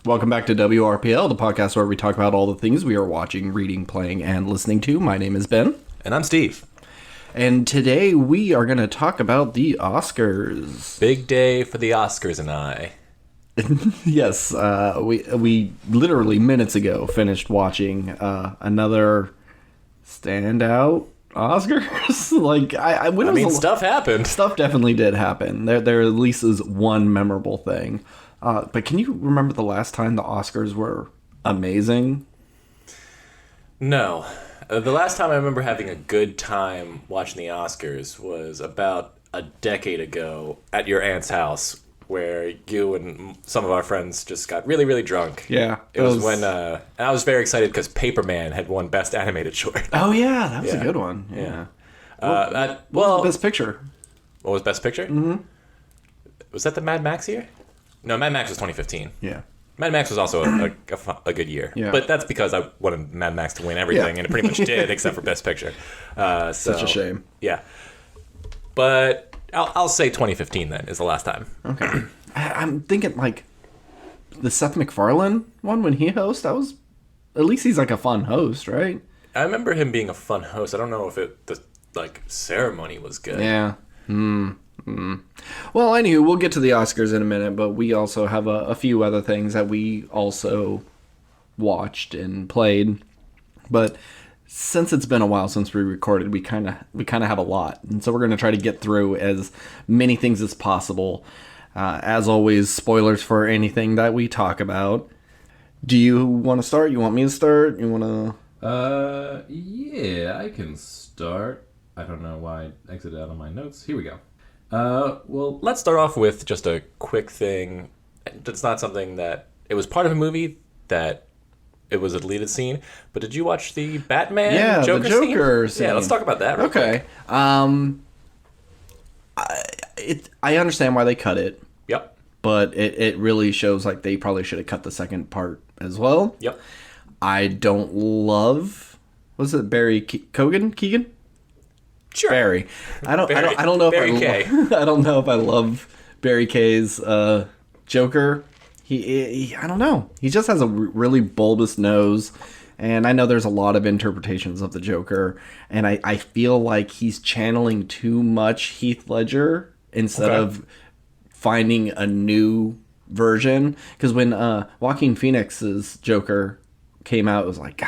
Welcome back to WRPL, the podcast where we talk about all the things we are watching, reading, playing, and listening to. My name is Ben. And I'm Steve. And today we are going to talk about the Oscars. Big day for the Oscars and I. Yes, we literally minutes ago finished watching another standout Oscars. Stuff happened. Stuff definitely did happen. There at least is one memorable thing. But can you remember the last time the Oscars were amazing? No. The last time I remember having a good time watching the Oscars was about a decade ago at your aunt's house, where you and some of our friends just got really, really drunk. Yeah. It was when, and I was very excited because Paperman had won Best Animated Short. Oh, yeah, that was a good one. Yeah. What was Best Picture? What was Best Picture? Mm-hmm. Was that the Mad Max year? No, Mad Max was 2015. Yeah. Mad Max was also a good year. Yeah. But that's because I wanted Mad Max to win everything, and it pretty much did, except for Best Picture. Such a shame. Yeah. But I'll say 2015 then is the last time. Okay. I'm thinking, the Seth MacFarlane one when he hosts, that was... At least he's, a fun host, right? I remember him being a fun host. I don't know if the ceremony was good. Yeah. Well, anywho, we'll get to the Oscars in a minute, but we also have a few other things that we also watched and played. But since it's been a while since we recorded, we kind of have a lot, and so we're going to try to get through as many things as possible. As always, spoilers for anything that we talk about. Do you want to start? You want me to start? You want to? Yeah, I can start. I don't know why I exited out of my notes. Here we go. Well, let's start off with just a quick thing. It's not something that... It was part of a movie that it was a deleted scene, but did you watch the Batman Joker the Joker scene? Yeah, let's talk about that real quick. I understand why they cut it. Yep. But it really shows they probably should have cut the second part as well. Yep. I don't love... Was it Barry Keoghan? Sure. Barry. I don't know if Barry K. I don't know if I love Barry K's Joker. He I don't know. He just has a really bulbous nose, and I know there's a lot of interpretations of the Joker, and I feel like he's channeling too much Heath Ledger instead of finding a new version. Because when Joaquin Phoenix's Joker came out, it was like,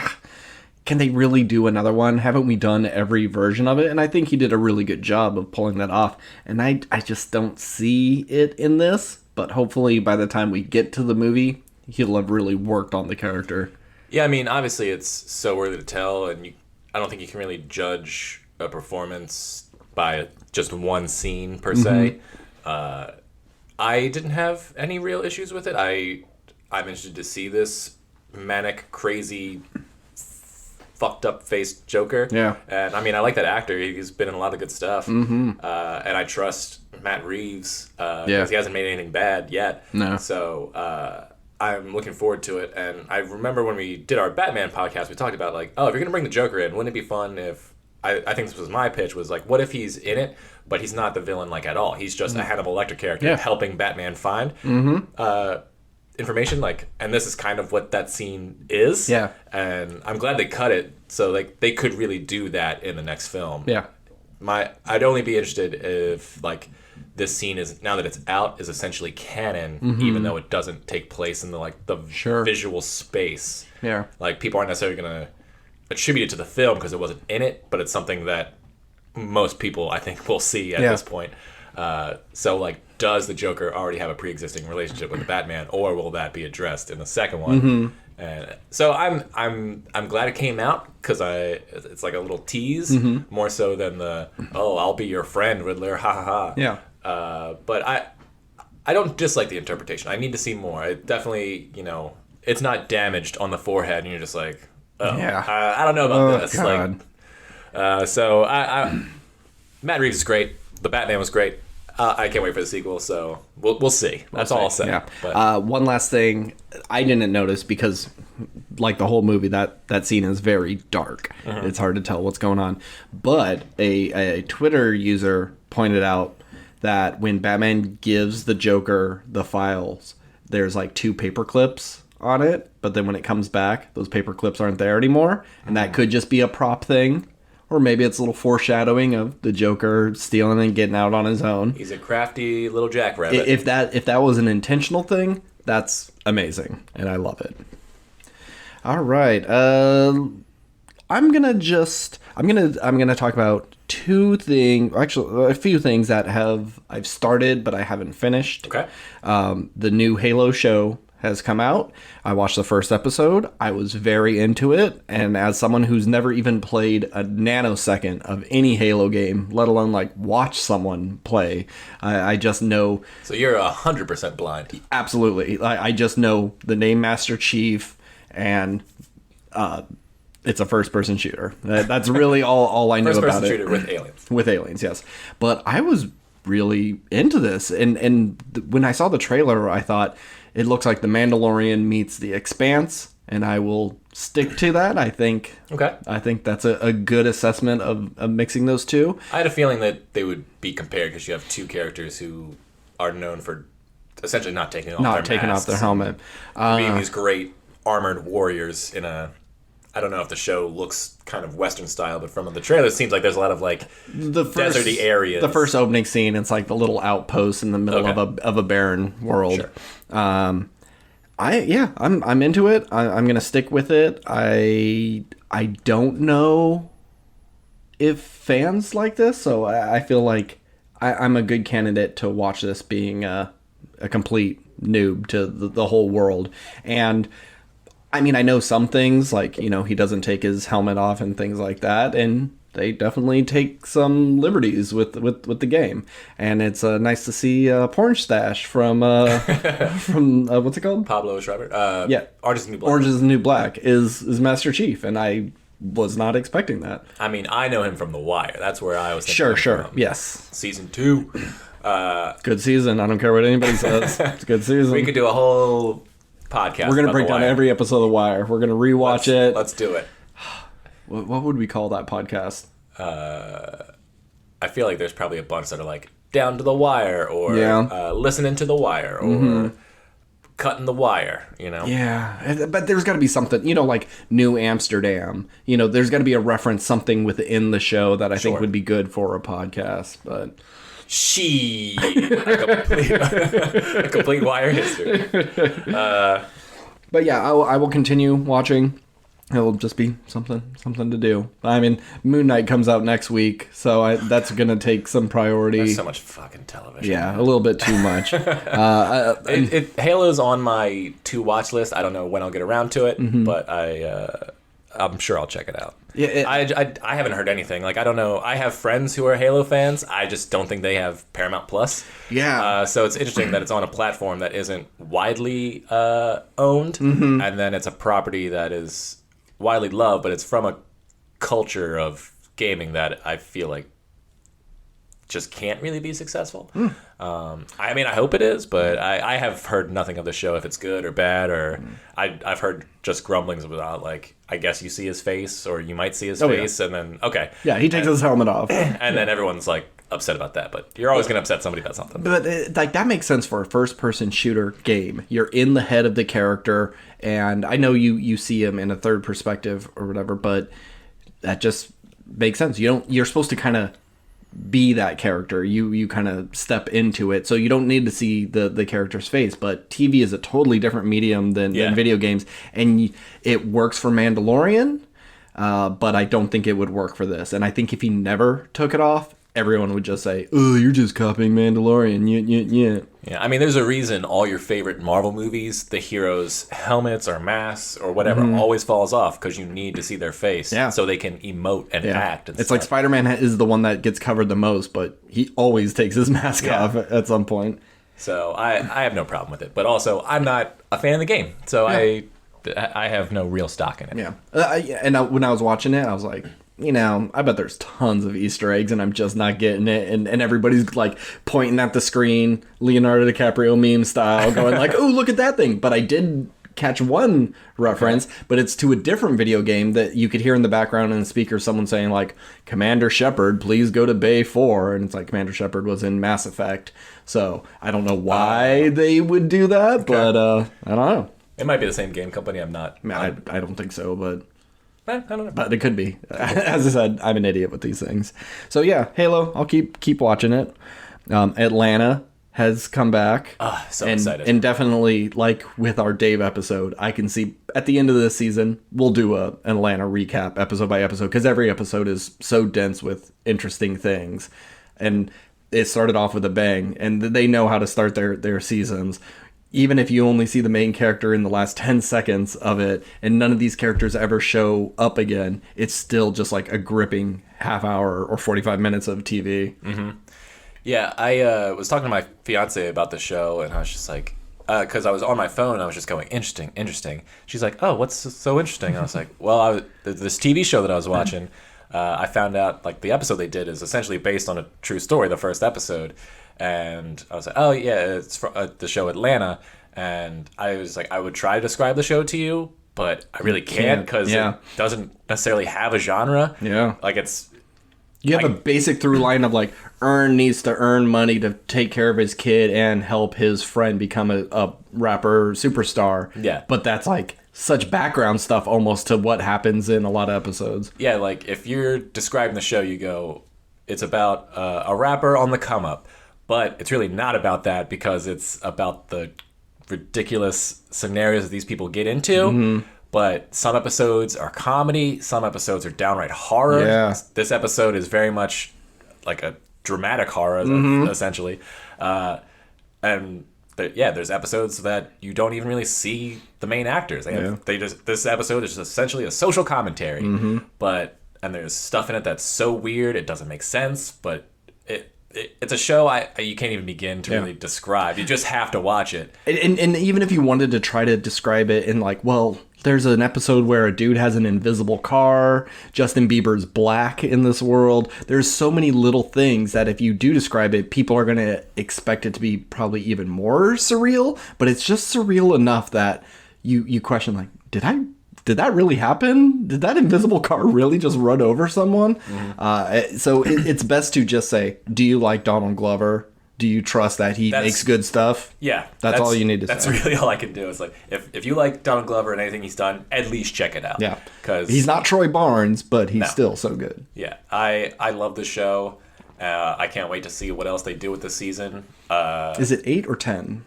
can they really do another one? Haven't we done every version of it? And I think he did a really good job of pulling that off. And I just don't see it in this. But hopefully by the time we get to the movie, he'll have really worked on the character. Yeah, I mean, obviously it's so early to tell. And I don't think you can really judge a performance by just one scene per se. I didn't have any real issues with it. I'm interested to see this manic, crazy... fucked up faced Joker. Yeah. And I mean, I like that actor. He's been in a lot of good stuff. And I trust Matt Reeves because he hasn't made anything bad yet. No. So I'm looking forward to it. And I remember when we did our Batman podcast, we talked about if you're going to bring the Joker in, wouldn't it be fun if, I think this was my pitch, was what if he's in it, but he's not the villain at all. He's just a Hannibal Lecter character helping Batman find information, and this is kind of what that scene is. Yeah. And I'm glad they cut it so they could really do that in the next film. Yeah. I'd only be interested if this scene is, now that it's out, is essentially canon, even though it doesn't take place in the visual space. Yeah. People aren't necessarily gonna attribute it to the film because it wasn't in it, but it's something that most people I think will see at this point. So does the Joker already have a pre-existing relationship with the Batman, or will that be addressed in the second one? And so I'm glad it came out because it's like a little tease, more so than the I'll be your friend, Riddler, ha ha ha. Yeah. But I don't dislike the interpretation. I need to see more. I definitely, it's not damaged on the forehead, and you're just I don't know about this. God. So Matt Reeves is great. The Batman was great. I can't wait for the sequel, so we'll see. That's all I'll say. Yeah. But. One last thing I didn't notice because, the whole movie, that scene is very dark. It's hard to tell what's going on. But a Twitter user pointed out that when Batman gives the Joker the files, there's 2 paper clips on it, but then when it comes back, those paper clips aren't there anymore, and that could just be a prop thing, or maybe it's a little foreshadowing of the Joker stealing and getting out on his own. He's a crafty little jackrabbit. If that was an intentional thing, that's amazing, and I love it. All right, I'm gonna talk about a few things that I've started but I haven't finished. Okay. The new Halo show has come out. I watched the first episode. I was very into it, and as someone who's never even played a nanosecond of any Halo game, let alone like watch someone play, I just know. So you're 100% blind. Absolutely, I just know the name Master Chief, and it's a first-person shooter. That's really all I know about it. First-person shooter with aliens. With aliens, yes. But I was really into this, and when I saw the trailer, I thought it looks like The Mandalorian meets The Expanse, and I will stick to that. I think that's a good assessment of mixing those two. I had a feeling that they would be compared because you have two characters who are known for essentially not taking off their helmet, being these great armored warriors in a. I don't know if the show looks kind of Western style, but from the trailer, it seems like there's a lot of deserty areas. The first opening scene, it's like the little outpost in the middle of a barren world. Sure. I'm into it. I'm gonna stick with it. I don't know if fans like this, so I feel like I'm a good candidate to watch this, being a complete noob to the whole world. And I mean, I know some things, like, he doesn't take his helmet off and things like that, and they definitely take some liberties with the game. And it's nice to see Porn Stash from what's it called? Pablo Schreiber. Orange is the New Black. Orange is the New Black is Master Chief, and I was not expecting that. I mean, I know him from The Wire. That's where I was thinking. Sure. Yes. Season 2. Good season. I don't care what anybody says. It's a good season. We could do a whole podcast. We're going to break down every episode of The Wire. We're going to rewatch it. Let's do it. What would we call that podcast? I feel like there's probably a bunch that are like Down to the Wire, or Listening to the Wire, or Cutting the Wire, Yeah, but there's got to be something, like New Amsterdam. There's got to be a reference, something within the show that I think would be good for a podcast, but... a complete Wire history. But yeah, I will continue watching. It'll just be something to do. I mean, Moon Knight comes out next week, so that's gonna take some priority. There's so much fucking television. Yeah, a little bit too much. Halo's on my to watch list. I don't know when I'll get around to it, but I'm sure I'll check it out. Yeah, I haven't heard anything. Like, I don't know. I have friends who are Halo fans. I just don't think they have Paramount Plus. Yeah. So it's interesting that it's on a platform that isn't widely owned, and then it's a property that is widely loved, but it's from a culture of gaming that I feel like just can't really be successful. I mean, I hope it is, but I have heard nothing of the show, if it's good or bad, or I've heard just grumblings about, like, I guess you see his face, or you might see his face, and then, Yeah, he takes his helmet off. And then everyone's, like, upset about that, but you're always going to upset somebody about something. But, that makes sense for a first-person shooter game. You're in the head of the character, and I know you see him in a third perspective or whatever, but that just makes sense. You're supposed to kind of be that character. You kind of step into it, so you don't need to see the character's face. But TV is a totally different medium than video games, and it works for Mandalorian, but I don't think it would work for this. And I think if he never took it off, everyone would just say, "Oh, you're just copying Mandalorian." Yeah, I mean, there's a reason all your favorite Marvel movies, the heroes' helmets or masks or whatever, always falls off, because you need to see their face so they can emote and act. And it's like Spider-Man is the one that gets covered the most, but he always takes his mask off at some point. So I have no problem with it, but also I'm not a fan of the game, so I have no real stock in it. Yeah, when I was watching it, I was like, I bet there's tons of Easter eggs and I'm just not getting it. And everybody's like pointing at the screen, Leonardo DiCaprio meme style, going like, "Oh, look at that thing." But I did catch one reference, but it's to a different video game that you could hear in the background in the speaker, someone saying like, "Commander Shepard, please go to Bay 4." And it's like Commander Shepard was in Mass Effect. So I don't know why they would do that, but I don't know. It might be the same game company. I'm not. I don't think so, but I don't know. it could be. As I said, I'm an idiot with these things. So yeah, Halo. I'll keep watching it. Atlanta has come back. So excited. And definitely, like with our Dave episode, I can see at the end of this season, we'll do an Atlanta recap episode by episode, because every episode is so dense with interesting things. And it started off with a bang, and they know how to start their seasons. Even if you only see the main character in the last 10 seconds of it, and none of these characters ever show up again, it's still just like a gripping half hour or 45 minutes of TV. Mm-hmm. Yeah, I was talking to my fiance about the show, and I was just like, because I was on my phone, and I was just going, interesting. She's like, oh, what's so interesting? And I was like, well, this TV show that I was watching, I found out like the episode they did is essentially based on a true story, the first episode. And I was like, oh, yeah, it's the show Atlanta. And I was like, I would try to describe the show to you, but I really can't, because it doesn't necessarily have a genre. Yeah. Like, it's... You have a basic through line of like, Earn needs to earn money to take care of his kid and help his friend become a rapper superstar. Yeah. But that's like such background stuff almost to what happens in a lot of episodes. Yeah, like if you're describing the show, you go, it's about a rapper on the come up. But it's really not about that, because it's about the ridiculous scenarios that these people get into. Mm-hmm. But some episodes are comedy, some episodes are downright horror. Yeah. This episode is very much like a dramatic horror, essentially. And there's episodes that you don't even really see the main actors. This episode is just essentially a social commentary. Mm-hmm. And there's stuff in it that's so weird it doesn't make sense, but it's a show you can't even begin to really describe. You just have to watch it. And even if you wanted to try to describe it in like, well, there's an episode where a dude has an invisible car, Justin Bieber's black in this world. There's so many little things that if you do describe it, people are going to expect it to be probably even more surreal, but it's just surreal enough that you question like, did that really happen? Did that invisible car really just run over someone? Mm-hmm. So it's best to just say, do you like Donald Glover? Do you trust that he makes good stuff? Yeah. That's all you need to say. That's really all I can do. It's like, if you like Donald Glover and anything he's done, at least check it out. Yeah. Because he's not Troy Barnes, but he's still so good. Yeah. I love the show. I can't wait to see what else they do with the season. Is it 8 or 10?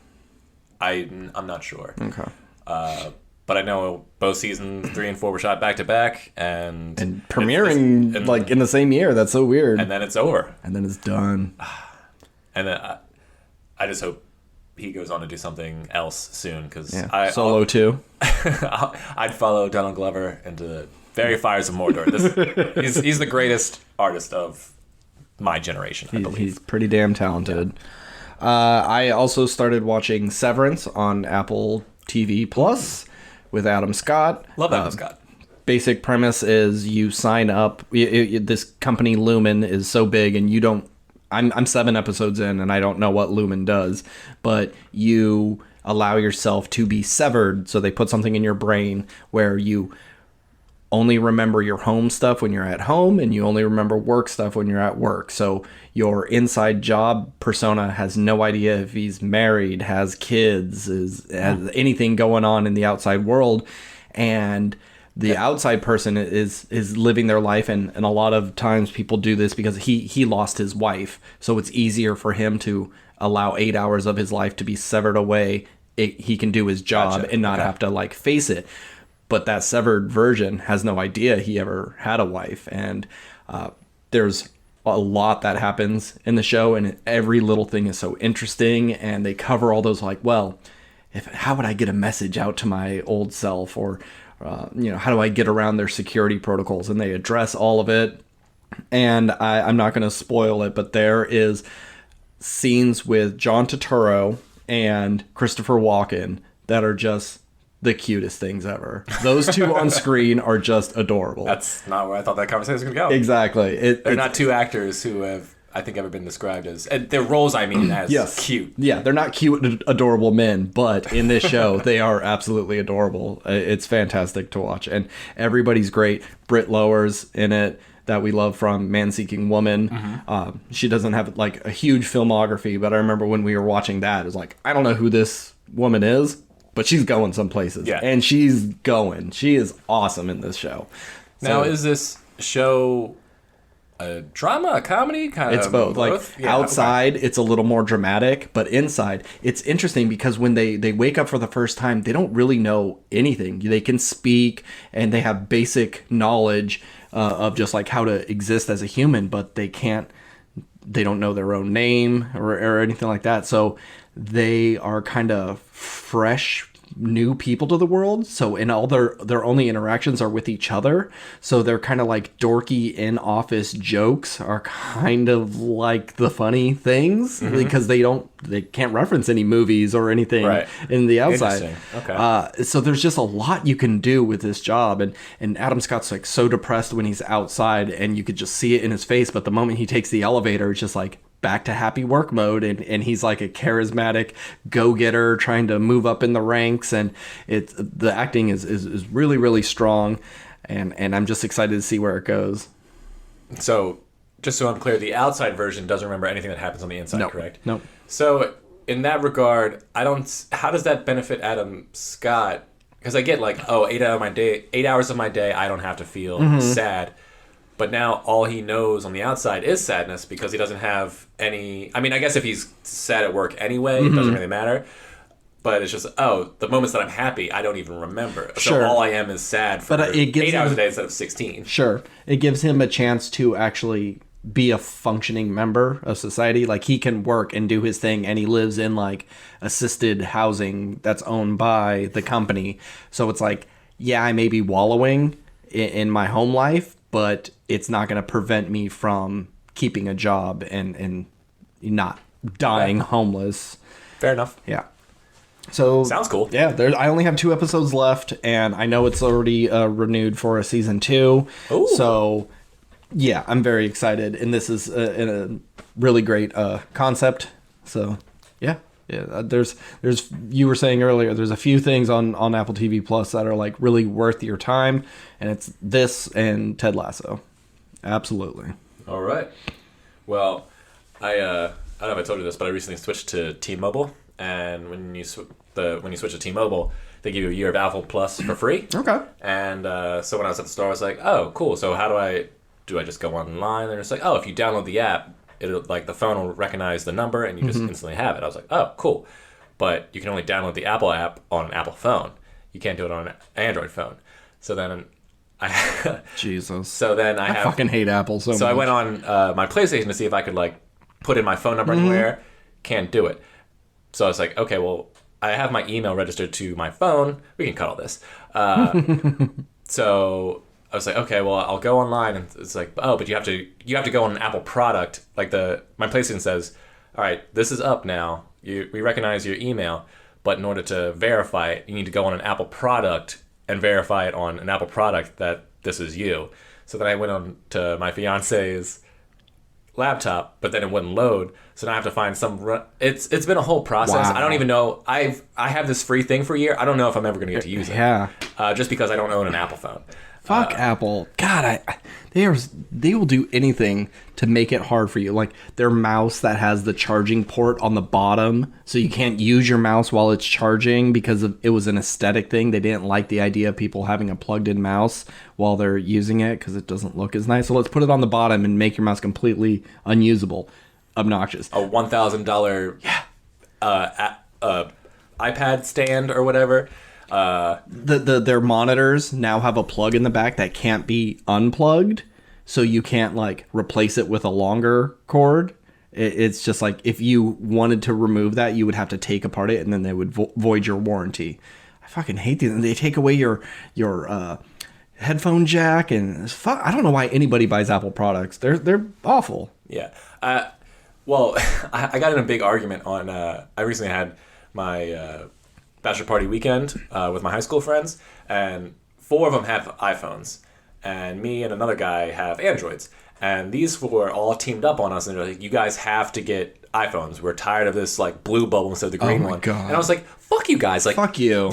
I'm not sure. Okay. But I know both seasons 3 and 4 were shot back to back, and premiering like in the same year. That's so weird. And then it's over. And then it's done. And then I just hope he goes on to do something else soon, because Solo too. I'd follow Donald Glover into the very fires of Mordor. He's the greatest artist of my generation, I believe. He's pretty damn talented. I also started watching Severance on Apple TV Plus with Adam Scott. Love Adam Scott. Basic premise is you sign up. This company Lumen is so big, and you don't. I'm 7 episodes in, and I don't know what Lumen does, but you allow yourself to be severed. So they put something in your brain where you only remember your home stuff when you're at home, and you only remember work stuff when you're at work. So your inside job persona has no idea if he's married, has kids, has anything going on in the outside world. And the outside person is living their life, and a lot of times people do this because he lost his wife. So it's easier for him to allow 8 hours of his life to be severed away. He can do his job and not have to like face it. But that severed version has no idea he ever had a wife. And there's a lot that happens in the show, and every little thing is so interesting. And they cover all those like, well, how would I get a message out to my old self? Or how do I get around their security protocols? And they address all of it. And I'm not going to spoil it, but there is scenes with John Turturro and Christopher Walken that are just the cutest things ever. Those two on screen are just adorable. That's not where I thought that conversation was going to go. Exactly. They're not two actors who have, I think, ever been described as, and their roles, I mean, as cute. Yeah, they're not cute, adorable men, but in this show, they are absolutely adorable. It's fantastic to watch, and everybody's great. Britt Lower's in it, that we love from Man Seeking Woman. Mm-hmm. She doesn't have a huge filmography, but I remember when we were watching that, it was like, I don't know who this woman is, but she's going some places. Yeah. And she's going. She is awesome in this show. Now, is this show a drama, a comedy? Kind It's of both. Like outside, it's a little more dramatic, but inside, it's interesting because when they wake up for the first time, they don't really know anything. They can speak and they have basic knowledge of just like how to exist as a human, but they don't know their own name or anything like that. So they are kind of fresh new people to the world, so in all their only interactions are with each other, so they're kind of like dorky in-office jokes are kind of like the funny things because they can't reference any movies or anything in the outside. Okay. So there's just a lot you can do with this job, and Adam Scott's like so depressed when he's outside and you could just see it in his face, but the moment he takes the elevator, it's just like back to happy work mode, and he's like a charismatic go-getter trying to move up in the ranks, and the acting is really, really strong, and I'm just excited to see where it goes. So just so I'm clear, the outside version doesn't remember anything that happens on the inside, correct? No. So in that regard, how does that benefit Adam Scott? Because I get like, 8 hours of my day I don't have to feel sad. But now all he knows on the outside is sadness because he doesn't have any... I mean, I guess if he's sad at work anyway, it doesn't really matter. But it's just, the moments that I'm happy, I don't even remember. Sure. So all I am is sad for 8 hours a day instead of 16. Sure. It gives him a chance to actually be a functioning member of society. Like, he can work and do his thing, and he lives in, like, assisted housing that's owned by the company. So it's like, yeah, I may be wallowing in my home life, but it's not going to prevent me from keeping a job and not dying homeless. Fair enough. Yeah. So sounds cool. Yeah, I only have 2 episodes left, and I know it's already renewed for a season 2. Ooh. So yeah, I'm very excited, and this is a really great concept. So yeah. There's you were saying earlier, there's a few things on Apple TV Plus that are like really worth your time, and it's this and Ted Lasso. Absolutely. All right. Well, I don't know if I told you this, but I recently switched to T-Mobile, and when you switch to T-Mobile, they give you a year of Apple Plus for free. Okay. And so when I was at the store, I was like, oh, cool. So how do I just go online? And it's like, if you download the app, it'll like the phone will recognize the number and you just instantly have it. I was like, oh, cool. But you can only download the Apple app on an Apple phone. You can't do it on an Android phone. So then Jesus. So then I fucking hate Apple so much. So I went on my PlayStation to see if I could like put in my phone number anywhere. Can't do it. So I was like, okay, well, I have my email registered to my phone. We can cut all this. So I was like, okay, well, I'll go online, and it's like, but you have to go on an Apple product. Like my PlayStation says, all right, this is up now. We recognize your email, but in order to verify it, you need to go on an Apple product and verify it on an Apple product that this is you. So then I went on to my fiance's laptop, but then it wouldn't load. So now I have to find some. It's been a whole process. Wow. I don't even know. I have this free thing for a year. I don't know if I'm ever going to get to use it. Yeah. Just because I don't own an Apple phone. Fuck Apple. God, they will do anything to make it hard for you. Like their mouse that has the charging port on the bottom, so you can't use your mouse while it's charging because it was an aesthetic thing. They didn't like the idea of people having a plugged-in mouse while they're using it because it doesn't look as nice. So let's put it on the bottom and make your mouse completely unusable. Obnoxious. A $1,000 iPad stand or whatever. Their monitors now have a plug in the back that can't be unplugged, so you can't like replace it with a longer cord. It's just like if you wanted to remove that, you would have to take apart it, and then they would void your warranty. I fucking hate these. They take away your headphone jack, and I don't know why anybody buys Apple products. They're awful. Yeah. Well, I got in a big argument on. I recently had my bachelor party weekend with my high school friends, and 4 of them have iPhones, and me and another guy have Androids, and these 4 all teamed up on us, and they're like, you guys have to get iPhones. We're tired of this like blue bubble instead of the green one. God. And I was like, fuck you guys. Like, fuck you.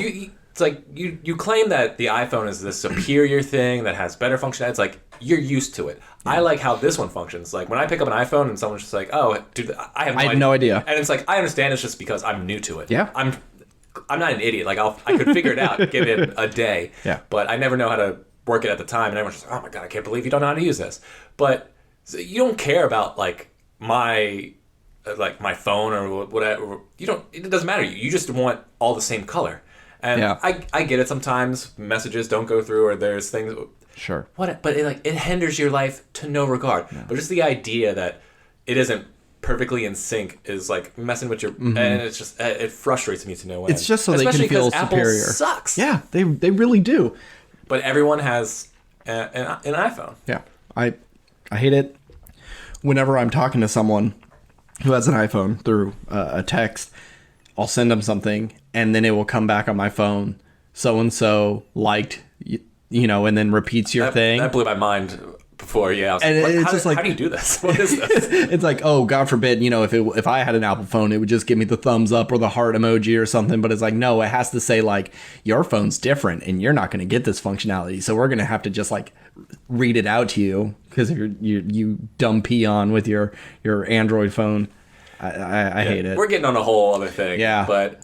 It's like you claim that the iPhone is this superior thing that has better functionality. It's like you're used to it. Yeah. I like how this one functions. Like when I pick up an iPhone and someone's just like, oh, dude, I have no idea. And it's like, I understand it's just because I'm new to it. Yeah. I'm I'm not an idiot. Like I could figure it out, give it a day. Yeah. But I never know how to work it at the time, and everyone's just, oh my god, I can't believe you don't know how to use this. But so you don't care about like my phone or whatever. You don't. It doesn't matter. You just want all the same color. And I get it. Sometimes messages don't go through, or there's things. Sure. But it hinders your life to no regard. Yeah. But just the idea that it isn't perfectly in sync is like messing with your, and it's just it frustrates me to no end. It's just so they can feel superior. Apple sucks. Yeah, they really do. But everyone has an iPhone. Yeah, I hate it. Whenever I'm talking to someone who has an iPhone through a text, I'll send them something, and then it will come back on my phone. So and so liked, and then repeats your thing. That blew my mind before. Yeah, I was and it's just like, how do you do this? What is this? It's like, oh, God forbid, if I had an Apple phone, it would just give me the thumbs up or the heart emoji or something. But it's like, no, it has to say like, your phone's different, and you're not going to get this functionality. So we're going to have to just like read it out to you because you dumb peon with your Android phone. I hate it. We're getting on a whole other thing. Yeah. But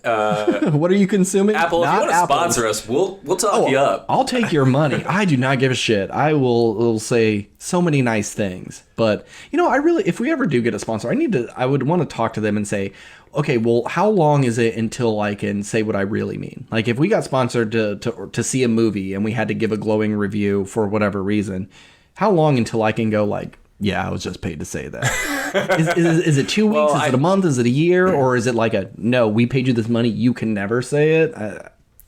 what are you consuming? Apple, not if you want to sponsor us, we'll talk you up. I'll take your money. I do not give a shit. I will say so many nice things. But if we ever do get a sponsor, I would want to talk to them and say, okay, well, how long is it until I can say what I really mean? Like if we got sponsored to see a movie and we had to give a glowing review for whatever reason, how long until I can go like, yeah, I was just paid to say that. Is it 2 weeks? Well, is it a month? Is it a year? Or is it like no, we paid you this money, you can never say it?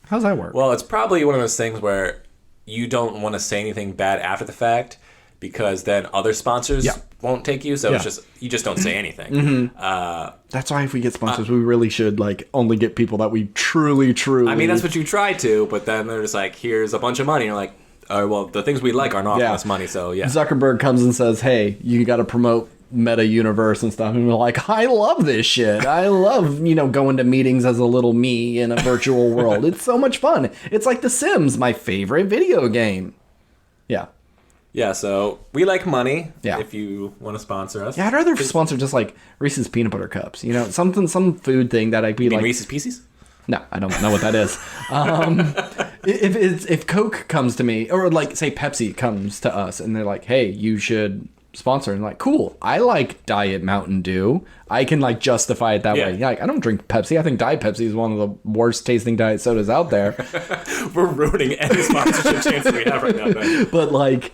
How's that work? Well, it's probably one of those things where you don't want to say anything bad after the fact because then other sponsors won't take you. So it's just you just don't say anything. Mm-hmm. That's why if we get sponsors, we really should like only get people that we truly. I mean, that's what you try to, but then they're just like, here's a bunch of money. And you're like, oh, well, the things we like aren't offering us money, so yeah. Zuckerberg comes and says, hey, you got to promote meta universe and stuff, and we're like, I love this shit. I love going to meetings as a little me in a virtual world. It's so much fun. It's like The Sims, my favorite video game. Yeah, so we like money. Yeah. If you want to sponsor us. Yeah, I'd rather sponsor just like Reese's peanut butter cups, some food thing that I'd be like Reese's Pieces. No, I don't know what that is. If Coke comes to me, or like say Pepsi comes to us, and they're like, "Hey, you should sponsor," and like, "Cool, I like Diet Mountain Dew. I can like justify it that way." Yeah, like, I don't drink Pepsi. I think Diet Pepsi is one of the worst tasting diet sodas out there. We're ruining any sponsorship chance that we have right now, man. But like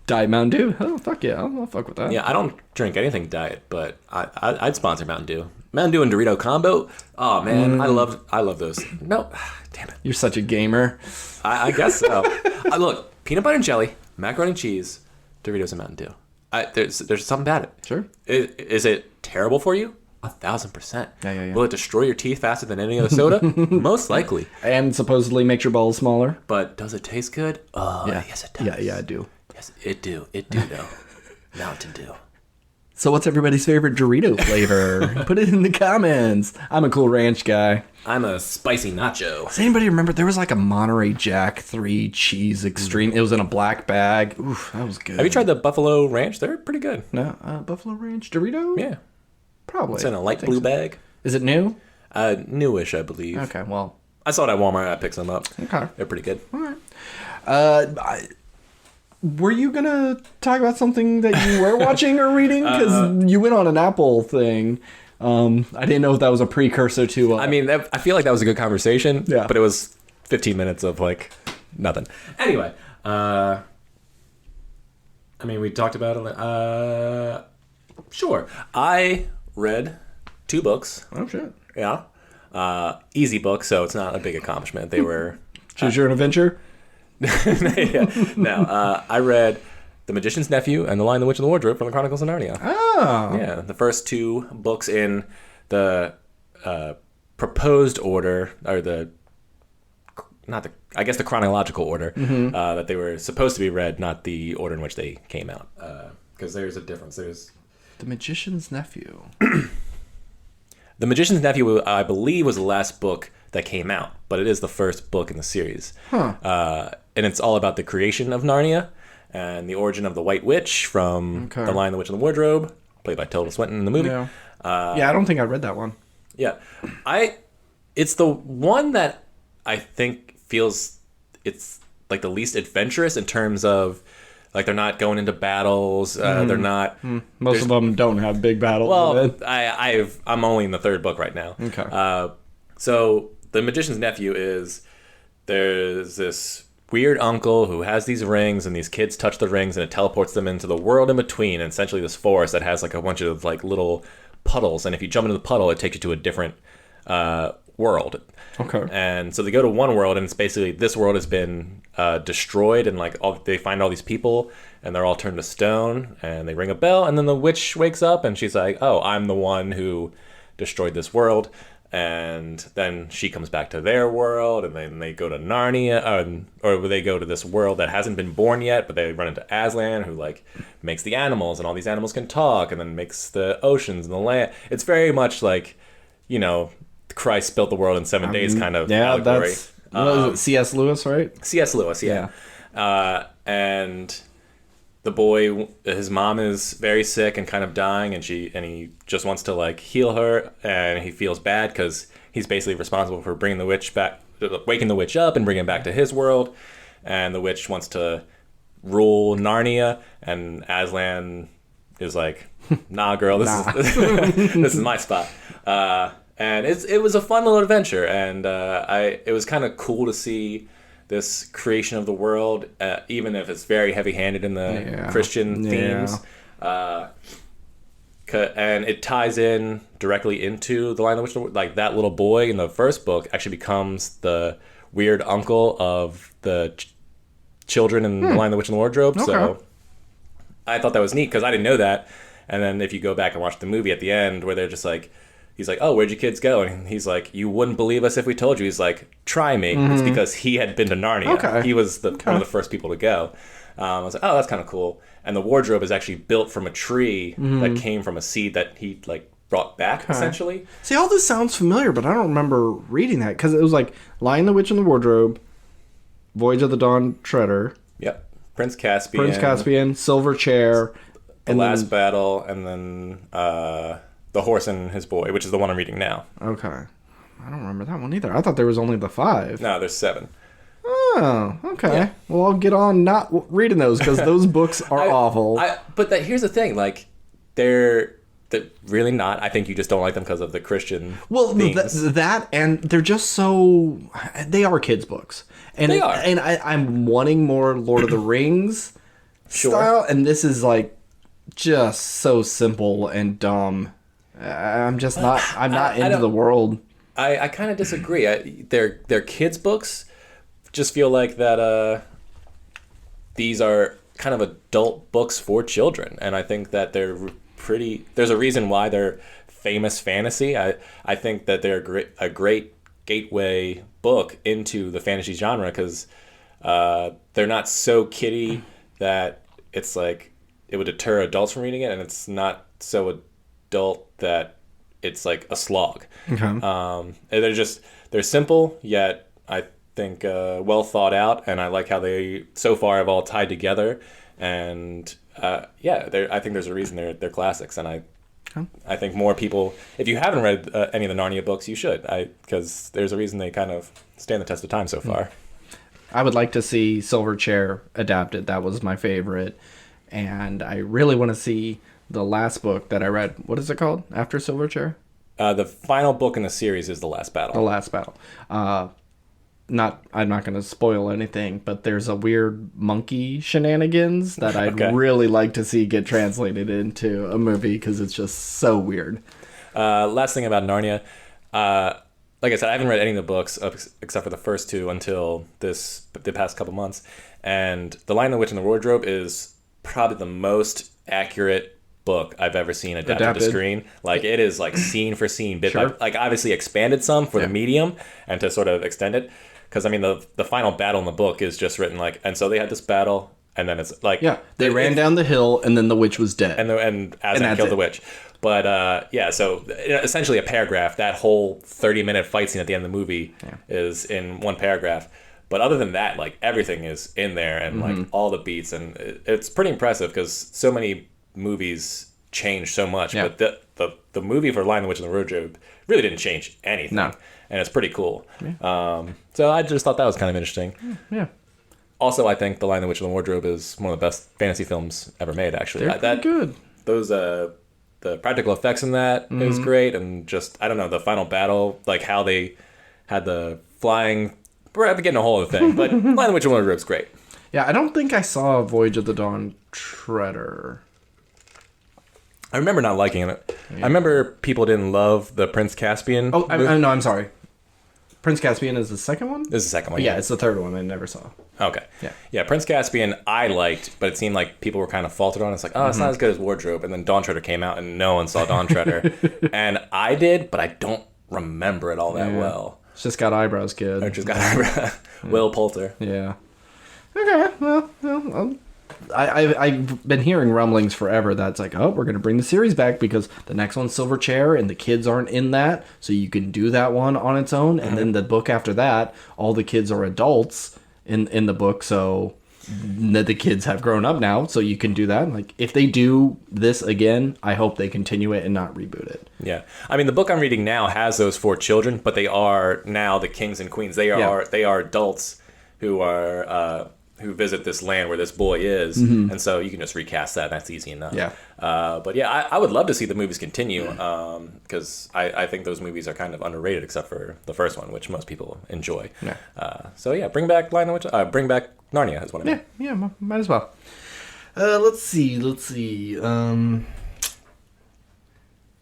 Diet Mountain Dew, oh fuck yeah, I'll fuck with that. Yeah, I don't drink anything diet, but I'd sponsor Mountain Dew. Mountain Dew and Dorito combo. Oh man, I love those. No, damn it. You're such a gamer. I guess so. Look, peanut butter and jelly, macaroni and cheese, Doritos and Mountain Dew. There's something about it. Sure. Is it terrible for you? 1,000%. Yeah. Will it destroy your teeth faster than any other soda? Most likely. And supposedly makes your balls smaller. But does it taste good? Oh, yes it does. Yeah, I do. Yes, it do though. Mountain Dew. So what's everybody's favorite Dorito flavor? Put it in the comments. I'm a Cool Ranch guy. I'm a spicy nacho. Does anybody remember there was like a Monterey Jack 3 cheese extreme? It was in a black bag. Oof, that was good. Have you tried the Buffalo Ranch? They're pretty good. No, Buffalo Ranch Dorito? Yeah. Probably. It's in a light blue bag. Is it new? Newish, I believe. Okay, well. I saw it at Walmart. I picked some up. Okay. They're pretty good. All right. Were you going to talk about something that you were watching or reading? Because you went on an Apple thing. I didn't know if that was a precursor to... I mean, I feel like that was a good conversation. Yeah. But it was 15 minutes of, like, nothing. Anyway. I mean, we talked about it. Sure. I read 2 books. Oh, shit. Yeah. Easy books, so it's not a big accomplishment. They were... Choose Your Own Adventure? No, I read The Magician's Nephew and The Lion, the Witch, and the Wardrobe from the Chronicles of Narnia. Oh. Yeah, the first 2 books in the proposed order, or the chronological order that they were supposed to be read, not the order in which they came out. Because there's a difference. There's The Magician's Nephew. The Magician's Nephew, I believe, was the last book that came out, but it is the first book in the series. And it's all about the creation of Narnia and the origin of the White Witch from The Lion, the Witch, and the Wardrobe, played by Tilda Swinton in the movie. Yeah, I don't think I read that one. Yeah. I It's the one that I think feels it's like the least adventurous in terms of like they're not going into battles. They're not. Most of them don't have big battles. Well, I'm only in the third book right now. Okay. So the magician's nephew is there's this weird uncle who has these rings, and these kids touch the rings, and it teleports them into the world in between, and essentially this forest that has like a bunch of like little puddles, and if you jump into the puddle, it takes you to a different world. Okay. And so they go to one world, and it's basically this world has been destroyed, and like they find all these people, and they're all turned to stone, and they ring a bell, and then the witch wakes up, and she's like, "Oh, I'm the one who destroyed this world." And then she comes back to their world, and then they go to Narnia, or they go to this world that hasn't been born yet, but they run into Aslan, who like makes the animals, and all these animals can talk, and then makes the oceans and the land. It's very much like, you know, Christ built the world in 7 days kind of allegory. That's what is it, C.S. Lewis, right? C.S. Lewis, yeah. And the boy, his mom is very sick and kind of dying, and he just wants to like heal her, and he feels bad because he's basically responsible for bringing the witch back, waking the witch up and bringing it back to his world, and the witch wants to rule Narnia, and Aslan is like, "Nah, girl, this is this is my spot." And it was a fun little adventure, and it was kind of cool to see this creation of the world, even if it's very heavy-handed in the Christian themes. And it ties in directly into The Lion, the Witch, and the Wardrobe. Like, that little boy in the first book actually becomes the weird uncle of the children in The Lion, the Witch, and the Wardrobe. Okay. So I thought that was neat, because I didn't know that. And then if you go back and watch the movie at the end, where they're just like, he's like, "Oh, where'd your kids go?" And he's like, "You wouldn't believe us if we told you." He's like, "Try me." It's because he had been to Narnia. Okay. He was one of the first people to go. I was like, "Oh, that's kind of cool." And the wardrobe is actually built from a tree that came from a seed that he like brought back, essentially. See, all this sounds familiar, but I don't remember reading that, because it was like Lion, the Witch, and the Wardrobe, Voyage of the Dawn Treader, Yep. Prince Caspian, Silver Chair, The Last Battle, and then The Horse and His Boy, which is the one I'm reading now. Okay. I don't remember that one either. I thought there was only the 5. No, there's 7. Oh, okay. Yeah. Well, I'll get on not reading those, because those books are awful. But here's the thing, like, they're really not. I think you just don't like them because of the Christian themes. That, and they're just so... They are kids' books. And They are. And I'm wanting more Lord of the Rings style, and this is, like, just so simple and dumb. I'm just not... I'm not into the world. I kind of disagree. They're kids' books. Just feel like that these are kind of adult books for children, and I think that they're pretty... There's a reason why they're famous fantasy. I think that they're a great gateway book into the fantasy genre, because they're not so kiddie that it's like it would deter adults from reading it, and it's not so adult that it's like a slog. Okay. And they're simple, yet I think well thought out, and I like how they so far have all tied together, and I think there's a reason they're classics, and I think more people, if you haven't read any of the Narnia books, you should, because there's a reason they kind of stand the test of time so far. I would like to see Silver Chair adapted. That was my favorite, and I really want to see the last book that I read. What is it called after Silver Chair? The final book in the series is The Last Battle. The Last Battle. I'm not going to spoil anything, but there's a weird monkey shenanigans that I'd really like to see get translated into a movie, because it's just so weird. Last thing about Narnia, like I said, I haven't read any of the books except for the first 2 until the past couple months, and The Lion, the Witch, and the Wardrobe is probably the most accurate book I've ever seen adapted to screen. Like, it is like scene for scene, bit by, like, obviously expanded some for the medium and to sort of extend it. Because, I mean, the final battle in the book is just written like, and so they had this battle, and then it's like... Yeah, they ran down the hill, and then the witch was dead. And Aslan killed the witch. But, so essentially a paragraph, that whole 30-minute fight scene at the end of the movie is in one paragraph. But other than that, like, everything is in there, and like all the beats, and it's pretty impressive, because so many movies change so much. But the movie for Lion, the Witch, and the Wardrobe really didn't change anything. No. and it's pretty cool. So I just thought that was kind of interesting. Yeah. Also, I think The Lion, the Witch, and the Wardrobe is one of the best fantasy films ever made, actually. They're pretty good. Those, the practical effects in that is great, and just, I don't know, the final battle, like how they had the flying... We're getting a whole other thing, but Lion, the Witch, and the Wardrobe is great. Yeah, I don't think I saw Voyage of the Dawn Treader. I remember not liking it. Yeah. I remember people didn't love the Prince Caspian. Oh, no, I'm sorry. Prince Caspian is the second one? This is the second one, yeah. It's the third one I never saw. Okay. Yeah. Yeah, Prince Caspian I liked, but it seemed like people were kind of faulted on it. It's like, oh, it's not as good as Wardrobe. And then Dawn Treader came out and no one saw Dawn Treader. And I did, but I don't remember it all that well. It's just got eyebrows, kid. Or just got eyebrows. Will Poulter. Yeah. Okay, well I've been hearing rumblings forever that's like, oh, we're going to bring the series back because the next one's Silver Chair and the kids aren't in that, so you can do that one on its own. And then the book after that, all the kids are adults in the book, so the kids have grown up now, so you can do that. Like, if they do this again, I hope they continue it and not reboot it. Yeah. I mean, the book I'm reading now has those 4 children, but they are now the kings and queens. They are adults who are... who visit this land where this boy is, and so you can just recast that, and that's easy enough. Yeah. But yeah, I would love to see the movies continue, because I think those movies are kind of underrated, except for the first one, which most people enjoy. Yeah. So yeah, bring back bring back Narnia is what I mean. Yeah, might as well. Let's see. I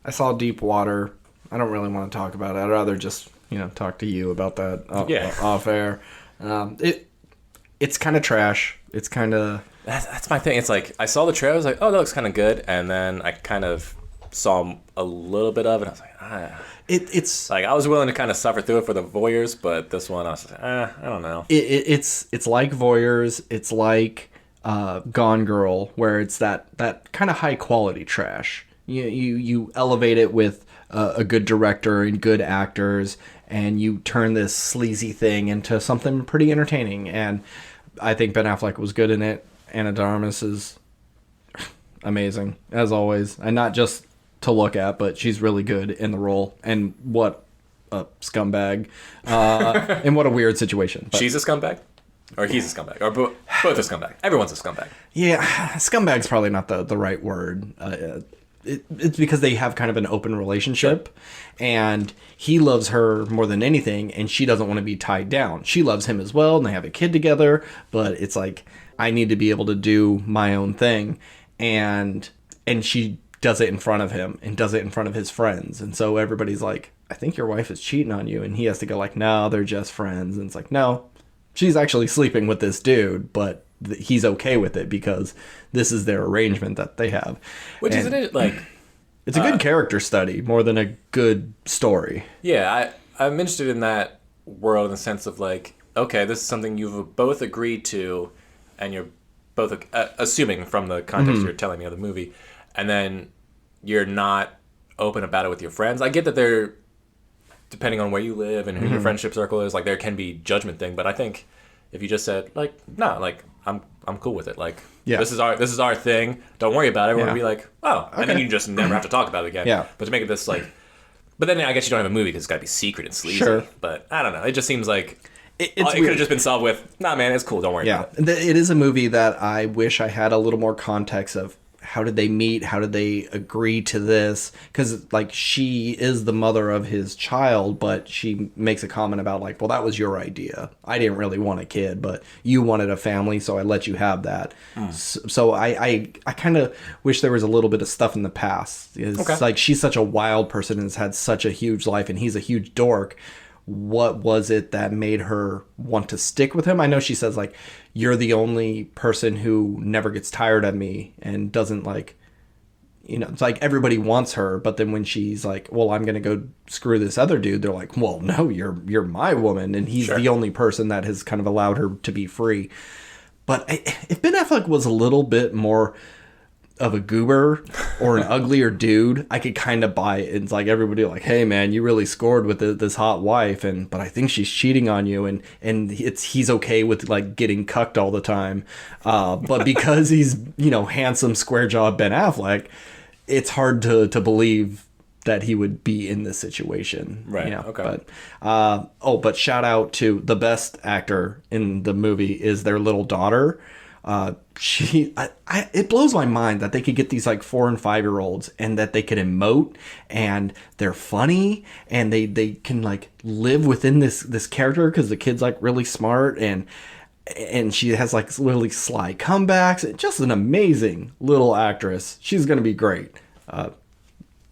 saw Deep Water. I don't really want to talk about it. I'd rather just, talk to you about that off air. It's kind of trash. It's kind of... That's my thing. It's like, I saw the trailer, I was like, oh, that looks kind of good. And then I kind of saw a little bit of it. I was like, It's... Like, I was willing to kind of suffer through it for the voyeurs, but this one, I was like, I don't know. It's like voyeurs. It's like Gone Girl, where it's that kind of high-quality trash. You elevate it with a good director and good actors, and you turn this sleazy thing into something pretty entertaining. And I think Ben Affleck was good in it. Anna de Armas is amazing, as always. And not just to look at, but she's really good in the role. And what a scumbag. And what a weird situation. But she's a scumbag? Or he's a scumbag? Or both a scumbag? Everyone's a scumbag. Yeah, scumbag's probably not the right word. It's because they have kind of an open relationship, and he loves her more than anything, and she doesn't want to be tied down. She loves him as well, and they have a kid together, but it's like, I need to be able to do my own thing, and she does it in front of him, and does it in front of his friends, and so everybody's like, I think your wife is cheating on you, and he has to go like, no, they're just friends, and it's like, no, she's actually sleeping with this dude, but he's okay with it because this is their arrangement that they have. Which isn't it like... It's a good character study more than a good story. Yeah, I'm interested in that world in the sense of like, okay, this is something you've both agreed to, and you're both assuming from the context you're telling me of the movie, and then you're not open about it with your friends. I get that they're, depending on where you live and who your friendship circle is, like there can be judgment thing, but I think if you just said like, no, like I'm cool with it. Like, this is our thing. Don't worry about it. We'll be like, oh, and then you just never have to talk about it again. Yeah. But to make it this like, but then I guess you don't have a movie because it's got to be secret and sleazy. Sure. But I don't know. It just seems like it could have just been solved with, nah, man, it's cool. Don't worry about it. It is a movie that I wish I had a little more context of. How did they meet? How did they agree to this? Because, like, she is the mother of his child, but she makes a comment about, like, well, that was your idea. I didn't really want a kid, but you wanted a family, so I let you have that. So I kind of wish there was a little bit of stuff in the past. It's like, she's such a wild person and has had such a huge life, and he's a huge dork. What was it that made her want to stick with him? I know she says, like, you're the only person who never gets tired of me and doesn't, like, it's like everybody wants her, but then when she's like, well, I'm going to go screw this other dude, they're like, well, no, you're my woman, and he's the only person that has kind of allowed her to be free. But if Ben Affleck was a little bit more of a goober or an uglier dude, I could kind of buy it. It's like everybody like, hey man, you really scored with this hot wife, but I think she's cheating on you, and he's okay with like getting cucked all the time, but because he's handsome square jawed Ben Affleck, it's hard to believe that he would be in this situation. Right. You know? Okay. But shout out to the best actor in the movie is their little daughter. It blows my mind that they could get these like 4 and 5-year-olds and that they could emote and they're funny and they can like live within this character because the kid's like really smart and she has like really sly comebacks. Just an amazing little actress. She's gonna be great.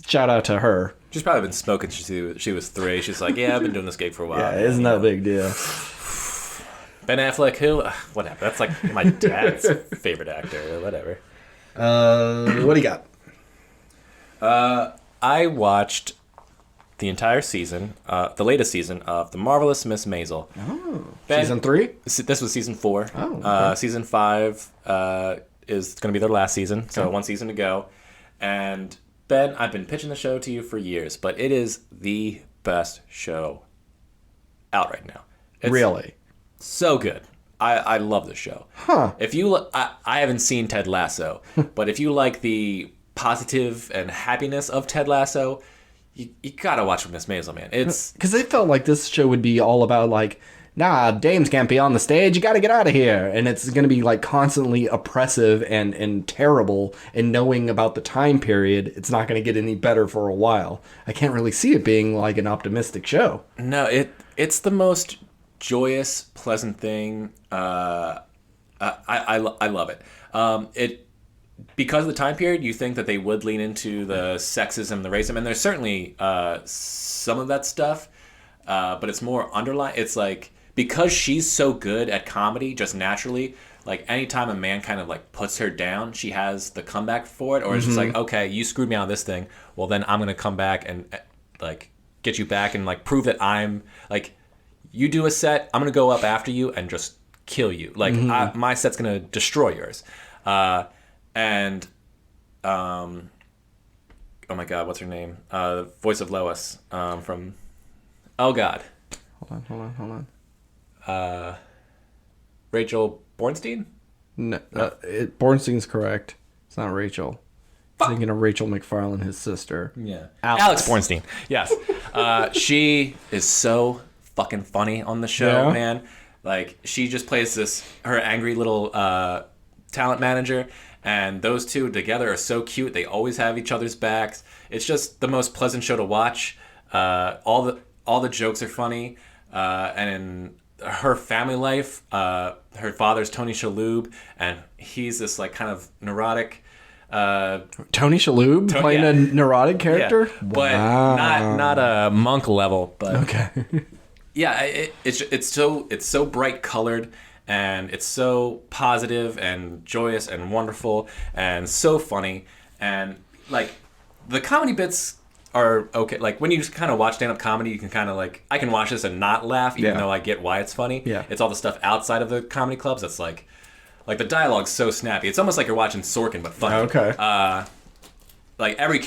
Shout out to her. She's probably been smoking since she was 3. She's like, yeah, I've been doing this gig for a while. Yeah, isn't that a big deal? Ben Affleck, who? Whatever. That's like my dad's favorite actor. Whatever. What do you got? I watched the entire season, the latest season of The Marvelous Miss Maisel. Oh, Ben, season 3? This was season 4. Oh, okay. Season 5 is going to be their last season, so 1 season to go. And Ben, I've been pitching the show to you for years, but it is the best show out right now. It's Really? so good. I love this show. Huh. If you, I haven't seen Ted Lasso, but if you like the positive and happiness of Ted Lasso, you gotta watch Miss Maisel, man. It's Because they felt like this show would be all about like, nah, dames can't be on the stage. You got to get out of here. And it's going to be like constantly oppressive and terrible. And knowing about the time period, it's not going to get any better for a while. I can't really see it being like an optimistic show. no, it's the most joyous, pleasant thing. I love it. It because of the time period, you think that they would lean into the sexism, the racism, and there's certainly some of that stuff. But it's more underlying. It's like, because she's so good at comedy just naturally, like anytime a man kind of like puts her down, she has the comeback for it, or it's just like, okay, you screwed me on this thing, well then I'm gonna come back and like get you back and like prove that I'm like, you do a set, I'm gonna go up after you and just kill you, like my set's gonna destroy yours. And oh my god, what's her name, the voice of Lois, from oh god, Hold on. Rachel Bornstein? No, Bornstein's correct. It's not Rachel. I'm thinking of Rachel McFarlane, his sister. Yeah. Alex Bornstein. Yes. She is so fucking funny on the show, Yeah. man. Like, she just plays her angry little talent manager, and those two together are so cute. They always have each other's backs. It's just the most pleasant show to watch. All the jokes are funny, and her family life, her father's Tony Shalhoub, and he's this like kind of neurotic Tony Shalhoub playing a neurotic character? yeah, but Wow. not a monk level, but Okay. yeah, it's so bright colored, and it's so positive and joyous and wonderful and so funny, and like the comedy bits are okay. Like when you just kind of watch stand-up comedy, you can kind of like, I can watch this and not laugh, even though I get why it's funny. Yeah. It's all the stuff outside of the comedy clubs that's like the dialogue's so snappy. It's almost like you're watching Sorkin, but funny. Okay. Like every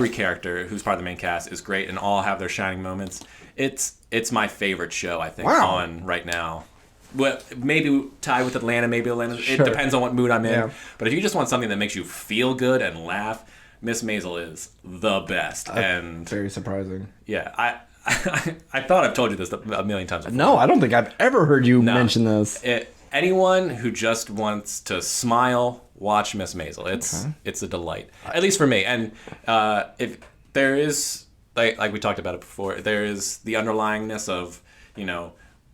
character who's part of the main cast is great, and all have their shining moments. It's my favorite show, I think, on right now. Well, maybe tied with Atlanta, maybe Atlanta. Sure. It depends on what mood I'm in. Yeah. But if you just want something that makes you feel good and laugh, Miss Maisel is the best. And Very surprising. yeah, I thought I've told you this a million times before. No, I don't think I've ever heard you mention this. Anyone who just wants to smile, watch Miss Maisel. It's a delight, at least for me. And if there is, like we talked about it before, there is the underlyingness of,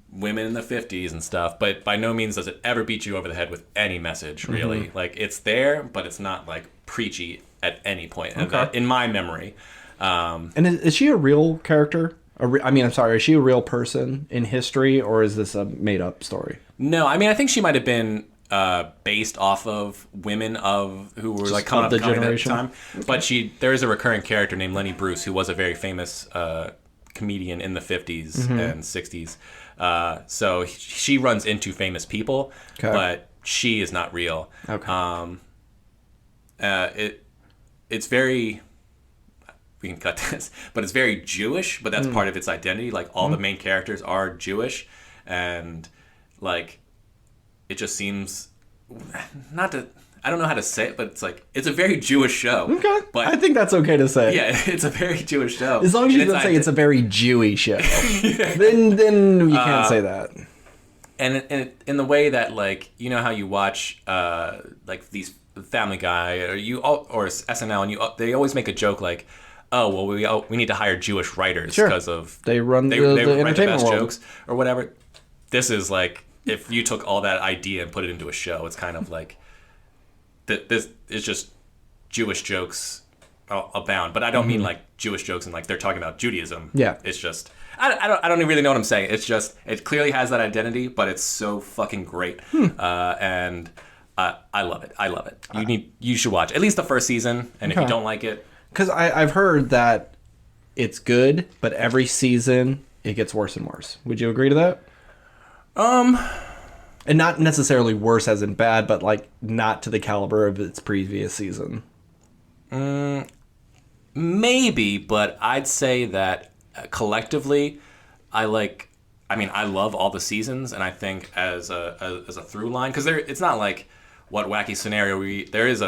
women in the 50s and stuff, but by no means does it ever beat you over the head with any message, really. Like, it's there, but it's not like preachy at any point, in my memory. And is she a real character? Is she a real person in history, or is this a made-up story? No, I think she might have been based off of women who were like coming up the comedy at the generation. time. Okay. But there is a recurring character named Lenny Bruce, who was a very famous comedian in the 50s and 60s. So she runs into famous people, but she is not real. Okay. It's very, we can cut this, but it's very Jewish, but that's part of its identity. Like, all the main characters are Jewish, and like, it just seems, not to, I don't know how to say it, but it's like it's a very Jewish show. Okay, but I think that's okay to say. yeah, it's a very Jewish show. As long as you don't say it's a very Jewy show, then you can't say that. And in the way that, like, you know how you watch like these Family Guy or SNL, and they always make a joke like, oh well, we need to hire Jewish writers because of they run they the write the entertainment best world. jokes or whatever. This is like if you took all that idea and put it into a show, it's kind of like this is just Jewish jokes abound. But I don't mean like Jewish jokes and like they're talking about Judaism. Yeah, it's just. I don't even really know what I'm saying. It's just, it clearly has that identity, but it's so fucking great. And I love it. I love it. You should watch at least the first season, and if you don't like it... Because I've heard that it's good, but every season it gets worse and worse. Would you agree to that? And not necessarily worse as in bad, but like not to the caliber of its previous season. Maybe, but I'd say that collectively, I love all the seasons, and I think as a through line, because it's not like what wacky scenario there is a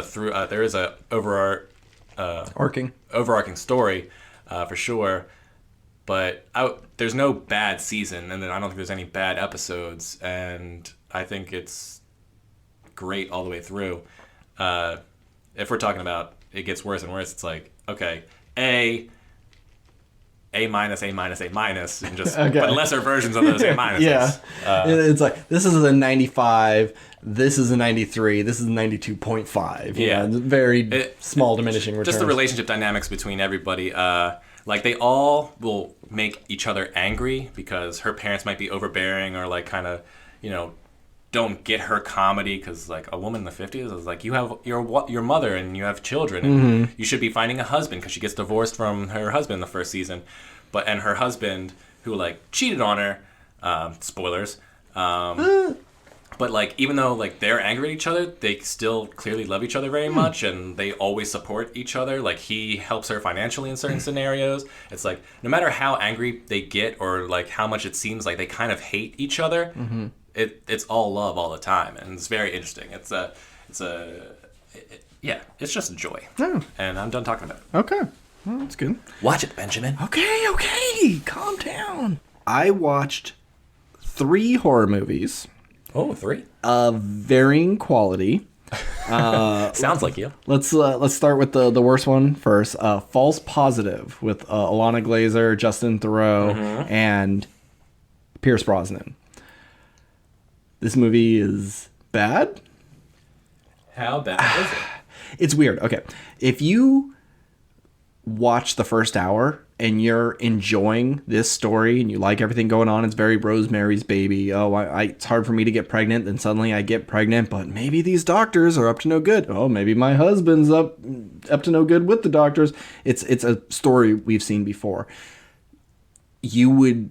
overarching story for sure, but there's no bad season, and then I don't think there's any bad episodes, and I think it's great all the way through. If we're talking about it gets worse and worse, it's like, okay, A minus, A minus, A minus, and just but lesser versions of those A minuses. Yeah, it's like this is a 95, this is a 93, this is a 92.5. Yeah, very small diminishing returns. Just the relationship dynamics between everybody. Like they all will make each other angry because her parents might be overbearing or like kind of, don't get her comedy because like a woman in the 50s is like, you have your mother and you have children and you should be finding a husband because she gets divorced from her husband in the first season, and her husband who like cheated on her, spoilers, but like even though like they're angry at each other, they still clearly love each other very much, and they always support each other. Like he helps her financially in certain scenarios. It's like no matter how angry they get or like how much it seems like they kind of hate each other, it's all love all the time, and it's very interesting. It's just a joy. Oh. And I'm done talking about it. Okay, well, that's good. Watch it, Benjamin. Okay, calm down. I watched 3 horror movies. Oh, 3 of varying quality. Sounds like you. Let's start with the worst one first. False Positive with Alana Glazer, Justin Theroux, and Pierce Brosnan. This movie is bad. How bad is it? It's weird. Okay, if you watch the first hour and you're enjoying this story and you like everything going on, it's very Rosemary's Baby. Oh, it's hard for me to get pregnant, then suddenly I get pregnant, but maybe these doctors are up to no good. Oh, maybe my husband's up to no good with the doctors. It's a story we've seen before. You would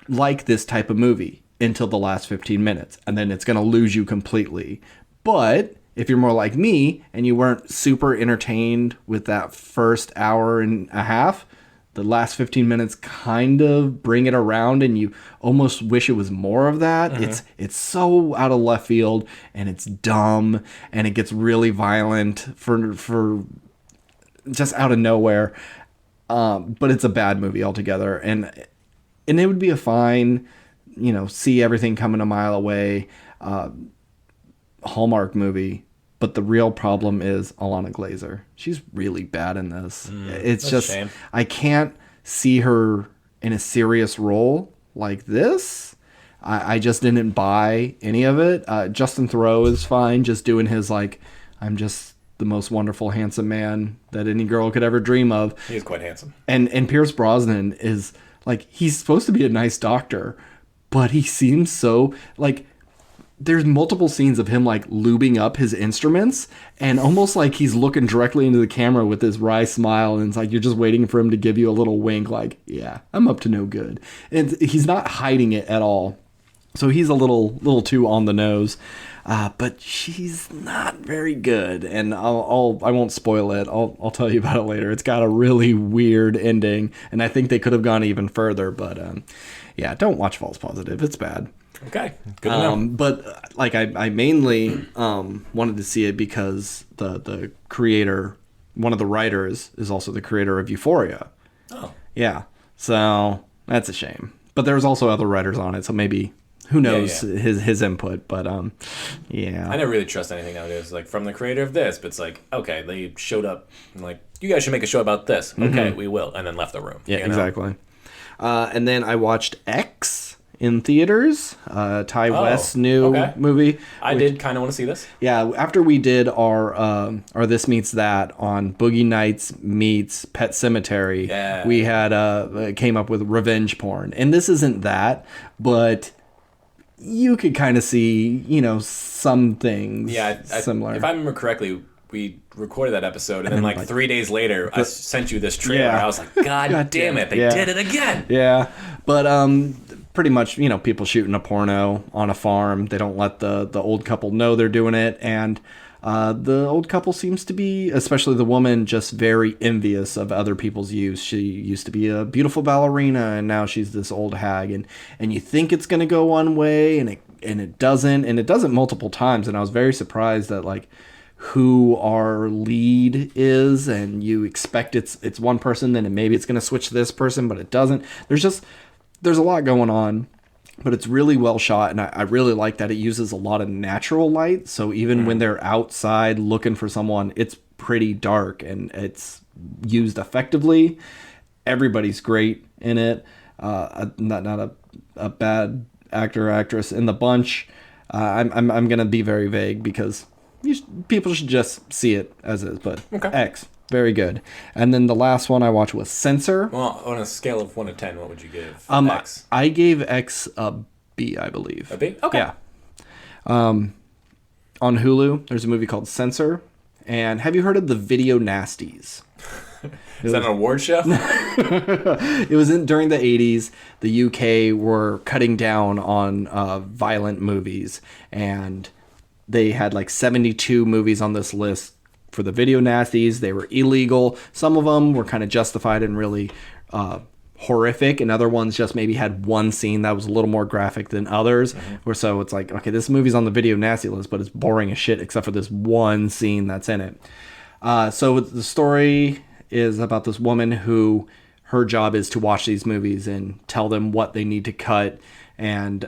like this type of movie until the last 15 minutes, and then it's going to lose you completely. But if you're more like me and you weren't super entertained with that first hour and a half, the last 15 minutes kind of bring it around, and you almost wish it was more of that. It's so out of left field, and it's dumb, and it gets really violent for just out of nowhere. But it's a bad movie altogether, and it would be a fine, see everything coming a mile away Hallmark movie. But the real problem is Alana Glazer. She's really bad in this. It's just, a shame. I can't see her in a serious role like this. I just didn't buy any of it. Justin Theroux is fine, just doing his like, I'm just the most wonderful, handsome man that any girl could ever dream of. He is quite handsome. And Pierce Brosnan is like, he's supposed to be a nice doctor, but he seems so like, there's multiple scenes of him like lubing up his instruments and almost like he's looking directly into the camera with his wry smile, and it's like you're just waiting for him to give you a little wink like, yeah, I'm up to no good. And he's not hiding it at all. So he's a little too on the nose. But she's not very good, and I won't spoil it. I'll tell you about it later. It's got a really weird ending, and I think they could have gone even further. But yeah, don't watch False Positive. It's bad. Okay, good to know. But like I mainly wanted to see it because the creator, one of the writers, is also the creator of Euphoria. Oh. Yeah, so that's a shame. But there's also other writers on it, so maybe who knows his input. But yeah, I never really trust anything nowadays. Like from the creator of this, but it's like, okay, they showed up and like, you guys should make a show about this. Okay, we will, and then left the room. Yeah, exactly. And then I watched X in theaters, Ty West's new movie. I did kind of want to see this. Yeah, after we did our This Meets That on Boogie Nights meets Pet Cemetery, we had came up with revenge porn. And this isn't that, but you could kind of see, some things similar. If I remember correctly, we recorded that episode, and then like 3 days later, I sent you this trailer. I was like, God damn it, they did it again. Yeah, but pretty much, people shooting a porno on a farm. They don't let the old couple know they're doing it, and the old couple seems to be, especially the woman, just very envious of other people's use. She used to be a beautiful ballerina, and now she's this old hag, and you think it's going to go one way, and it doesn't, and it doesn't multiple times. And I was very surprised that like who our lead is, and you expect it's one person, then maybe it's going to switch to this person, but it doesn't. There's a lot going on, but it's really well shot, and I really like that it uses a lot of natural light, so even when they're outside looking for someone, it's pretty dark, and it's used effectively. Everybody's great in it. Not a bad actor or actress in the bunch. I'm going to be very vague because people should just see it as is, but X, very good. And then the last one I watched was Censor. Well, on a scale of 1 to 10, what would you give X? I gave X a B, I believe. A B? Okay. Yeah. On Hulu, there's a movie called Censor. And have you heard of the Video Nasties? Is that an award show? It was during the 80s. The UK were cutting down on violent movies, and they had like 72 movies on this list for the Video Nasties. They were illegal. Some of them were kind of justified and really horrific, and other ones just maybe had one scene that was a little more graphic than others. So it's like, okay, this movie's on the Video Nasty list, but it's boring as shit except for this one scene that's in it. So the story is about this woman who her job is to watch these movies and tell them what they need to cut, and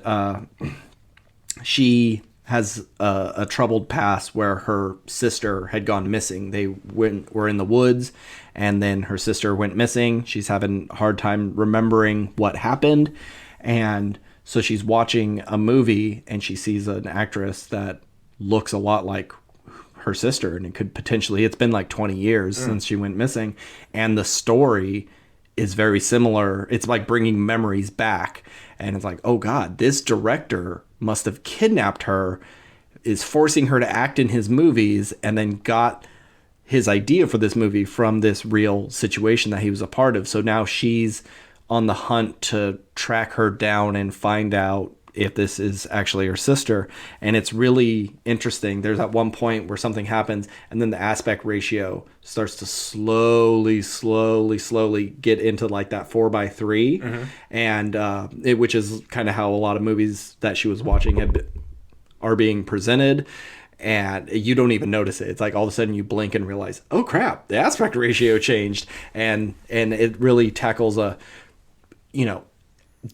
she has a troubled past where her sister had gone missing. They were in the woods, and then her sister went missing. She's having a hard time remembering what happened, and so she's watching a movie, and she sees an actress that looks a lot like her sister, and it could potentially, it's been like 20 years since she went missing, and the story is very similar. It's like bringing memories back, and it's like, oh God, this director must have kidnapped her, is forcing her to act in his movies, and then got his idea for this movie from this real situation that he was a part of. So now she's on the hunt to track her down and find out if this is actually her sister. And it's really interesting. There's at one point where something happens, and then the aspect ratio starts to slowly get into like that 4:3, and which is kind of how a lot of movies that she was watching are being presented, and you don't even notice it. It's like all of a sudden you blink and realize, oh crap, the aspect ratio changed, and it really tackles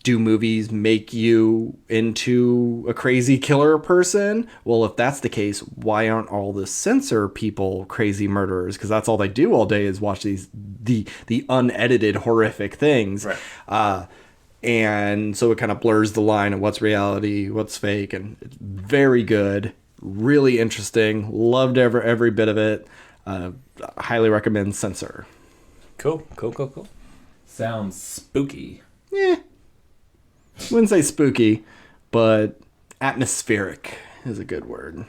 do movies make you into a crazy killer person? Well, if that's the case, why aren't all the censor people crazy murderers? Because that's all they do all day is watch the unedited horrific things. Right. And so it kind of blurs the line of what's reality, what's fake, and it's very good, really interesting. Loved every bit of it. Highly recommend Censor. Cool. Sounds spooky. Yeah. Wouldn't say spooky, but atmospheric is a good word.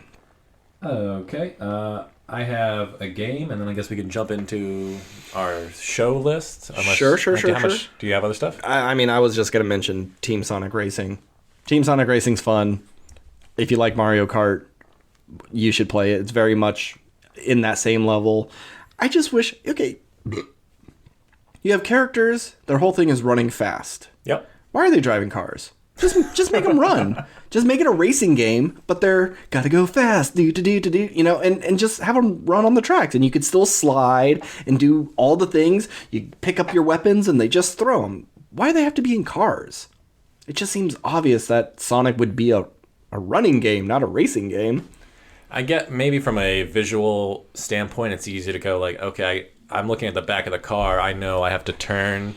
Okay. I have a game, and then I guess we can jump into our show list. Sure. Do you have other stuff? I mean, I was just going to mention Team Sonic Racing. Team Sonic Racing's fun. If you like Mario Kart, you should play it. It's very much in that same level. I just wish, okay, you have characters, their whole thing is running fast. Yep. Why are they driving cars? Just make them run. Just make it a racing game, but they're gotta go fast, and just have them run on the tracks, and you could still slide and do all the things. You pick up your weapons, and they just throw them. Why do they have to be in cars? It just seems obvious that Sonic would be a running game, not a racing game. I get maybe from a visual standpoint, it's easy to go like, okay, I'm looking at the back of the car. I know I have to turn.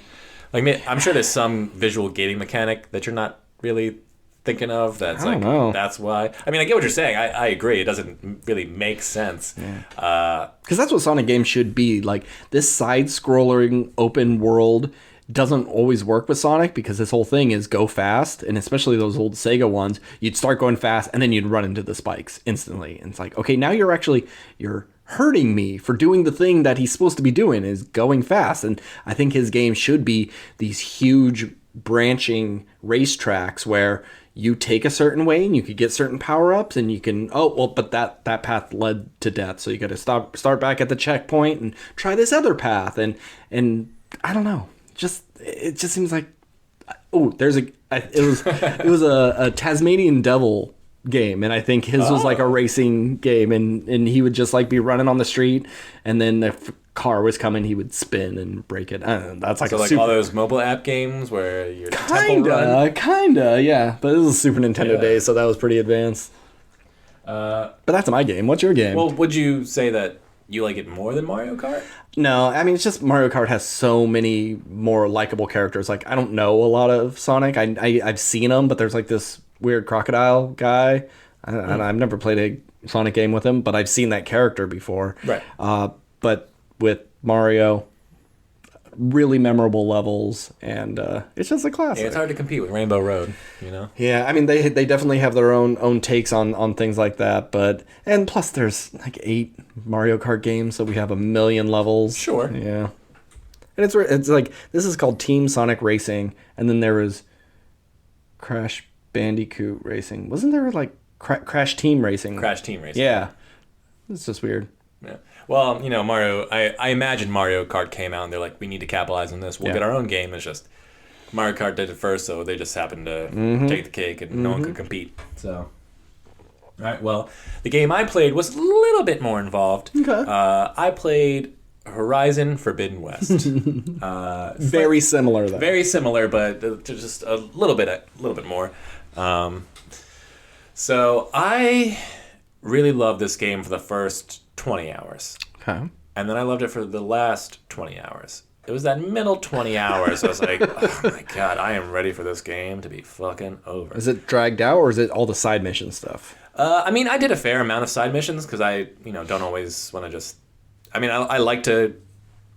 Like, I'm sure there's some visual gating mechanic that you're not really thinking of. That's I don't know. That's why. I mean, I get what you're saying. I agree. It doesn't really make sense. Because that's what Sonic games should be. Like, this side-scrolling open world doesn't always work with Sonic because his whole thing is go fast, and especially those old Sega ones, you'd start going fast and then you'd run into the spikes instantly. And it's like, okay, now you're hurting me for doing the thing that he's supposed to be doing, is going fast. And I think his game should be these huge branching racetracks where you take a certain way and you could get certain power-ups, and you can, but that path led to death, so you got to start back at the checkpoint and try this other path. And I don't know, it just seems like, it was a Tasmanian Devil game, and I think his was like a racing game, and he would just like be running on the street, and then if a car was coming, he would spin and break it. I don't know, that's like so, like all those mobile app games where you're temple run. Kinda, yeah. But it was a Super Nintendo days, so that was pretty advanced. But that's my game. What's your game? Well, would you say that you like it more than Mario Kart? No, I mean, it's just Mario Kart has so many more likable characters. Like, I don't know a lot of Sonic. I've seen him, but there's like this weird crocodile guy. And I've never played a Sonic game with him, but I've seen that character before. Right. But with Mario, really memorable levels, and it's just a classic. Yeah, it's hard to compete with Rainbow Road, Yeah, I mean, they definitely have their own takes on things like that, and plus there's like 8 Mario Kart games, so we have a million levels. Sure. Yeah. And it's like, this is called Team Sonic Racing, and then there was Crash Bandicoot Racing. Wasn't there like Crash Team Racing? Crash Team Racing. Yeah. It's just weird. Yeah. Well, Mario, I imagine Mario Kart came out and they're like, we need to capitalize on this. We'll get our own game. It's just Mario Kart did it first, so they just happened to take the cake, and no one could compete. So, all right, well, the game I played was a little bit more involved. Okay. I played Horizon Forbidden West. Very similar, though. Very similar, but just a little bit more. So I really loved this game for the first 20 hours. Okay. And then I loved it for the last 20 hours. It was that middle 20 hours. I was like, oh my God, I am ready for this game to be fucking over. Is it dragged out, or is it all the side mission stuff? I mean, I did a fair amount of side missions because I, don't always want to just... I mean, I like to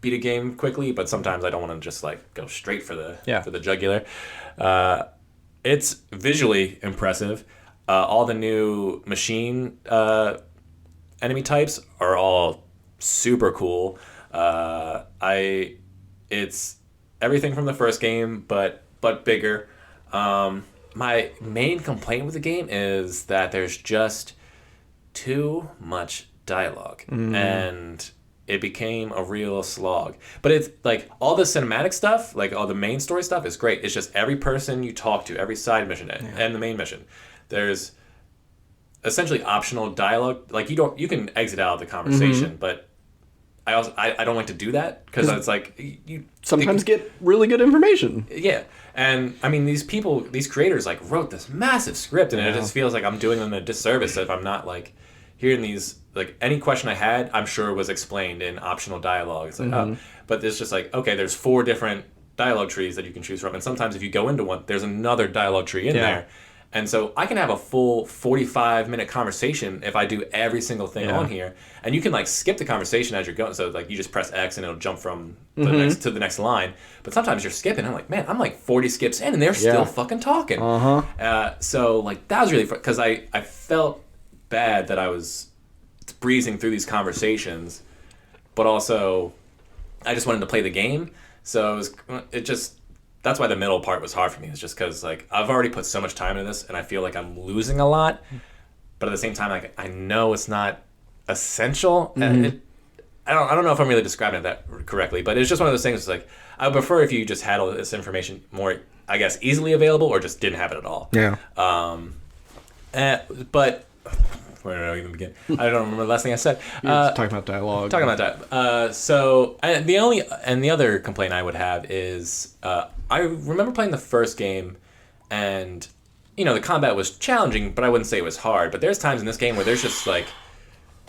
beat a game quickly, but sometimes I don't want to just like go straight for the jugular. It's visually impressive. All the new machine enemy types are all super cool. It's everything from the first game, but bigger. My main complaint with the game is that there's just too much dialogue, and it became a real slog. But it's like all the cinematic stuff, like all the main story stuff is great. It's just every person you talk to, every side mission and the main mission, there's essentially optional dialogue. Like you can exit out of the conversation, but I don't like to do that because it's like you sometimes get really good information. Yeah. And I mean, these creators like wrote this massive script, and it just feels like I'm doing them a disservice if I'm not like hearing these, like any question I had, I'm sure was explained in optional dialogue. It's like, but there's just like, okay, there's 4 different dialogue trees that you can choose from. And sometimes if you go into one, there's another dialogue tree in there. And so I can have a full 45-minute conversation if I do every single thing on here. And you can like skip the conversation as you're going. So like you just press X and it'll jump from the next to the next line. But sometimes you're skipping. I'm like, man, I'm like 40 skips in and they're still fucking talking. So like that was really fun because I felt bad that I was breezing through these conversations, but also I just wanted to play the game. So that's why the middle part was hard for me. It's just because like I've already put so much time into this and I feel like I'm losing a lot, but at the same time, like I know it's not essential. And I don't know if I'm really describing it that correctly, but it's just one of those things. It's like I would prefer if you just had all this information more I guess, easily available or just didn't have it at all. Yeah. But where did I even begin? I don't remember the last thing I said. Talking about dialogue. Talking about that. So the other complaint I would have is I remember playing the first game, and the combat was challenging, but I wouldn't say it was hard. But there's times in this game where there's just like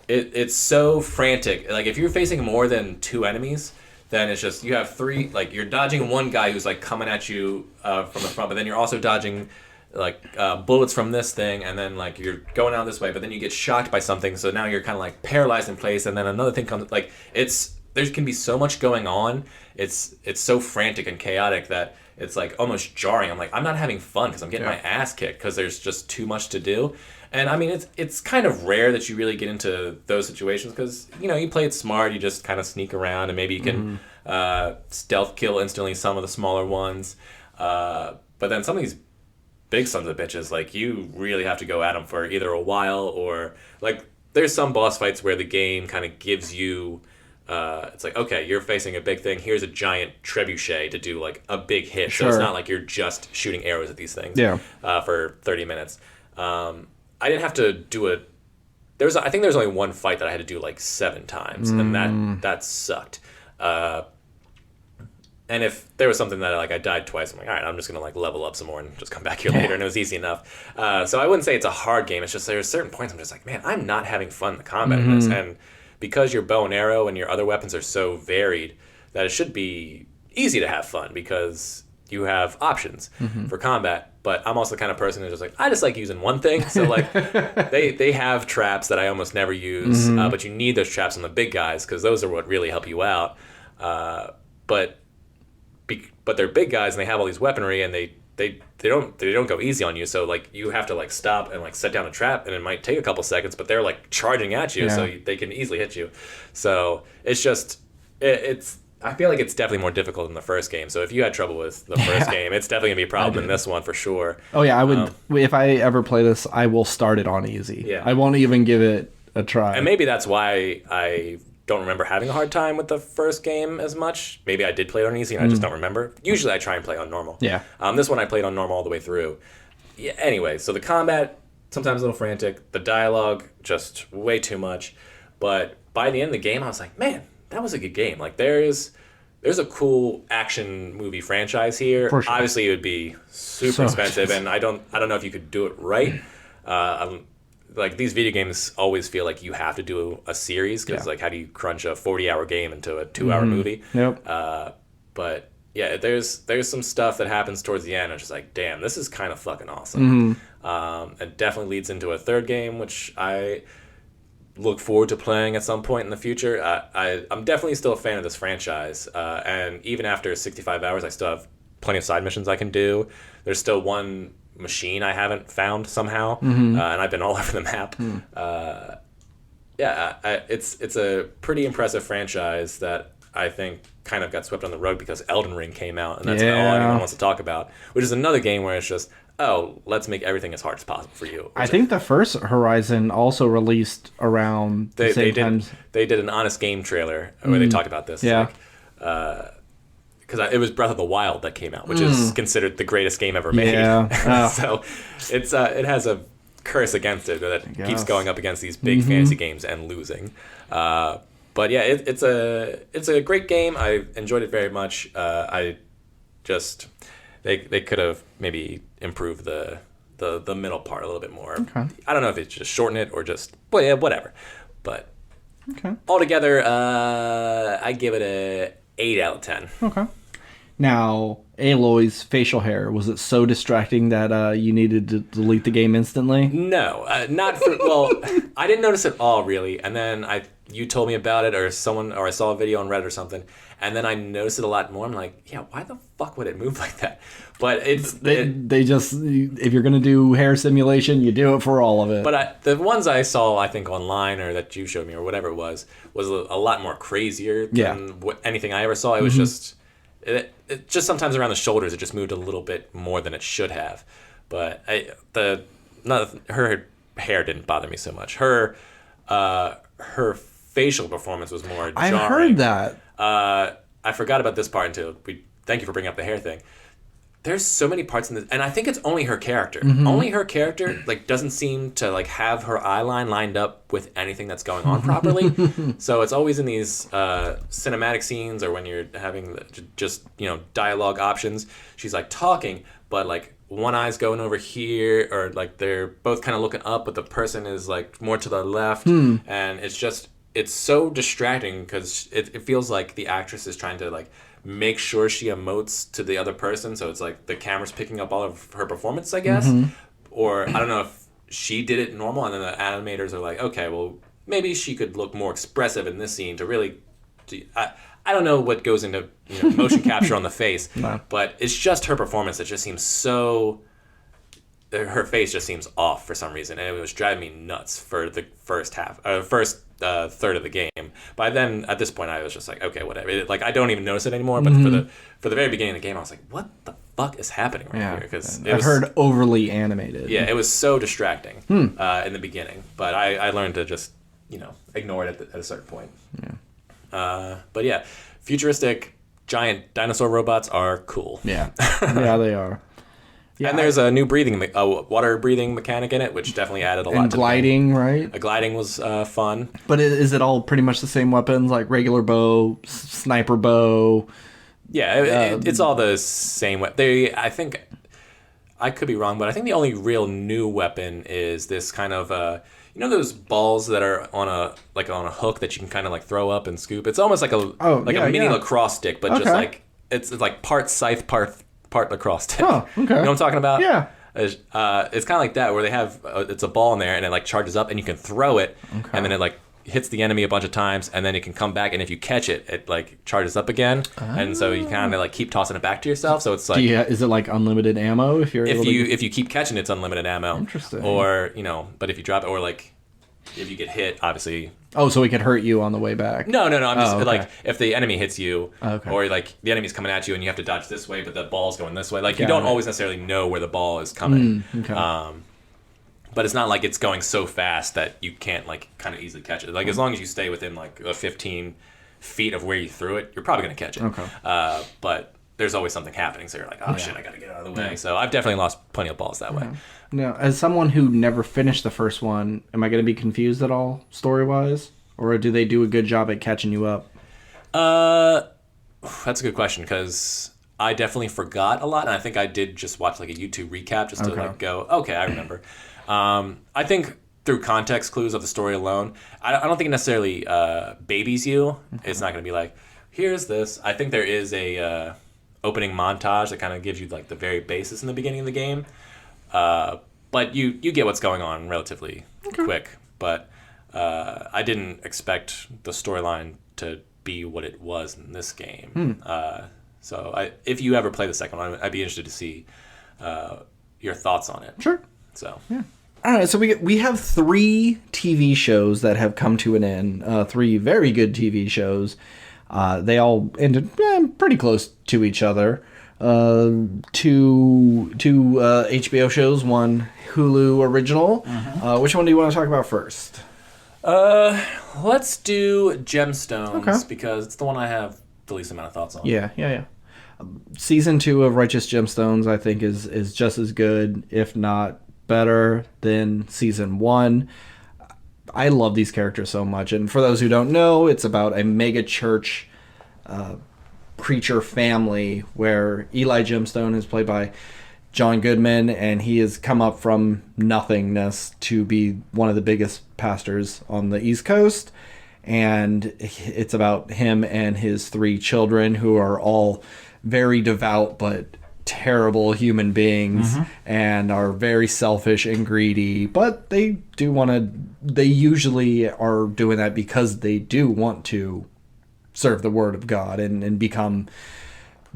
it's so frantic. Like if you're facing more than 2 enemies, then it's just you have 3. Like you're dodging one guy who's like coming at you from the front, but then you're also dodging like bullets from this thing, and then like you're going out this way, but then you get shocked by something, so now you're kind of like paralyzed in place, and then another thing comes. Like there can be so much going on. It's so frantic and chaotic that it's like almost jarring. I'm like, I'm not having fun because I'm getting my ass kicked because there's just too much to do. And I mean, it's kind of rare that you really get into those situations because you play it smart. You just kind of sneak around, and maybe you can stealth kill instantly some of the smaller ones. But then some of these big sons of bitches, like you really have to go at them for either a while or like there's some boss fights where the game kind of gives you. It's like, okay, you're facing a big thing. Here's a giant trebuchet to do like a big hit. Sure. So it's not like you're just shooting arrows at these things. For 30 minutes. I didn't have to do I think there was only one fight that I had to do like 7 times, and that sucked. And if there was something that like I died twice, I'm like, all right, I'm just gonna like level up some more and just come back here later, and it was easy enough. So I wouldn't say it's a hard game. It's just there's certain points I'm just like, man, I'm not having fun in the combat in this, and because your bow and arrow and your other weapons are so varied, that it should be easy to have fun because you have options for combat. But I'm also the kind of person who's just like, I just like using one thing. So like they have traps that I almost never use, but you need those traps on the big guys because those are what really help you out. But they're big guys and they have all these weaponry and they don't go easy on you. So like you have to like stop and like set down a trap, and it might take a couple seconds, but they're like charging at you, so they can easily hit you. So it's just I feel like it's definitely more difficult than the first game. So if you had trouble with the first game, it's definitely gonna be a problem in this one for sure. Oh yeah, I would. If I ever play this, I will start it on easy. Yeah. I won't even give it a try. And maybe that's why I don't remember having a hard time with the first game as much. Maybe I did play it on easy and I just don't remember. Usually I try and play on normal. Yeah. This one I played on normal all the way through. Yeah. Anyway, so the combat, sometimes a little frantic. The dialogue, just way too much. But by the end of the game, I was like, man, that was a good game. Like there's a cool action movie franchise here. For sure. Obviously, it would be super expensive, and I don't know if you could do it right. Like these video games always feel like you have to do a series because like how do you crunch a 40-hour game into a 2-hour movie? Yep. But yeah, there's some stuff that happens towards the end. I'm just like, damn, this is kind of fucking awesome. It definitely leads into a third game, which I look forward to playing at some point in the future. I'm definitely still a fan of this franchise, and even after 65 hours, I still have plenty of side missions I can do. There's still one machine I haven't found somehow, and I've been all over the map. It's a pretty impressive franchise that I think kind of got swept on the rug because Elden Ring came out, and that's all anyone wants to talk about, which is another game where it's just, oh, let's make everything as hard as possible for you. I think the first Horizon also released around the same time. They did an Honest Game trailer where they talked about this. Yeah. Because it was Breath of the Wild that came out, which is considered the greatest game ever made. Yeah. So it has a curse against it that keeps going up against these big fantasy games and losing. But yeah, it's a great game. I enjoyed it very much. They could have maybe improved the middle part a little bit more. Okay. I don't know if it's just shorten it or just whatever. But Okay. altogether, I give it a 8 out of 10. Okay. Now, Aloy's facial hair, was it so distracting that you needed to delete the game instantly? No, not for. Well, I didn't notice it all really, and then you told me about it, or I saw a video on Reddit or something, and then I noticed it a lot more. I'm like, yeah, why the fuck would it move like that? But They just, if you're gonna do hair simulation, you do it for all of it. But the ones I saw, I think online or that you showed me or whatever it was a lot more crazier than anything I ever saw. It was just. It just sometimes around the shoulders, it just moved a little bit more than it should have. But her hair didn't bother me so much. Her facial performance was more jarring. I heard that. I forgot about this part until thank you for bringing up the hair thing. there's so many parts in this, and I think it's only her character. Only her character like doesn't seem to like have her eye line lined up with anything that's going on properly. So it's always in these cinematic scenes or when you're having just dialogue options. She's like talking, but like one eye's going over here, or like they're both kind of looking up, but the person is like more to the left, and it's so distracting because it feels like the actress is trying to like make sure she emotes to the other person, so it's like the camera's picking up all of her performance, I guess. Or I don't know if she did it normal and then the animators are like, okay, well maybe she could look more expressive in this scene to really I don't know what goes into motion capture on the face, but it's just her performance that just seems so, her face just seems off for some reason, and it was driving me nuts for the first third of the game. By then, at this point, I was just like, okay, whatever. Like I don't even notice it anymore. But for the very beginning of the game, I was like, what the fuck is happening right here? Because I've heard overly animated. Yeah, it was so distracting in the beginning. But I learned to just ignore it at a certain point. But yeah, futuristic giant dinosaur robots are cool. Yeah, yeah, they are. Yeah, and there's a new water breathing mechanic in it, which definitely added a lot. And gliding, right? Gliding was fun. But is it all pretty much the same weapons, like regular bow, sniper bow? Yeah, it's all the same. I think I could be wrong, but I think the only real new weapon is this kind of those balls that are on a hook that you can kind of like throw up and scoop. It's almost like a mini lacrosse stick, but just like it's like part scythe, part lacrosse stick. Oh, okay. You know what I'm talking about? Yeah. It's kind of like that, where they have it's a ball in there and it like charges up and you can throw it, and then it like hits the enemy a bunch of times, and then it can come back, and if you catch it, it like charges up again, and so you kind of like keep tossing it back to yourself. So it's like, is it like unlimited ammo if you keep catching it, it's unlimited ammo. Interesting. Or but if you drop it, or like if you get hit, obviously. Oh, so it could hurt you on the way back. No. I'm just like if the enemy hits you, or like the enemy's coming at you and you have to dodge this way, but the ball's going this way. Like you don't always necessarily know where the ball is coming. But it's not like it's going so fast that you can't like kind of easily catch it. Like as long as you stay within like 15 feet of where you threw it, you're probably gonna catch it. Okay. But there's always something happening, so you're like, shit, I gotta get out of the way. So I've definitely lost plenty of balls that way. Now, as someone who never finished the first one, am I gonna be confused at all story wise, or do they do a good job at catching you up? That's a good question, because I definitely forgot a lot, and I think I did just watch like a YouTube recap just to like go, okay, I remember. I think through context clues of the story alone, I don't think it necessarily babies you. It's not going to be like, here's this. I think there is a opening montage that kind of gives you like the very basis in the beginning of the game. But you get what's going on relatively quick. But I didn't expect the storyline to be what it was in this game. So if you ever play the second one, I'd be interested to see your thoughts on it. Sure. So yeah. All right, so we have 3 TV shows that have come to an end. 3 very good TV shows. They all ended pretty close to each other. 2 HBO shows, 1 Hulu original. Which one do you want to talk about first? Let's do Gemstones, because it's the one I have the least amount of thoughts on. Yeah. Season 2 of Righteous Gemstones, I think, is just as good, if not better, than season 1. I love these characters so much, and for those who don't know, it's about a mega church preacher family where Eli Gemstone is played by John Goodman, and he has come up from nothingness to be one of the biggest pastors on the East Coast. And it's about him and his 3 children, who are all very devout but terrible human beings, and are very selfish and greedy, but they usually are doing that because they do want to serve the word of God and become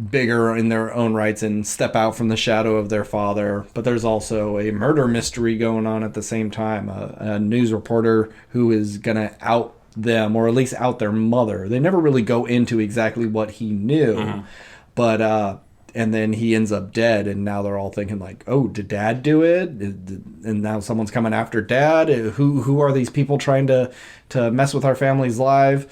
bigger in their own rights and step out from the shadow of their father. But there's also a murder mystery going on at the same time. A news reporter who is gonna out them, or at least out their mother. They never really go into exactly what he knew, but and then he ends up dead, and now they're all thinking like, oh, did Dad do it? And now someone's coming after Dad. Who are these people trying to mess with our family's lives?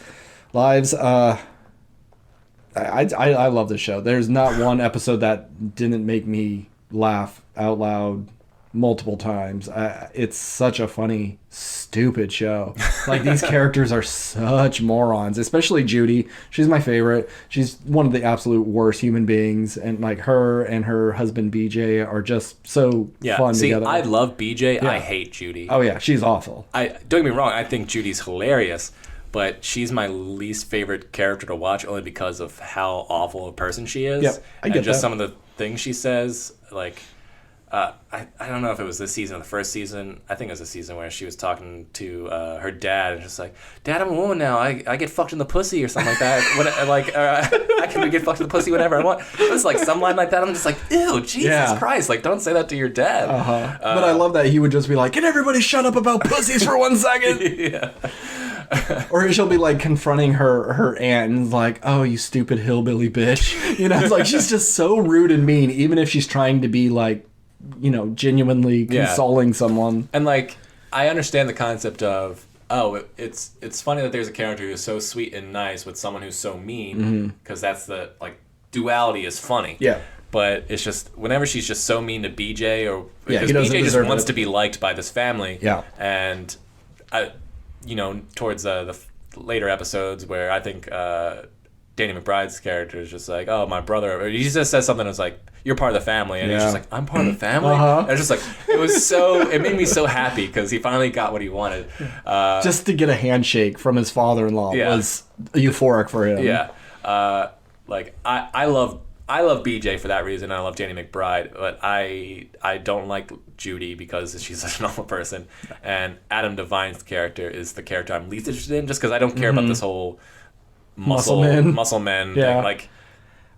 I love this show. There's not one episode that didn't make me laugh out loud multiple times. It's such a funny, stupid show. Like, these characters are such morons, especially Judy. She's my favorite. She's one of the absolute worst human beings, and like her and her husband BJ are just so fun together. I love BJ. Yeah. I hate Judy. Oh yeah, she's awful. Don't get me wrong, I think Judy's hilarious, but she's my least favorite character to watch only because of how awful a person she is. Yep, I get and just that. some of the things she says, like I don't know if it was this season or the first season. I think it was a season where she was talking to her dad and just like, Dad, I'm a woman now. I get fucked in the pussy or something like that. I can get fucked in the pussy whenever I want. It was like some line like that. I'm just like, ew, Jesus Christ. Like, don't say that to your dad. But I love that he would just be like, can everybody shut up about pussies for 1 second? Yeah. Or she'll be like confronting her aunt and like, oh, you stupid hillbilly bitch. You know, it's like she's just so rude and mean, even if she's trying to be like, you know, genuinely consoling someone. And like, I understand the concept of, it's funny that there's a character who's so sweet and nice with someone who's so mean, because that's the, like, duality is funny. Yeah. But it's just, whenever she's just so mean to BJ, or because he doesn't BJ just deserve wants it. to be liked by this family. Yeah. And, you know, towards the later episodes where I think Danny McBride's character is just like, oh, my brother, or he just says something that's like, you're part of the family, and he's just like, I'm part of the family? And it's just like, it made me so happy, because he finally got what he wanted. Just to get a handshake from his father-in-law was euphoric for him. Yeah. Like, I love BJ for that reason. I love Danny McBride, but I don't like Judy because she's such an awful person. And Adam Devine's character is the character I'm least interested in, just because I don't care about this whole muscle men thing. Like,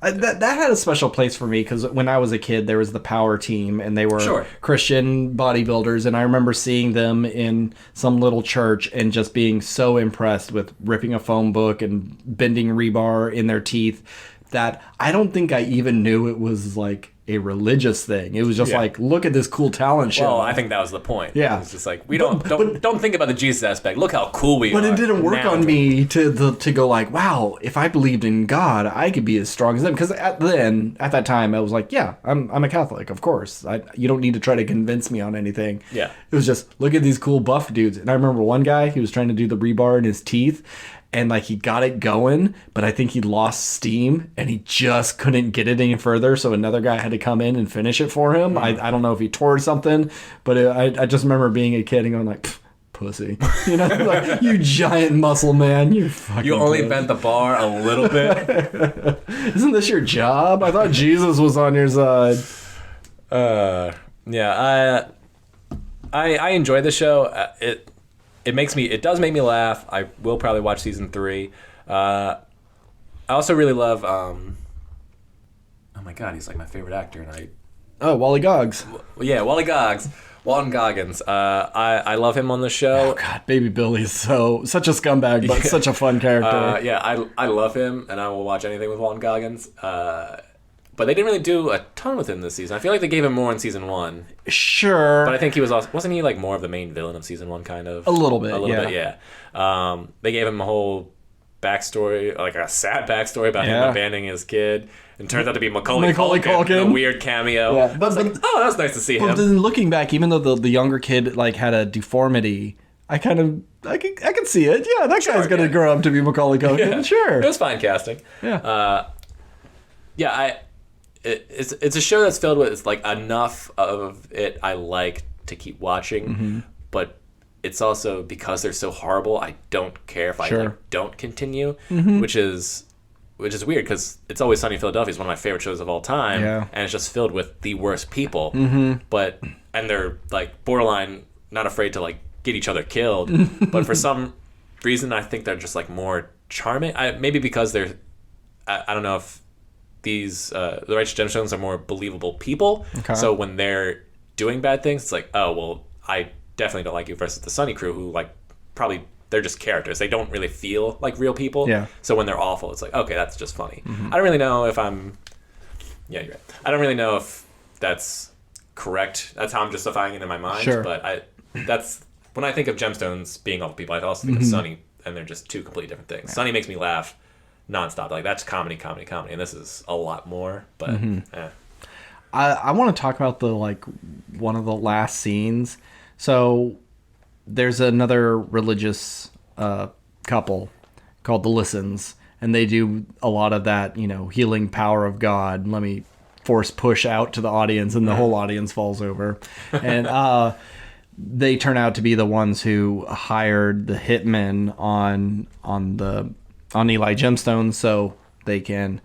that had a special place for me, because when I was a kid, there was the Power Team, and they were Christian bodybuilders, and I remember seeing them in some little church and just being so impressed with ripping a phone book and bending rebar in their teeth that I don't think I even knew it was like a religious thing. It was just like, look at this cool talent show. Well, I think that was the point. Yeah. It's just like, we don't think about the Jesus aspect. Look how cool we are. But it didn't work on me to go like, wow, if I believed in God, I could be as strong as them. Because at that time, I was like, yeah, I'm a Catholic, of course. You don't need to try to convince me on anything. Yeah. It was just, look at these cool buff dudes. And I remember one guy, he was trying to do the rebar in his teeth, and like he got it going, but I think he lost steam and he just couldn't get it any further. So another guy had to come in and finish it for him. I don't know if he tore something, but I just remember being a kid and going like, pussy, you know, like, you giant muscle man, you fucking. You only bent the bar a little bit. Isn't this your job? I thought Jesus was on your side. Yeah, I enjoy the show. It does make me laugh. I will probably watch season 3. I also really love oh my god, he's like my favorite actor, and Wally Goggs. Wally Goggs. Walton Goggins. I love him on the show. Oh god, Baby Billy is such a scumbag, but such a fun character. I love him, and I will watch anything with Walton Goggins. But they didn't really do a ton with him this season. I feel like they gave him more in season 1. Sure. But I think he wasn't he like more of the main villain of season 1, kind of? A little bit, yeah. They gave him a whole backstory, like a sad backstory about him abandoning his kid. And turns out to be Macaulay Culkin. A weird cameo. Yeah. But that was nice to see him. But then looking back, even though the younger kid like had a deformity, I can see it. Yeah, that guy's gonna grow up to be Macaulay Culkin. Yeah. Sure. It was fine casting. Yeah. It's a show that's filled with like enough of it I like to keep watching, but it's also because they're so horrible, I don't care if I don't continue, which is weird because It's Always Sunny in Philadelphia is one of my favorite shows of all time, and it's just filled with the worst people. But they're like borderline not afraid to like get each other killed, but for some reason I think they're just like more charming. Maybe because they're I don't know if these the Righteous Gemstones are more believable people. Okay. So when they're doing bad things, it's like, oh well, I definitely don't like you versus the Sunny crew, who like probably they're just characters. They don't really feel like real people. Yeah. So when they're awful, it's like, okay, that's just funny. I don't really know if I'm. Yeah, you're right. I don't really know if that's correct. That's how I'm justifying it in my mind. Sure. But that's when I think of Gemstones being awful people, I also think of Sunny, and they're just two completely different things. Yeah. Sunny makes me laugh nonstop. Like that's comedy, and this is a lot more. But I want to talk about the one of the last scenes. So there's another religious couple called the Listens, and they do a lot of that, healing power of God. Let me force push out to the audience, and the whole audience falls over. And they turn out to be the ones who hired the hitmen on Eli Gemstones, so they can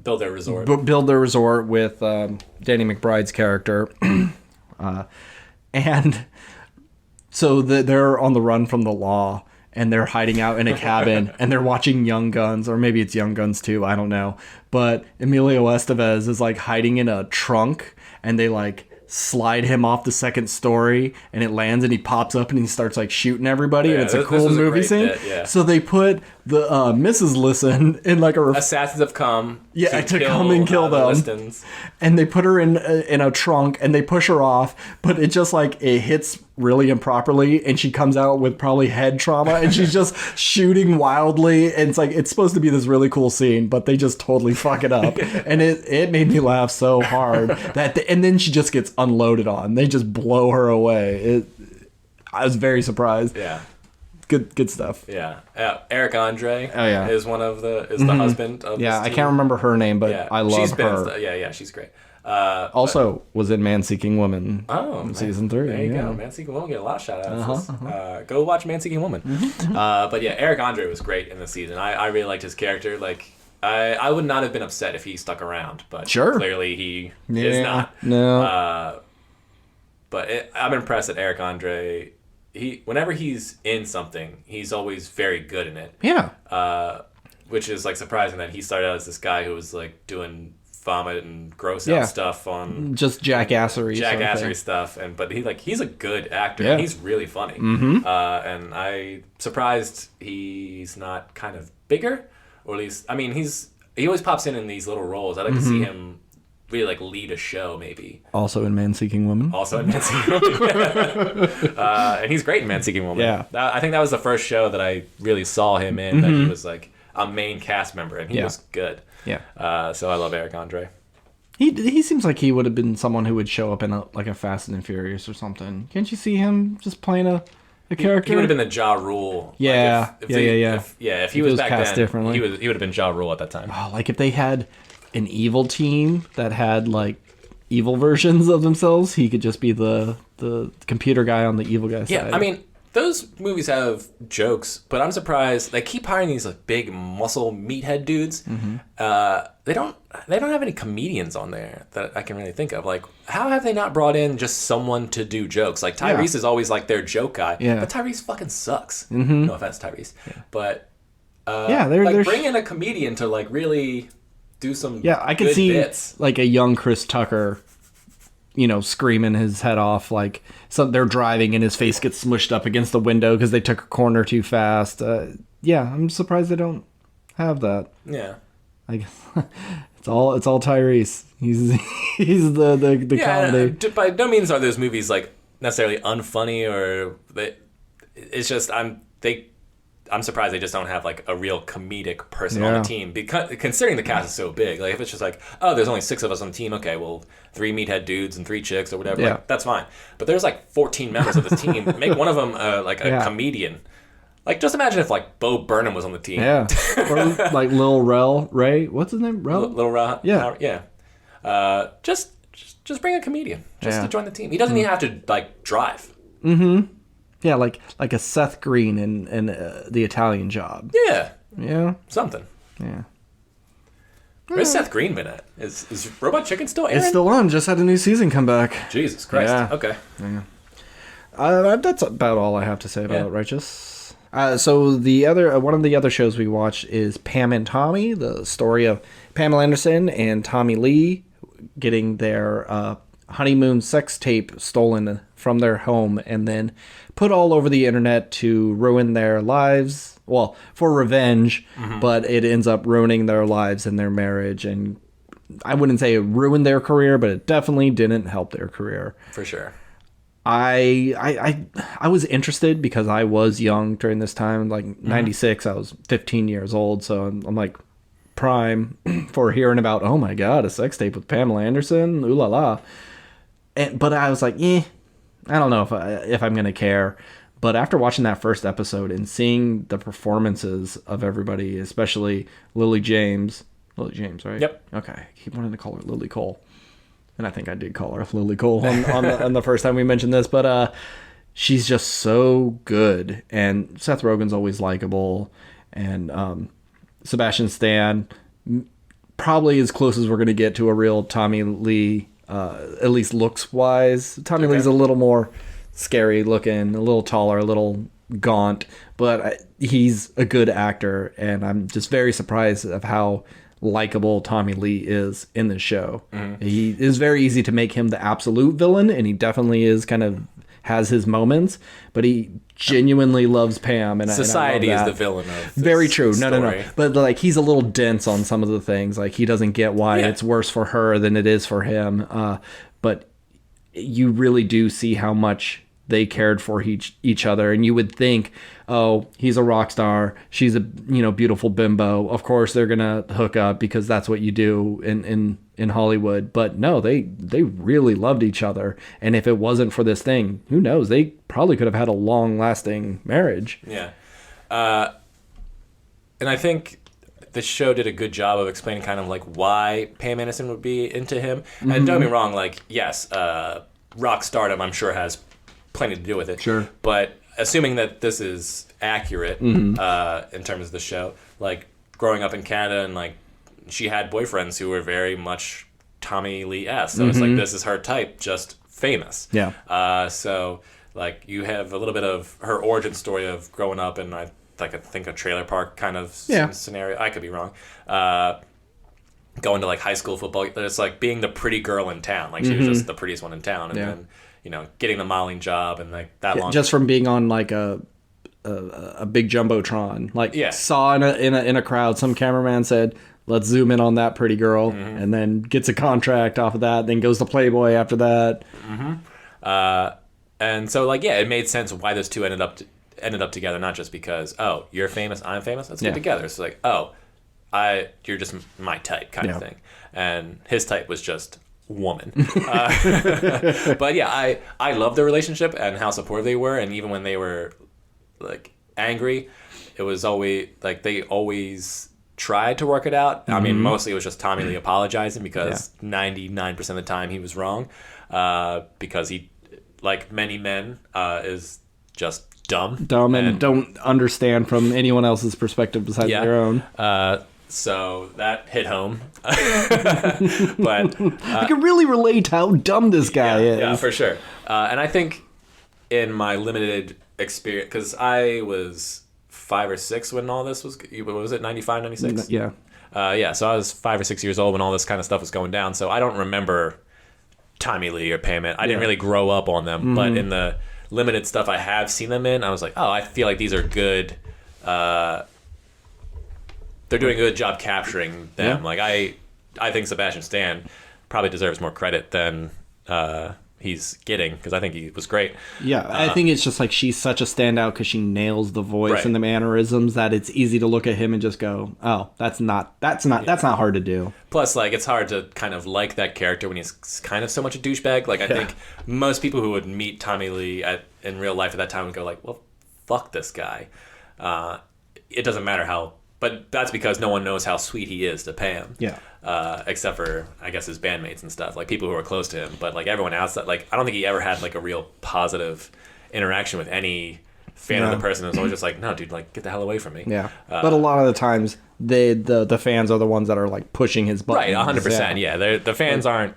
build their resort. Build their resort with Danny McBride's character, and so they're on the run from the law. And they're hiding out in a cabin, and they're watching Young Guns, or maybe it's Young Guns 2, I don't know. But Emilio Estevez is hiding in a trunk, and they slide him off the second story, and it lands, and he pops up and he starts shooting everybody, and it's a cool movie scene. Yeah. So they put the Mrs. Listen in assassins have come. To come and kill them. Listens. And they put her in a trunk, and they push her off, but it just it hits really improperly, and she comes out with probably head trauma, and she's just shooting wildly, and it's supposed to be this really cool scene, but they just totally fuck it up. And it made me laugh so hard and then she just gets unloaded on. They just blow her away. I was very surprised. Yeah. Good stuff. Yeah. Eric Andre is the husband of I can't remember her name, but I love her. She's great. Also was in Man Seeking Woman season 3. There you go. Man Seeking Woman get a lot of shout outs. Go watch Man Seeking Woman. But yeah, Eric Andre was great in the season. I really liked his character. I would not have been upset if he stuck around, but clearly he is not. No. But I'm impressed that Eric Andre, whenever he's in something, he's always very good in it. Yeah. Which is surprising that he started out as this guy who was doing vomit and gross out stuff on just jackassery stuff, but he's a good actor. Yeah. And he's really funny. And I'm surprised he's not kind of bigger, or at least he always pops in these little roles. I'd like to see him really lead a show, maybe. Also in Man Seeking Woman. And he's great in Man Seeking Woman. Yeah. I think that was the first show that I really saw him in that he was a main cast member, and he was good. Yeah. So I love Eric Andre. He seems like he would have been someone who would show up in a Fast and Furious or something. Can't you see him just playing a character? He would have been the Ja Rule. Yeah. If he was back then, differently. he would have been Ja Rule at that time. Oh, if they had an evil team that had evil versions of themselves, he could just be the computer guy on the evil guy side. Yeah, those movies have jokes, but I'm surprised they keep hiring these big muscle meathead dudes. They don't have any comedians on there that I can really think of. How have they not brought in just someone to do jokes? Tyrese is always their joke guy, but Tyrese fucking sucks. No offense, Tyrese, but bring in a comedian to really do some I could good see bits. A young Chris Tucker, screaming his head off, they're driving and his face gets smushed up against the window because they took a corner too fast. I'm surprised they don't have that. Yeah, I guess it's all Tyrese. He's the comedy. By no means are those movies necessarily unfunny, or it's just I'm surprised they just don't have a real comedic person on the team, because considering the cast is so big. If it's just there's only 6 of us on the team, okay, well 3 meathead dudes and 3 chicks or whatever, that's fine. But there's 14 members of this team. Make one of them a comedian. Just imagine if Bo Burnham was on the team. Yeah, or Lil Rel Ray. What's his name? Rel. Lil Rel. Yeah, yeah. Just bring a comedian to join the team. He doesn't even have to drive. Yeah, like a Seth Green in The Italian Job. Yeah. Something. Yeah. Where's Seth Green been at? Is Robot Chicken still airing? It's still on. Just had a new season come back. Jesus Christ. Yeah. Okay. Yeah. That's about all I have to say about Righteous. So the other one of the other shows we watched is Pam and Tommy, the story of Pamela Anderson and Tommy Lee getting their honeymoon sex tape stolen from their home and then put all over the internet to ruin their lives. Well, for revenge, but it ends up ruining their lives and their marriage. And I wouldn't say it ruined their career, but it definitely didn't help their career. For sure. I was interested because I was young during this time, like 96. I was 15 years old, so I'm like prime for hearing about, oh my god, a sex tape with Pamela Anderson, ooh la la. But I was like, I don't know if I'm gonna care. But after watching that first episode and seeing the performances of everybody, especially Lily James, right? Yep. Okay, I keep wanting to call her Lily Cole. And I think I did call her Lily Cole on the first time we mentioned this, but she's just so good. And Seth Rogen's always likable, and Sebastian Stan probably as close as we're going to get to a real Tommy Lee, at least looks wise. Tommy Lee's a little more scary looking, a little taller, a little gaunt, but he's a good actor, and I'm just very surprised of how likable Tommy Lee is in this show. He is very easy to make him the absolute villain, and he definitely is kind of has his moments, but he genuinely loves Pam, and society I love that. Is the villain of this very true. story. No, but like he's a little dense on some of the things. Like he doesn't get why it's worse for her than it is for him. But you really do see how much they cared for each other, and you would think, oh, he's a rock star, she's a beautiful bimbo, of course they're gonna hook up because that's what you do in Hollywood. But no, they really loved each other, and if it wasn't for this thing, who knows, they probably could have had a long lasting marriage. And I think the show did a good job of explaining kind of like why Pam Anderson would be into him. And don't get me wrong, like, yes, rock stardom I'm sure has plenty to do with it. Sure. But assuming that this is accurate in terms of the show, like growing up in Canada, and like she had boyfriends who were very much Tommy Lee-esque. So it's like, this is her type, just famous. Yeah. So like you have a little bit of her origin story of growing up in I think a trailer park kind of scenario. I could be wrong. Going to like high school football. It's like being the pretty girl in town. Like she was just the prettiest one in town, and then getting the modeling job and like that long. Just from being on like a big jumbotron, like saw in a crowd, some cameraman said, let's zoom in on that pretty girl, and then gets a contract off of that, then goes to Playboy after that. And so like it made sense why those two ended up together, not just because, oh, you're famous, I'm famous, let's get together. It's like, oh, you're just my type kind of thing, and his type was just woman. But yeah, I love their relationship and how supportive they were, and even when they were like angry, it was always like they always tried to work it out. I mean, mostly it was just Tommy Lee apologizing because 99% of the time he was wrong, because he, like many men, is just dumb and don't understand from anyone else's perspective besides their own. So that hit home. But I can really relate how dumb this guy is. Yeah, for sure. And I think in my limited experience, because I was 5 or 6 when all this was it 95, 96? Yeah. So I was 5 or 6 years old when all this kind of stuff was going down. So I don't remember Tommy Lee or Pam. I didn't really grow up on them. But in the limited stuff I have seen them in, I was like, oh, I feel like these are good. They're doing a good job capturing them. Like I think Sebastian Stan probably deserves more credit than he's getting, because I think he was great. Yeah, I think it's just like she's such a standout because she nails the voice and the mannerisms that it's easy to look at him and just go, oh, that's not hard to do. Plus, like, it's hard to kind of like that character when he's kind of so much a douchebag. Like, I think most people who would meet Tommy Lee in real life at that time would go like, well, fuck this guy. It doesn't matter how. But that's because no one knows how sweet he is to Pam. Yeah. Except for, I guess, his bandmates and stuff, like people who are close to him. But like everyone outside, like I don't think he ever had like a real positive interaction with any fan of the person. It was always just like, no, dude, like get the hell away from me. Yeah. But a lot of the times, the fans are the ones that are like pushing his buttons. Right, 100%. Yeah, the fans aren't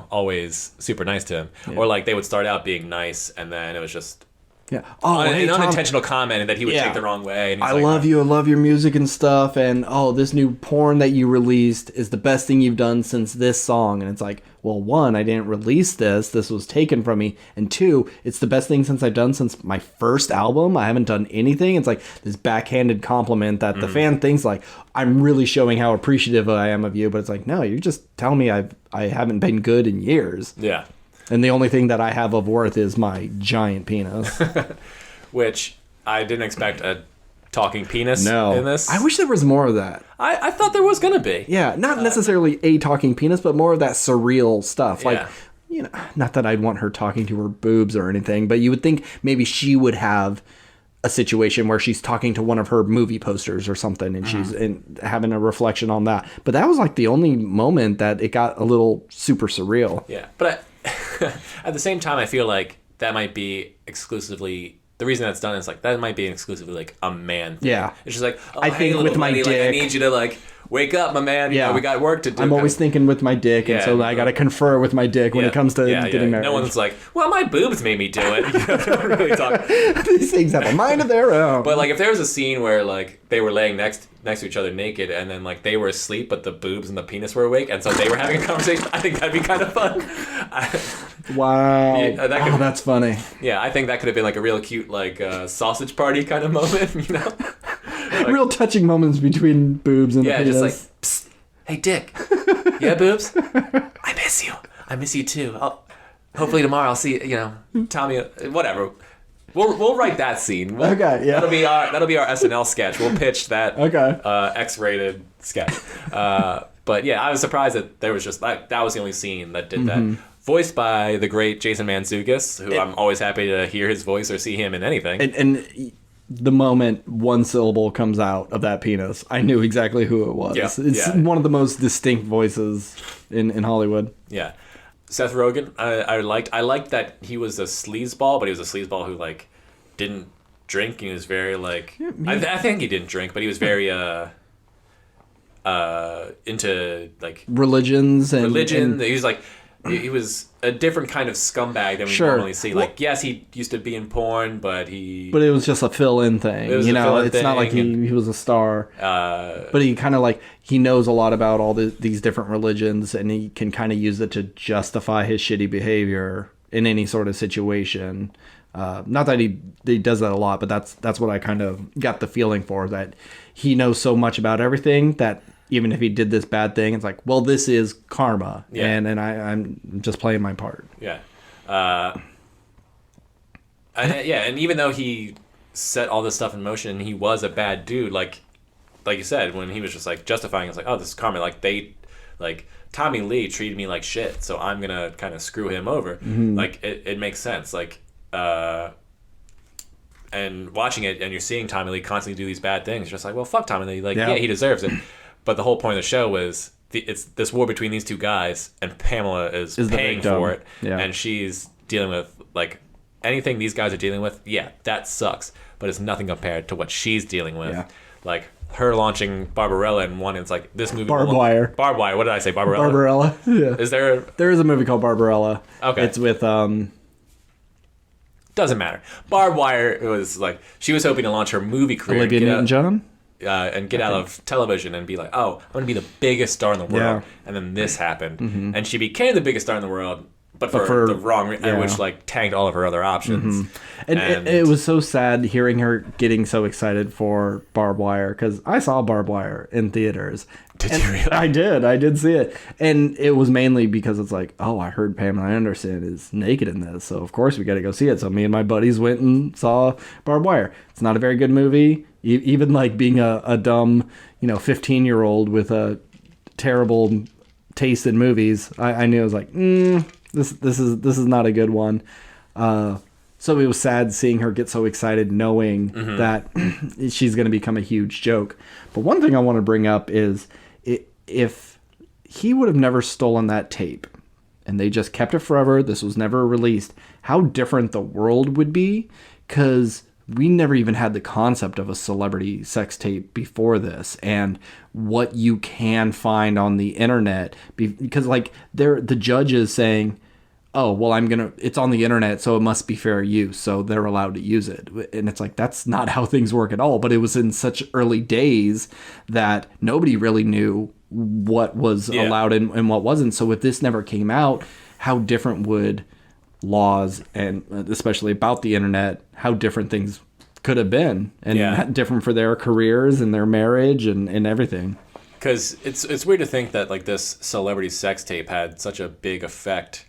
always super nice to him, or like they would start out being nice, and then it was just. Yeah. Oh, an unintentional comment that he would take the wrong way. And I love you. I love your music and stuff. And this new porn that you released is the best thing you've done since this song. And it's like, well, 1, I didn't release this. This was taken from me. And 2, it's the best thing I've done since my first album. I haven't done anything. It's like this backhanded compliment that the fan thinks like, I'm really showing how appreciative I am of you. But it's like, no, you're just telling me I haven't been good in years. Yeah. And the only thing that I have of worth is my giant penis. Which I didn't expect a talking penis No. in this. I wish there was more of that. I thought there was gonna be. Yeah, not necessarily a talking penis, but more of that surreal stuff. Like, Yeah. you know, not that I'd want her talking to her boobs or anything, but you would think maybe she would have a situation where she's talking to one of her movie posters or something, and she's having a reflection on that. But that was like the only moment that it got a little super surreal. Yeah, but at the same time, I feel like that might be exclusively. The reason that's done is like that might be exclusively like a man thing. Yeah. It's just like, oh, I hey, think little with my buddy, like, I dick- need you to like wake up, my man. You know, we got work to do. I'm always thinking with my dick, and Yeah, so I got to confer with my dick when it comes to getting married. No one's like, well, my boobs made me do it. You know, they don't really talk. These things have a mind of their own. But like, if there was a scene where like they were laying next to each other naked, and then like they were asleep, but the boobs and the penis were awake, and so they were having a conversation, I think that'd be kind of fun. Wow. Yeah, that could- oh, that's funny. Yeah, I think that could have been like a real cute like sausage party kind of moment, you know? Real touching moments between boobs and Yeah, the penis. just like, psst, hey, Dick. Yeah, boobs? I miss you. I miss you too. Hopefully tomorrow I'll see, you know, Tommy, whatever. We'll write that scene. Okay, yeah. That'll be our SNL sketch. We'll pitch that Okay. X-rated sketch. But yeah, I was surprised that there was just that was the only scene that did that. Voiced by the great Jason Mantzoukas, who I'm always happy to hear his voice or see him in anything. And the moment one syllable comes out of that penis, I knew exactly who it was. Yeah, It's one of the most distinct voices in Hollywood. Yeah. Seth Rogen, I liked that he was a sleazeball, but he was a sleazeball who like didn't drink. He was very like I think he didn't drink, but he was very into like Religions and religion. He was like he was a different kind of scumbag than we Sure. normally see. Like, yes, he used to be in porn, but but it was just a fill-in thing. It was You a know, fill-in it's not like thing, he was a star. But he kind of like he knows a lot about all these different religions, and he can kind of use it to justify his shitty behavior in any sort of situation. Not that he does that a lot, but that's what I kind of got the feeling for, that he knows so much about everything that even if he did this bad thing, it's like, well, this is karma, and I'm just playing my part. Yeah. And even though he set all this stuff in motion, he was a bad dude. Like you said, when he was just like justifying, it's like, oh, this is karma. Like Tommy Lee treated me like shit, so I'm gonna kind of screw him over. Like it makes sense. Like and watching it, and you're seeing Tommy Lee constantly do these bad things. You're just like, well, fuck Tommy Lee. Like, yeah, he deserves it. But the whole point of the show is it's this war between these two guys, and Pamela is paying for it, and she's dealing with like anything these guys are dealing with. Yeah, that sucks, but it's nothing compared to what she's dealing with. Yeah. Like her launching Barbarella in one, it's like this movie. Barbed Wire. Barbed Wire. What did I say? Barbarella. Barbarella. Yeah. Is there? There is a movie called Barbarella. Okay. It's with Doesn't matter. Barbed Wire was like she was hoping to launch her movie career. Olivia Newton-John. And get out of television and be like, oh, I'm going to be the biggest star in the world. And then this happened. And she became the biggest star in the world, but for the wrong reason, which like tanked all of her other options. And it was so sad hearing her getting so excited for Barbed Wire, because I saw Barbed Wire in theaters. Did you really? I did see it. And it was mainly because it's like, oh, I heard Pamela Anderson is naked in this, so of course we got to go see it. So me and my buddies went and saw Barbed Wire. It's not a very good movie. Even like being a dumb, 15-year-old with a terrible taste in movies, I knew I was like, this is not a good one. So it was sad seeing her get so excited, knowing that she's going to become a huge joke. But one thing I want to bring up is if he would have never stolen that tape and they just kept it forever, this was never released, how different the world would be, because we never even had the concept of a celebrity sex tape before this, and what you can find on the internet, because like the judge is saying, oh, well, it's on the internet, so it must be fair use, so they're allowed to use it. And it's like, that's not how things work at all. But it was in such early days that nobody really knew what was allowed and what wasn't. So if this never came out, how different would laws, and especially about the internet, how different things could have been, and different for their careers and their marriage and everything. Because it's weird to think that like this celebrity sex tape had such a big effect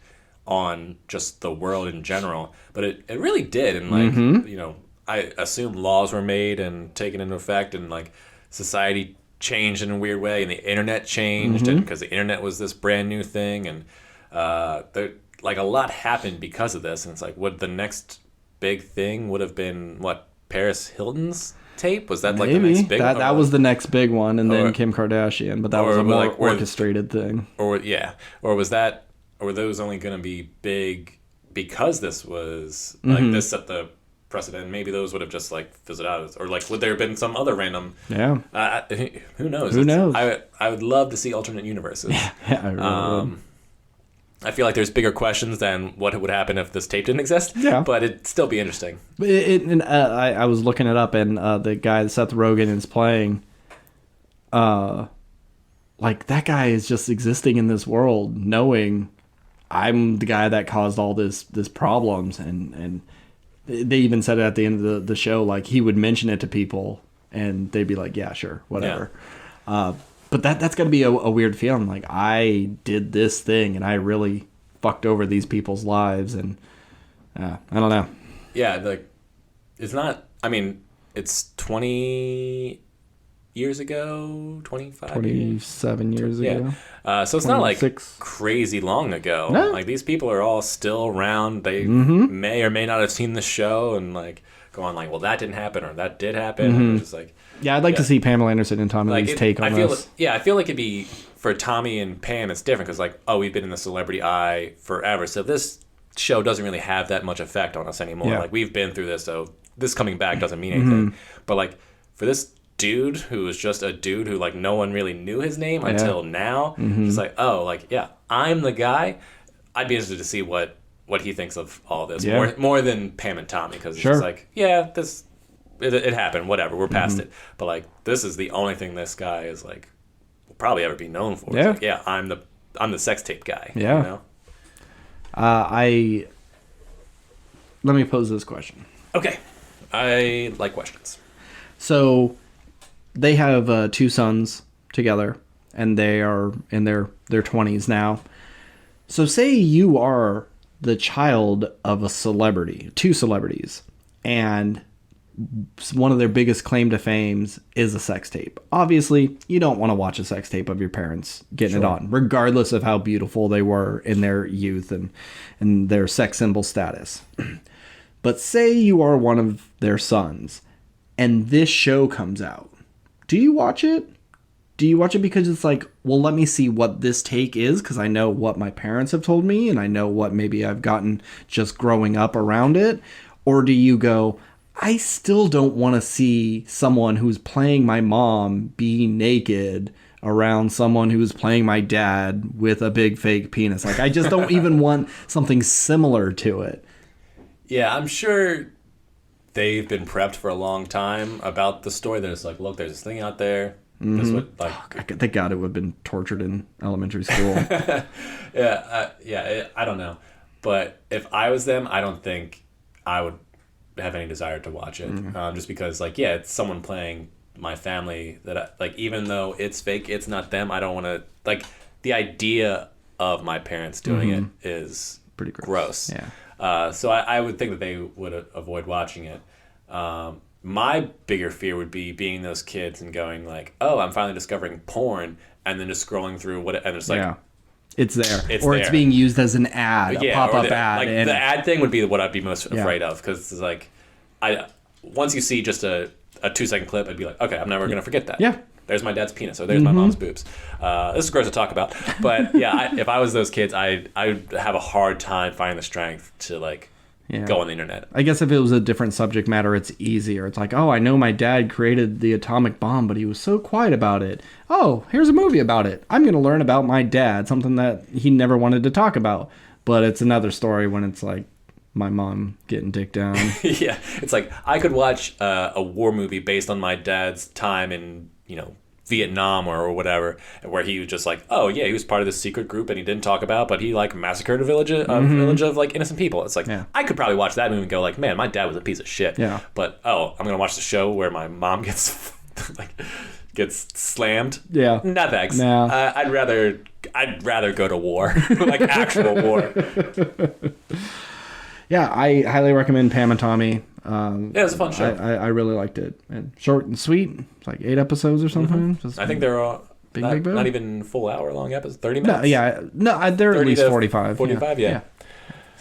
on just the world in general, but it really did. And like, you know, I assume laws were made and taken into effect, and like society changed in a weird way, and the internet changed, and because the internet was this brand new thing, and there, like, a lot happened because of this. And it's like, would the next big thing would have been what, Paris Hilton's tape? Was that like the next big that was the next big one, and then Kim Kardashian, but that was a more like, orchestrated thing. Or was that, or were those only going to be big because this was like this set the precedent? Maybe those would have just like fizzled out, or like would there have been some other random? Yeah. Who knows? Who knows? I would love to see alternate universes. Yeah, I really would. I feel like there's bigger questions than what would happen if this tape didn't exist. Yeah. But it'd still be interesting. I was looking it up, and the guy that Seth Rogen is playing, like, that guy is just existing in this world, knowing I'm the guy that caused all this problems, and they even said it at the end of the show, like, he would mention it to people, and they'd be like, yeah, sure, whatever. Yeah. But that's got to be a weird feeling. Like, I did this thing, and I really fucked over these people's lives, and I don't know. Yeah, like, it's not, I mean, it's 20 years ago, 25 27 years ago. Yeah. So it's not like crazy long ago. No. Like, these people are all still around. They may or may not have seen the show and like going like, well, that didn't happen, or that did happen. And it's just like, yeah, I'd like to see Pamela Anderson and Tommy Lee's take on this. I feel like it'd be, for Tommy and Pam, it's different because, like, oh, we've been in the celebrity eye forever, so this show doesn't really have that much effect on us anymore. Yeah. Like, we've been through this, so this coming back doesn't mean anything. But, like, for this dude who was just a dude who, like, no one really knew his name until now, it's like, oh, like, yeah, I'm the guy. I'd be interested to see what he thinks of all this, more than Pam and Tommy, because it's just like, yeah, this... It happened, whatever, we're past it. But, like, this is the only thing this guy is, like, will probably ever be known for. Yeah. It's like, I'm the sex tape guy. Yeah. You know? Let me pose this question. Okay. I like questions. So, they have 2 sons together, and they are in their 20s now. So, say you are the child of a celebrity, 2 celebrities, and one of their biggest claim to fame is a sex tape. Obviously, you don't want to watch a sex tape of your parents getting it on, regardless of how beautiful they were in their youth and their sex symbol status. But say you are one of their sons, and this show comes out. Do you watch it? Do you watch it because it's like, well, let me see what this take is, because I know what my parents have told me, and I know what maybe I've gotten just growing up around it? Or do you go, I still don't want to see someone who's playing my mom be naked around someone who's playing my dad with a big fake penis. Like, I just don't even want something similar to it. Yeah, I'm sure they've been prepped for a long time about the story. That it's like, look, there's this thing out there. This would, like, Thank God it would have been tortured in elementary school. I don't know. But if I was them, I don't think I would have any desire to watch it, just because, like, yeah, it's someone playing my family that like, even though it's fake, it's not them. I don't want to, like, the idea of my parents doing it is pretty gross. Yeah. So I would think that they would avoid watching it. My bigger fear would be being those kids and going like, oh, I'm finally discovering porn, and then just scrolling through and it's like, it's there, it's being used as an ad, a pop-up ad. Like, the ad thing would be what I'd be most afraid of, because it's like, once you see just a 2-second clip, I'd be like, okay, I'm never gonna forget that. Yeah, there's my dad's penis, or there's my mom's boobs. This is gross to talk about, but yeah, if I was those kids, I would have a hard time finding the strength to, like, go on the internet. I guess if it was a different subject matter, it's easier. It's like, oh, I know my dad created the atomic bomb, but he was so quiet about it. Oh, here's a movie about it. I'm going to learn about my dad, something that he never wanted to talk about. But it's another story when it's like my mom getting dick down. Yeah, it's like, I could watch a war movie based on my dad's time in, Vietnam or whatever, where he was just like, oh yeah, he was part of this secret group and he didn't talk about, but he, like, massacred a village of like innocent people. It's like, I could probably watch that movie and go like, man, my dad was a piece of shit. Yeah. But I'm gonna watch the show where my mom gets gets slammed. Yeah. No thanks. No. I'd rather I'd rather go to war, like actual war. Yeah, I highly recommend Pam and Tommy. Yeah, it was a fun show. I really liked it. And short and sweet. It's like 8 episodes or something. I think they're all big not boom. even full hour long episodes. 30 minutes. They're at 30 least to 45. 45, yeah.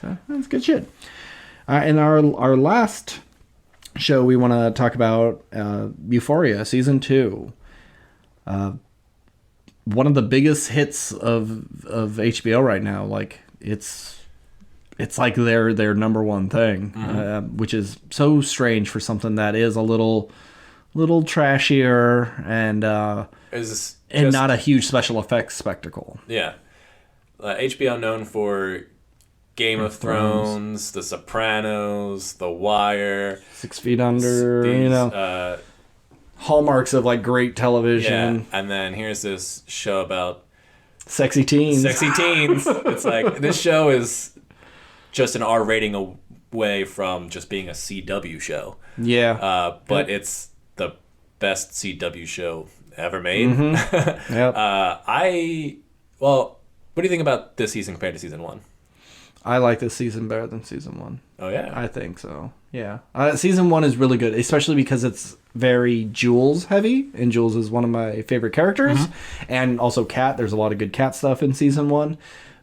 So that's good shit. And our last show we want to talk about, Euphoria season 2. One of the biggest hits of HBO right now. Like it's like their number one thing, which is so strange for something that is a little trashier and not a huge special effects spectacle. Yeah, HBO known for Game of Thrones, The Sopranos, The Wire, 6 Feet Under, hallmarks of like great television. Yeah, and then here's this show about sexy teens. It's like this show is just an R rating away from just being a CW show. Yeah, but it's the best CW show ever made. Mm-hmm. Yep. What do you think about this season compared to season 1? I like this season better than season 1. Oh yeah, I think so. Yeah, season 1 is really good, especially because it's very Jules heavy, and Jules is one of my favorite characters, and also Kat. There's a lot of good Kat stuff in season 1,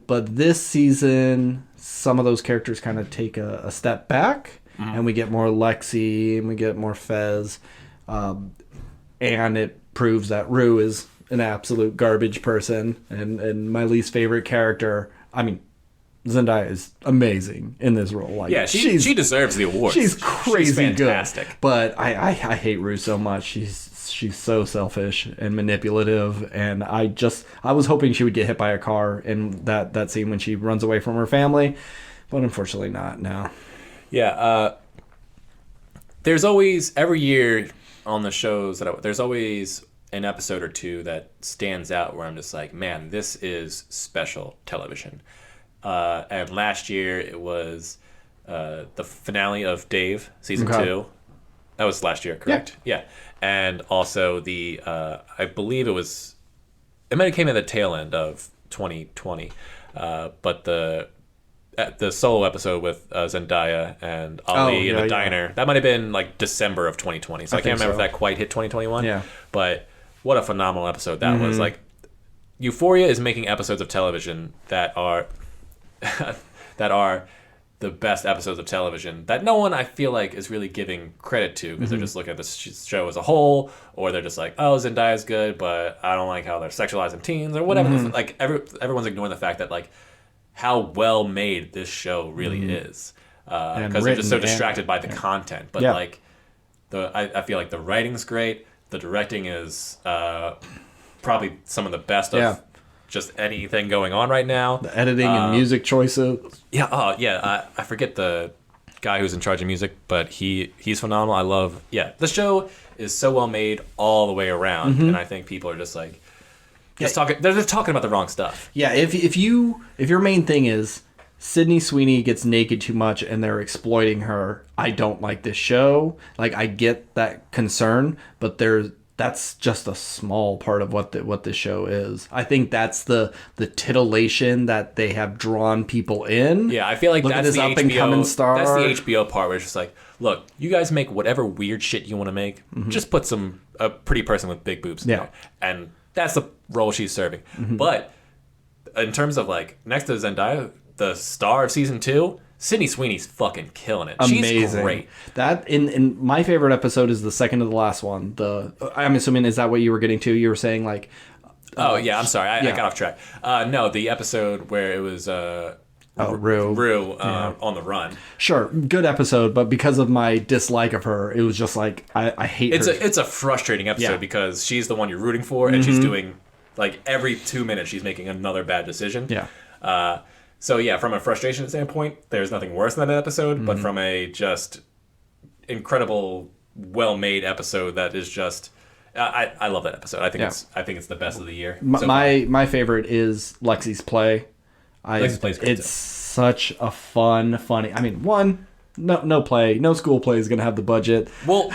but this season, some of those characters kind of take a step back, and we get more Lexi, and we get more Fez, and it proves that Rue is an absolute garbage person, and my least favorite character. I mean, Zendaya is amazing in this role. Like, yeah, she deserves the award. She's crazy she's fantastic. good. But I hate Rue so much. She's so selfish and manipulative, and I was hoping she would get hit by a car in that scene when she runs away from her family, but unfortunately not now. Yeah, there's always every year on the shows there's always an episode or two that stands out where I'm just like, man, this is special television. And last year it was the finale of Dave season 2. That was last year, correct? Yeah. And also the I believe it might have came at the tail end of 2020, but the solo episode with Zendaya and Ali in the diner, that might have been like December of 2020. So I can't remember if that quite hit 2021. Yeah. But what a phenomenal episode that was. Like, Euphoria is making episodes of television that are the best episodes of television that no one, I feel like, is really giving credit to, because they're just looking at the show as a whole, or they're just like, oh, Zendaya's good, but I don't like how they're sexualizing teens, or whatever. Like, everyone's ignoring the fact that, like, how well made this show really is, because they're just so distracted by the content. But like, I feel like the writing's great, the directing is probably some of the best of just anything going on right now. The editing and music choices. Yeah, I forget the guy who's in charge of music, but he's phenomenal. I love. Yeah, the show is so well made all the way around, and I think people are just like, talking. They're just talking about the wrong stuff. Yeah, if your main thing is Sydney Sweeney gets naked too much and they're exploiting her, I don't like this show. Like, I get that concern, but that's just a small part of what this show is. I think that's the titillation that they have drawn people in. Yeah, I feel like that's the up and coming star. That's the HBO part where it's just like, look, you guys make whatever weird shit you want to make. Just put a pretty person with big boobs in there. And that's the role she's serving. But in terms of, like, next to Zendaya, the star of season 2, Sydney Sweeney's fucking killing it. Amazing. She's great. That in my favorite episode is the second to the last one. I'm assuming, is that what you were getting to? You were saying, like, oh yeah, I'm sorry, I got off track. No, the episode where it was Rue on the run. Sure, good episode, but because of my dislike of her, it was just like, I hate her. It's a frustrating episode because she's the one you're rooting for, and she's doing, like, every 2 minutes she's making another bad decision. Yeah. So yeah, from a frustration standpoint, there's nothing worse than that episode. But from a just incredible, well-made episode that is just, I love that episode. I think it's the best of the year. My favorite is Lexi's play. Lexi's play is great. It's such a funny. I mean, one, no play, no school play is gonna have the budget. Well,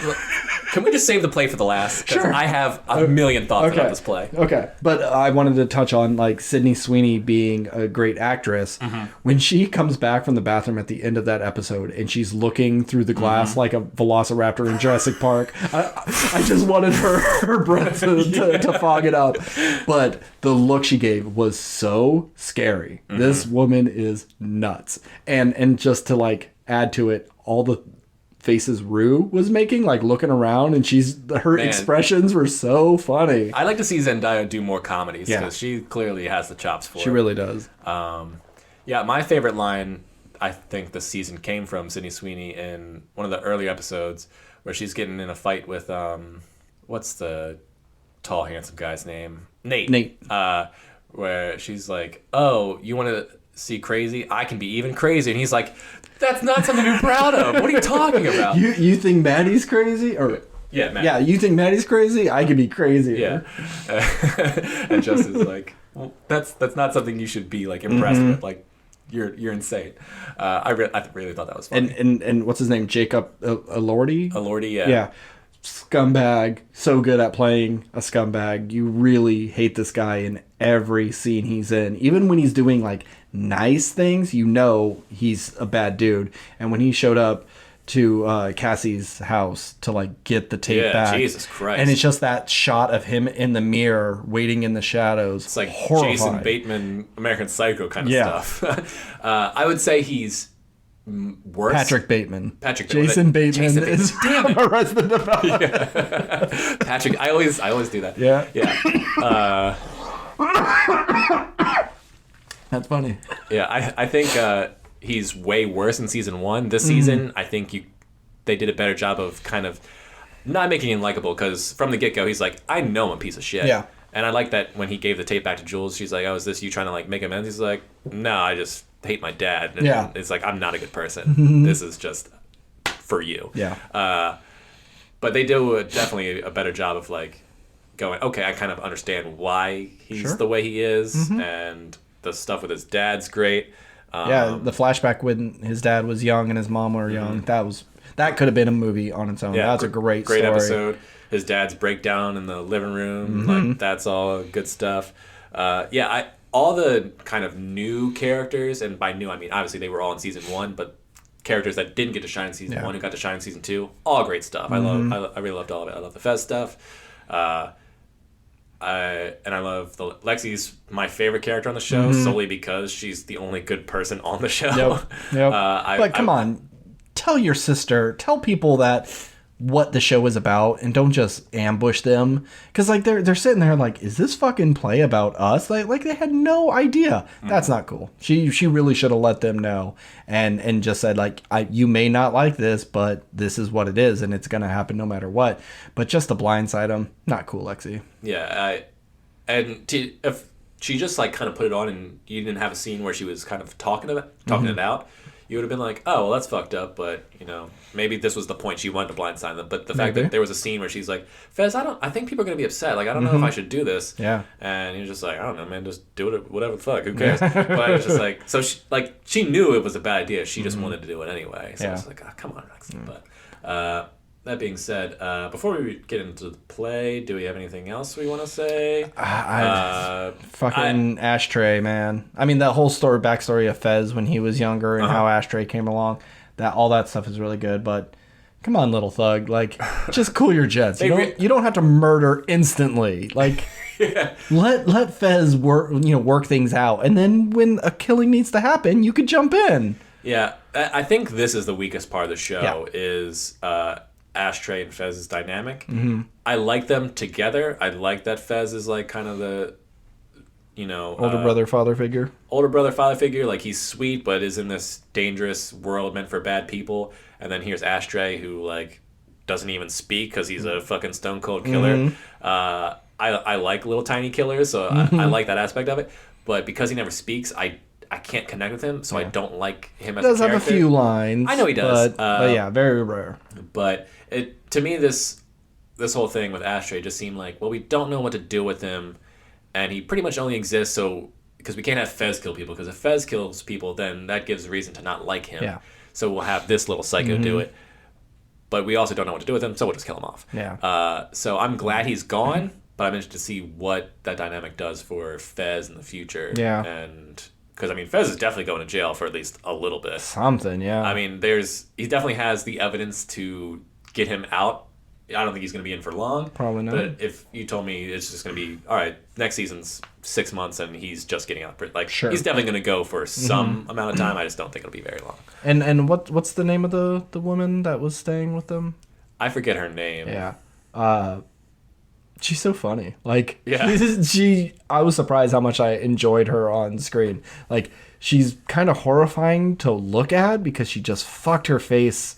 can we just save the play for the last? Because Sure. I have a million thoughts about this play. Okay, but I wanted to touch on like Sydney Sweeney being a great actress. When she comes back from the bathroom at the end of that episode and she's looking through the glass like a velociraptor in Jurassic Park, I just wanted her breath to fog it up. But the look she gave was so scary. This woman is nuts, and just to like add to it, all the faces Rue was making, like looking around, and her expressions were so funny. I like to see Zendaya do more comedies because Yeah. she clearly has the chops for it. She really does. Yeah, my favorite line I think this season came from Sydney Sweeney in one of the early episodes where she's getting in a fight with what's the tall handsome guy's name? Nate. Where she's like, "Oh, you want to see crazy? I can be even crazier." And he's like, "That's not something to be proud of. What are you talking about?" You think Maddie's crazy? Or Yeah, Matt. yeah, you think Maddie's crazy? I could be crazier. Yeah. And Justin's like, "Well, that's not something you should be like impressed with. Like, you're insane." I really thought that was funny. And what's his name? Jacob Elordi? Elordi, yeah. Yeah. Scumbag. So good at playing a scumbag. You really hate this guy in every scene he's in. Even when he's doing like nice things, you know he's a bad dude. And when he showed up to Cassie's house to like get the tape back. Jesus Christ. And it's just that shot of him in the mirror waiting in the shadows. It's like horrifying. Jason Bateman, American Psycho kind of stuff. I would say he's worse. Patrick Bateman. Jason Bateman is Damn it. Arrested Development. Patrick, I always do that. Yeah. Yeah. That's funny. Yeah, I think he's way worse in season 1. This season, I think they did a better job of kind of not making him likable, because from the get-go, he's like, I know I'm a piece of shit. Yeah. And I like that when he gave the tape back to Jules, she's like, "Oh, is this you trying to like make amends?" He's like, "No, I just hate my dad." And Yeah. it's like, I'm not a good person. This is just for you. Yeah. But they do definitely a better job of like going, okay, I kind of understand why he's the way he is, and the stuff with his dad's great. Yeah, the flashback when his dad was young and his mom were young. That could have been a movie on its own. Yeah, That's a great story. episode. His dad's breakdown in the living room, like that's all good stuff. All the kind of new characters, and by new I mean obviously they were all in season 1, but characters that didn't get to shine in season 1 who got to shine in season 2, all great stuff. I really loved all of it. I love the Fez stuff. I love Lexi's my favorite character on the show solely because she's the only good person on the show. Yep. But come on, tell your sister, tell people that what the show is about, and don't just ambush them, because like they're sitting there like, is this fucking play about us? Like they had no idea. That's not cool. She really should have let them know and just said like, you may not like this, but this is what it is, and it's gonna happen no matter what. But just to blindside them, not cool, Lexi. Yeah, if she just like kind of put it on and you didn't have a scene where she was kind of talking it out, you would have been like, oh, well, that's fucked up, but, maybe this was the point she wanted to blindside them. But the fact that there was a scene where she's like, Fez, I think people are going to be upset. Like, I don't know if I should do this. Yeah. And he was just like, I don't know, man, just do it, whatever the fuck, who cares? But it was just like, so she knew it was a bad idea. She just wanted to do it anyway. So I was like, oh, come on, Rexy. But that being said, before we get into the play, do we have anything else we want to say? Fucking Ashtray, man. I mean, that whole backstory of Fez when he was younger and how Ashtray came along, all that stuff is really good. But come on, little thug, like just cool your jets. You don't have to murder instantly. Like let Fez work things out, and then when a killing needs to happen, you could jump in. Yeah, I think this is the weakest part of the show is Ashtray and Fez's dynamic. I like them together. I like that Fez is like kind of the, older brother, father figure. Like he's sweet, but is in this dangerous world meant for bad people. And then here's Ashtray, who like doesn't even speak because he's a fucking stone cold killer. I like little tiny killers, so I like that aspect of it. But because he never speaks, I can't connect with him, so I don't like him as a character. He does have a few lines. I know he does. But yeah, very rare. But to me, this whole thing with Ashtray just seemed like, well, we don't know what to do with him, and he pretty much only exists because we can't have Fez kill people, because if Fez kills people, then that gives reason to not like him. Yeah. so we'll have this little psycho do it. But we also don't know what to do with him, so we'll just kill him off. Yeah. So I'm glad he's gone, but I'm interested to see what that dynamic does for Fez in the future. Yeah. And because I mean, Fez is definitely going to jail for at least a little bit. Something, yeah. I mean, he definitely has the evidence to get him out. I don't think he's going to be in for long. Probably not. But if you told me it's just going to be, all right, next season's 6 months and he's just getting out, like, Sure. he's definitely going to go for some amount of time. I just don't think it'll be very long. And what's the name of the woman that was staying with them? I forget her name. Yeah. She's so funny. Like, Yeah. I was surprised how much I enjoyed her on screen. Like, she's kind of horrifying to look at because she just fucked her face.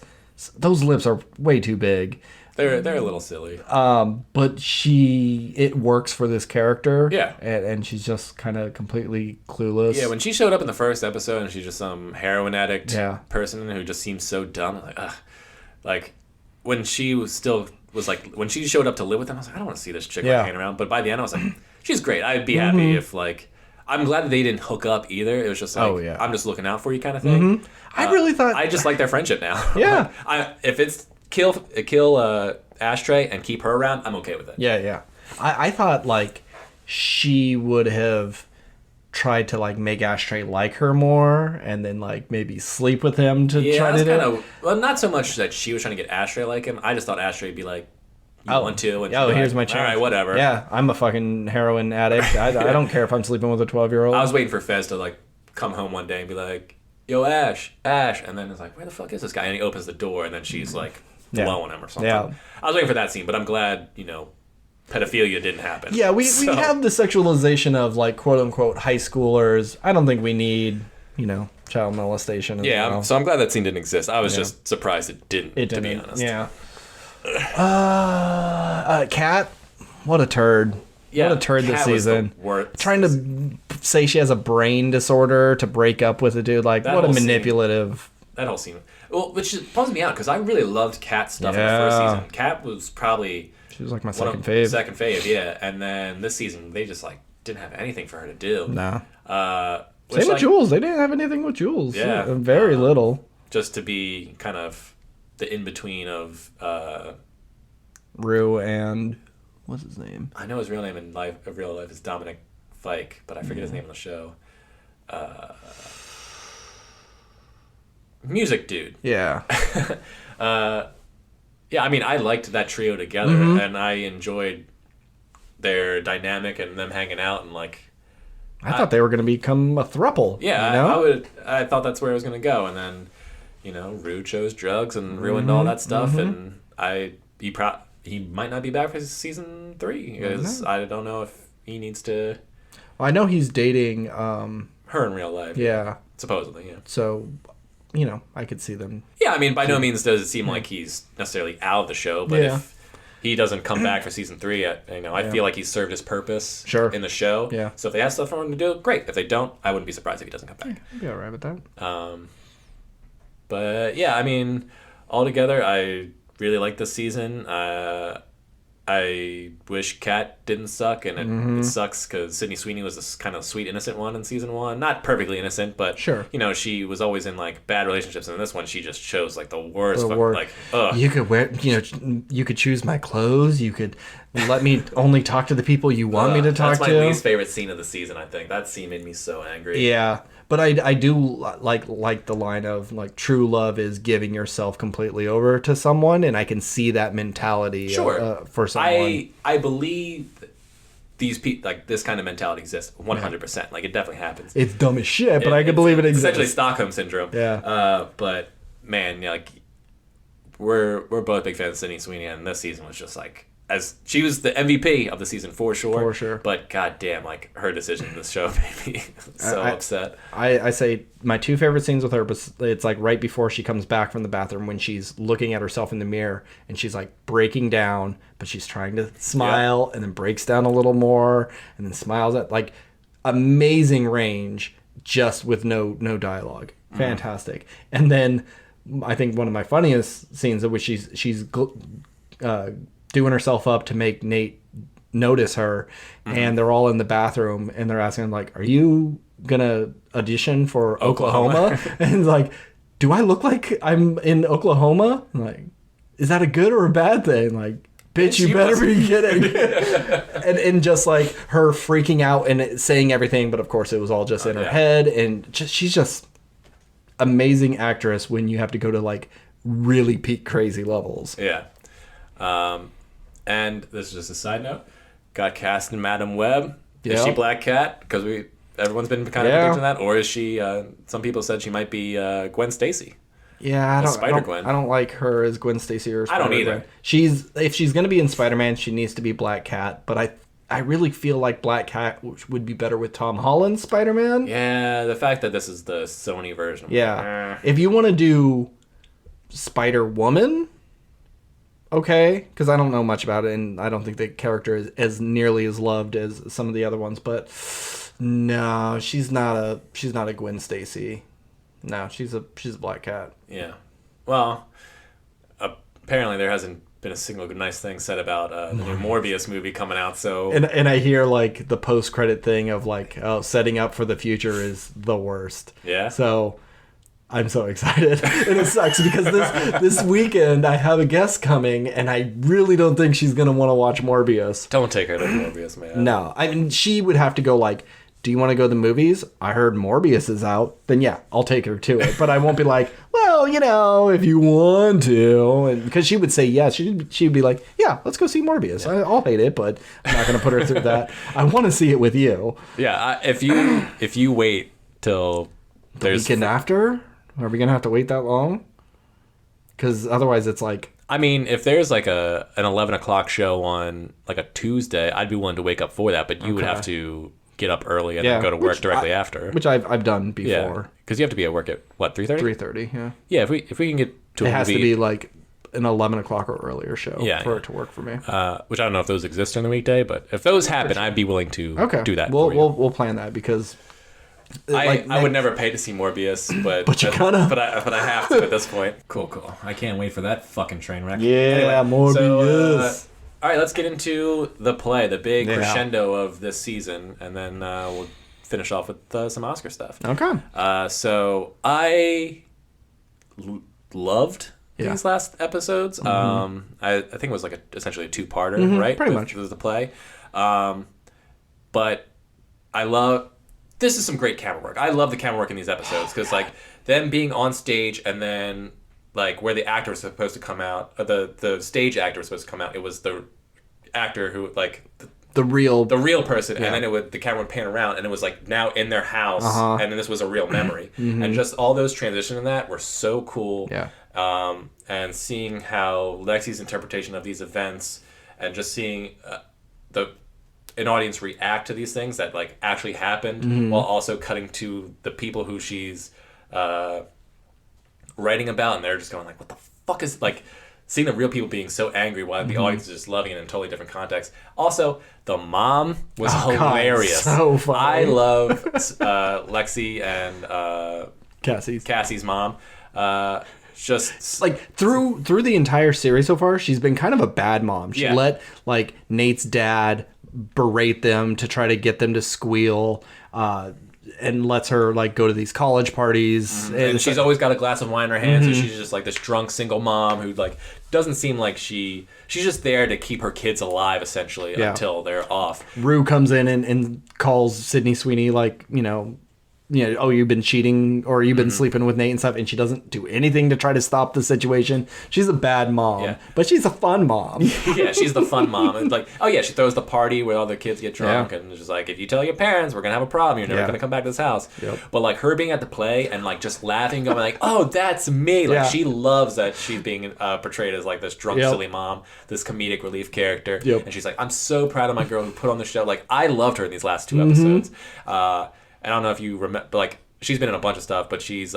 Those lips are way too big. They're a little silly. But it works for this character. Yeah. And she's just kind of completely clueless. Yeah, when she showed up in the first episode and she's just some heroin addict person who just seems so dumb. Like, ugh. Like, when she when she showed up to live with him, I was like, I don't want to see this chick like, hanging around. But by the end, I was like, she's great. I'd be happy if, like, I'm glad that they didn't hook up either. It was just like, I'm just looking out for you kind of thing. I really thought... I just like their friendship now. Yeah. If it's kill Ashtray and keep her around, I'm okay with it. Yeah. I thought, like, she would have tried to, like, make Ashtray like her more and then, like, maybe sleep with him to try to do... Well, not so much that she was trying to get Ashtray like him. I just thought Ashtray would be like, you want to? And here's like, my chance. All right, whatever. Yeah, I'm a fucking heroin addict. I don't care if I'm sleeping with a 12-year-old. I was waiting for Fez to, like, come home one day and be like, yo, Ash. And then it's like, where the fuck is this guy? And he opens the door and then she's, like, blowing him or something. Yeah. I was waiting for that scene, but I'm glad, pedophilia didn't happen. Yeah, we have the sexualization of, like, quote-unquote high schoolers. I don't think we need, child molestation. So I'm glad that scene didn't exist. I was just surprised it didn't, to be honest. Yeah. Kat, what a turd. Yeah, what a turd this season. Trying to say she has a brain disorder to break up with a dude. Like, what a manipulative... That whole scene. Well, which bums me out, because I really loved Kat's stuff in the first season. Kat was probably... She was like my second fave. Second fave, yeah. And then this season, they just, like, didn't have anything for her to do. No. Same with Jules. They didn't have anything with Jules. Yeah. Very little. Just to be kind of the in-between of... Rue and... What's his name? I know his real name in real life is Dominic Fike, but I forget his name on the show. Music dude. Yeah. Yeah, I mean, I liked that trio together, and I enjoyed their dynamic and them hanging out, and, like... I thought they were going to become a thruple. Yeah, I thought that's where it was going to go, and then, Rue chose drugs and ruined all that stuff, and he might not be back for season 3, because I don't know if he needs to... Well, I know he's dating... her in real life. Yeah. Supposedly, yeah. So... I could see them. Yeah, I mean, by no means does it seem like he's necessarily out of the show, but if he doesn't come back for season 3, I feel like he's served his purpose in the show. Yeah. So if they have stuff for him to do, great. If they don't, I wouldn't be surprised if he doesn't come back. I'd be all right with that. But yeah, I mean, altogether, I really like this season. I wish Kat didn't suck, and it sucks because Sydney Sweeney was this kind of sweet, innocent one in season 1. Not perfectly innocent, but she was always in like bad relationships, and in this one she just chose like the worst. Like, ugh. You could wear, you could choose my clothes. You could let me only talk to the people you want me to talk to. That's my least favorite scene of the season. I think that scene made me so angry. Yeah. But I do like the line of, like, true love is giving yourself completely over to someone, and I can see that mentality for someone. I believe these people, like, this kind of mentality exists 100%. Like, it definitely happens. It's dumb as shit, but I can believe it exists. Essentially Stockholm Syndrome. Yeah. But, man, like, we're both big fans of Sydney Sweeney, and this season was just, like, as she was the MVP of the season for sure. For sure. But goddamn, like, her decision in this show made me so upset. I say my two favorite scenes with her, it's like right before she comes back from the bathroom when she's looking at herself in the mirror and she's like breaking down, but she's trying to smile and then breaks down a little more and then smiles at, like, amazing range just with no dialogue. Fantastic. And then I think one of my funniest scenes in which she's doing herself up to make Nate notice her, and they're all in the bathroom and they're asking him, like, are you gonna audition for Oklahoma? And it's like, do I look like I'm in Oklahoma? I'm like, is that a good or a bad thing? Like, bitch, you better be kidding. and just like her freaking out and saying everything, but of course it was all just in her head. And she's just amazing actress when you have to go to like really peak crazy levels. Yeah. And this is just a side note. Got cast in Madam Web. Is she Black Cat? Because everyone's been kind of predicting that, or is she? Some people said she might be Gwen Stacy. Yeah, I don't like her as Gwen Stacy or Spider-Man. I don't either. If she's gonna be in Spider-Man, she needs to be Black Cat. But I really feel like Black Cat would be better with Tom Holland's Spider-Man. Yeah, the fact that this is the Sony version. Yeah, if you want to do Spider-Woman, okay, because I don't know much about it, and I don't think the character is as nearly as loved as some of the other ones. But no, she's not a Gwen Stacy. No, she's a Black Cat. Yeah. Well, apparently there hasn't been a single nice thing said about the new Morbius movie coming out. So and I hear like the post-credit thing of like, oh, setting up for the future is the worst. Yeah. So I'm so excited. And it sucks because this weekend I have a guest coming and I really don't think she's going to want to watch Morbius. Don't take her to Morbius, man. No. I mean, she would have to go like, do you want to go to the movies? I heard Morbius is out. Then yeah, I'll take her to it. But I won't be like, well, if you want to. And because she would say yes. She'd be like, yeah, let's go see Morbius. Yeah. I'll hate it, but I'm not going to put her through that. I want to see it with you. Yeah, if you wait till the weekend after, are we going to have to wait that long? Because otherwise it's like... I mean, if there's like an 11 o'clock show on like a Tuesday, I'd be willing to wake up for that. But you would have to get up early and then go to work directly after. Which I've done before. Yeah, because you have to be at work at, what, 3:30? 3:30, yeah. Yeah, if we can get to it has to be like an 11 o'clock or earlier show for it to work for me. Which I don't know if those exist on the weekday, but if those happen, I'd be willing to do that for you. We'll plan that because... I would never pay to see Morbius, but you kinda... but I have to at this point. Cool. I can't wait for that fucking train wreck. Yeah, anyway, Morbius. So, all right, let's get into the play, the big crescendo of this season, and then we'll finish off with some Oscar stuff. Okay. So I loved these last episodes. I think it was like essentially a two-parter, right? Pretty much. With the play. But I love... This is some great camera work. I love the camera work in these episodes because, like, them being on stage and then, like, where the actor was supposed to come out, the stage actor was supposed to come out. It was the actor who, like, the real person, and then the camera would pan around, and it was like now in their house, and then this was a real memory, and just all those transitions in that were so cool. Yeah. And seeing how Lexi's interpretation of these events, and just seeing an audience react to these things that like actually happened, while also cutting to the people who she's writing about, and they're just going like, what the fuck is, like, seeing the real people being so angry while the audience is just loving it in a totally different context. Also, the mom was hilarious. God, so funny. I love Lexi and Cassie's mom. Just like through the entire series so far, she's been kind of a bad mom. She let like Nate's dad berate them to try to get them to squeal, and lets her like go to these college parties, and she's always got a glass of wine in her hand, so she's just like this drunk single mom who like doesn't seem like she's just there to keep her kids alive essentially until they're off. Rue comes in and calls Sydney Sweeney like, oh, you've been cheating or you've been sleeping with Nate and stuff, and she doesn't do anything to try to stop the situation. She's a bad mom, but she's a fun mom. Yeah, she's the fun mom. And like, oh yeah, she throws the party where all the kids get drunk, and she's like, if you tell your parents, we're gonna have a problem. You're never gonna come back to this house. Yep. But like her being at the play and like just laughing, going like, oh, that's me. Like she loves that she's being portrayed as like this drunk, silly mom, this comedic relief character. Yep. And she's like, I'm so proud of my girl who put on the show. Like I loved her in these last two episodes. I don't know if you remember, but like she's been in a bunch of stuff, but she's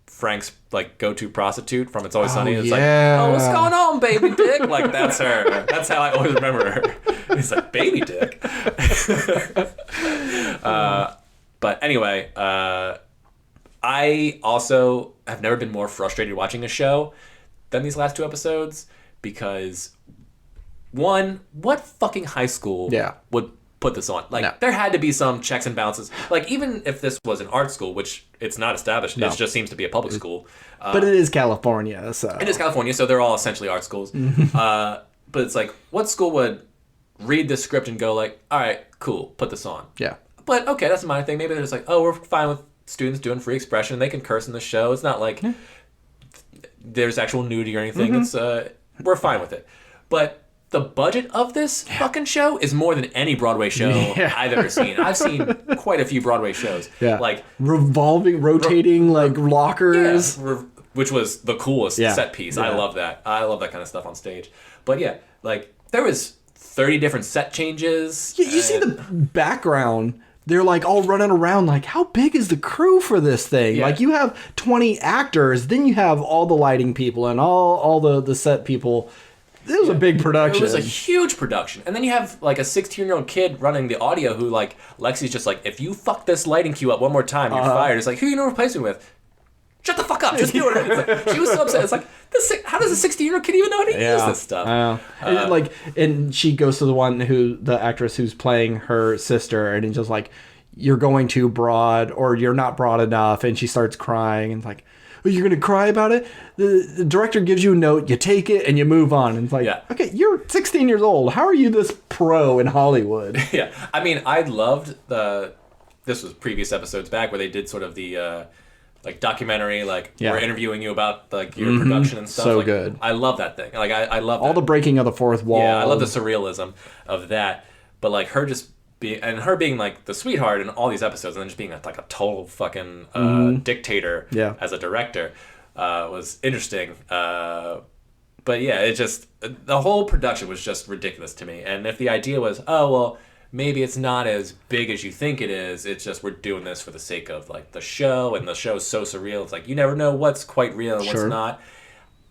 Frank's like go-to prostitute from It's Always Sunny. It's like, oh, what's going on, baby dick? Like that's her. That's how I always remember her. He's like, baby dick. But anyway, I also have never been more frustrated watching a show than these last two episodes because, one, what fucking high school would put this on. Like, No. there had to be some checks and balances. Like, even if this was an art school, which it's not established, No. it just seems to be a public school. But it is California, so... It is California, so they're all essentially art schools. But it's like, what school would read this script and go like, all right, cool, put this on? Yeah. But, okay, that's my thing. Maybe they're just like, oh, we're fine with students doing free expression. They can curse in the show. It's not like there's actual nudity or anything. It's we're fine with it. But the budget of this fucking show is more than any Broadway show I've ever seen. I've seen quite a few Broadway shows. Yeah. Like rotating like lockers. Which was the coolest set piece. I love that. I love that kind of stuff on stage. But yeah, like there was 30 different set changes. Yeah, you see the background. They're like all running around like, how big is the crew for this thing? Yeah. Like you have 20 actors, then you have all the lighting people and all the set people. It was a big production. It was a huge production. And then you have like a 16-year-old kid running the audio who like, Lexi's just like, if you fuck this lighting cue up one more time, you're fired. It's like, who are you going to replace me with? Shut the fuck up. Just do it. It's like, she was so upset. It's like, how does a 16-year-old kid even know how to use this stuff? I know. And she goes to the actress who's playing her sister, and it's just like, you're going too broad, or you're not broad enough, and she starts crying, and it's like, oh, you're gonna cry about it? The director gives you a note, you take it, and you move on. And it's like, okay, you're 16 years old. How are you this pro in Hollywood? Yeah, I mean, I loved this was previous episodes back where they did sort of the like documentary, like we're interviewing you about like your production and stuff. So like, good. I love that thing. Like I love all the breaking of the fourth wall. Yeah, I love the surrealism of that. But like her just being like the sweetheart in all these episodes, and then just being like a total fucking dictator as a director was interesting. But yeah, it just the whole production was just ridiculous to me. And if the idea was, oh well, maybe it's not as big as you think it is. It's just we're doing this for the sake of like the show, and the show's so surreal. It's like you never know what's quite real and what's not.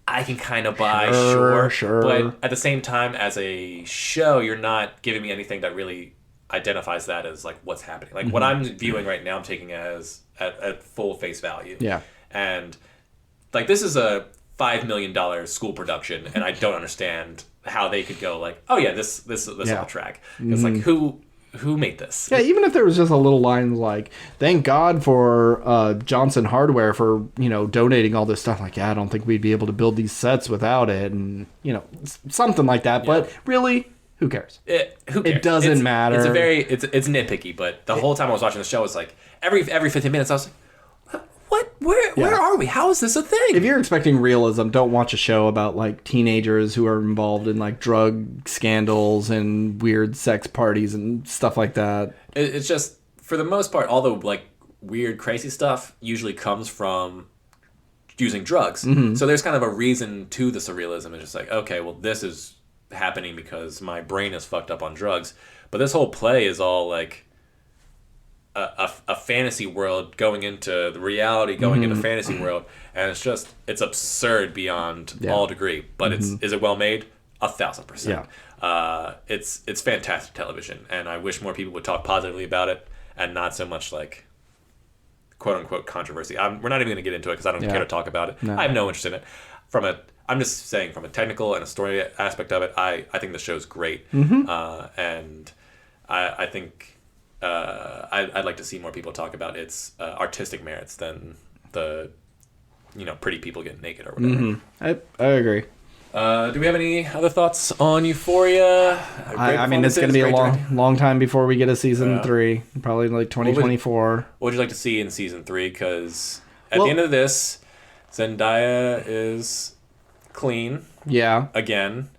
I can kind of buy, sure. But at the same time, as a show, you're not giving me anything that really identifies that as like what's happening. Like what I'm viewing right now, I'm taking as at full face value. Yeah. And like this is a $5 million school production, and I don't understand how they could go like, oh yeah, this all track. It's like who made this? Yeah, even if there was just a little line like, thank God for Johnson Hardware for, donating all this stuff. Like, yeah, I don't think we'd be able to build these sets without it, and something like that. But really, who cares? Who cares? It doesn't matter. It's nitpicky, but the whole time I was watching the show, it's like every 15 minutes I was like, what? Where are we? How is this a thing? If you're expecting realism, don't watch a show about like teenagers who are involved in like drug scandals and weird sex parties and stuff like that. It's just, for the most part, all the like weird, crazy stuff usually comes from using drugs. So there's kind of a reason to the surrealism. It's just like, okay, well, this is happening because my brain is fucked up on drugs. But this whole play is all like a fantasy world going into the reality, going into fantasy world, and it's absurd beyond all degree. But is it well made? 1,000%. Yeah. It's fantastic television, and I wish more people would talk positively about it and not so much like quote unquote controversy. We're not even going to get into it because I don't care to talk about it. No. I have no interest in it. I'm just saying from a technical and a story aspect of it, I think the show's great, and I think. I'd like to see more people talk about its artistic merits than the, pretty people getting naked or whatever. I agree. Do we have any other thoughts on Euphoria? I mean, it's going to be a long time before we get a season 3. Probably like 2024. What would you like to see in season 3? Because at the end of this, Zendaya is clean. Yeah. Again.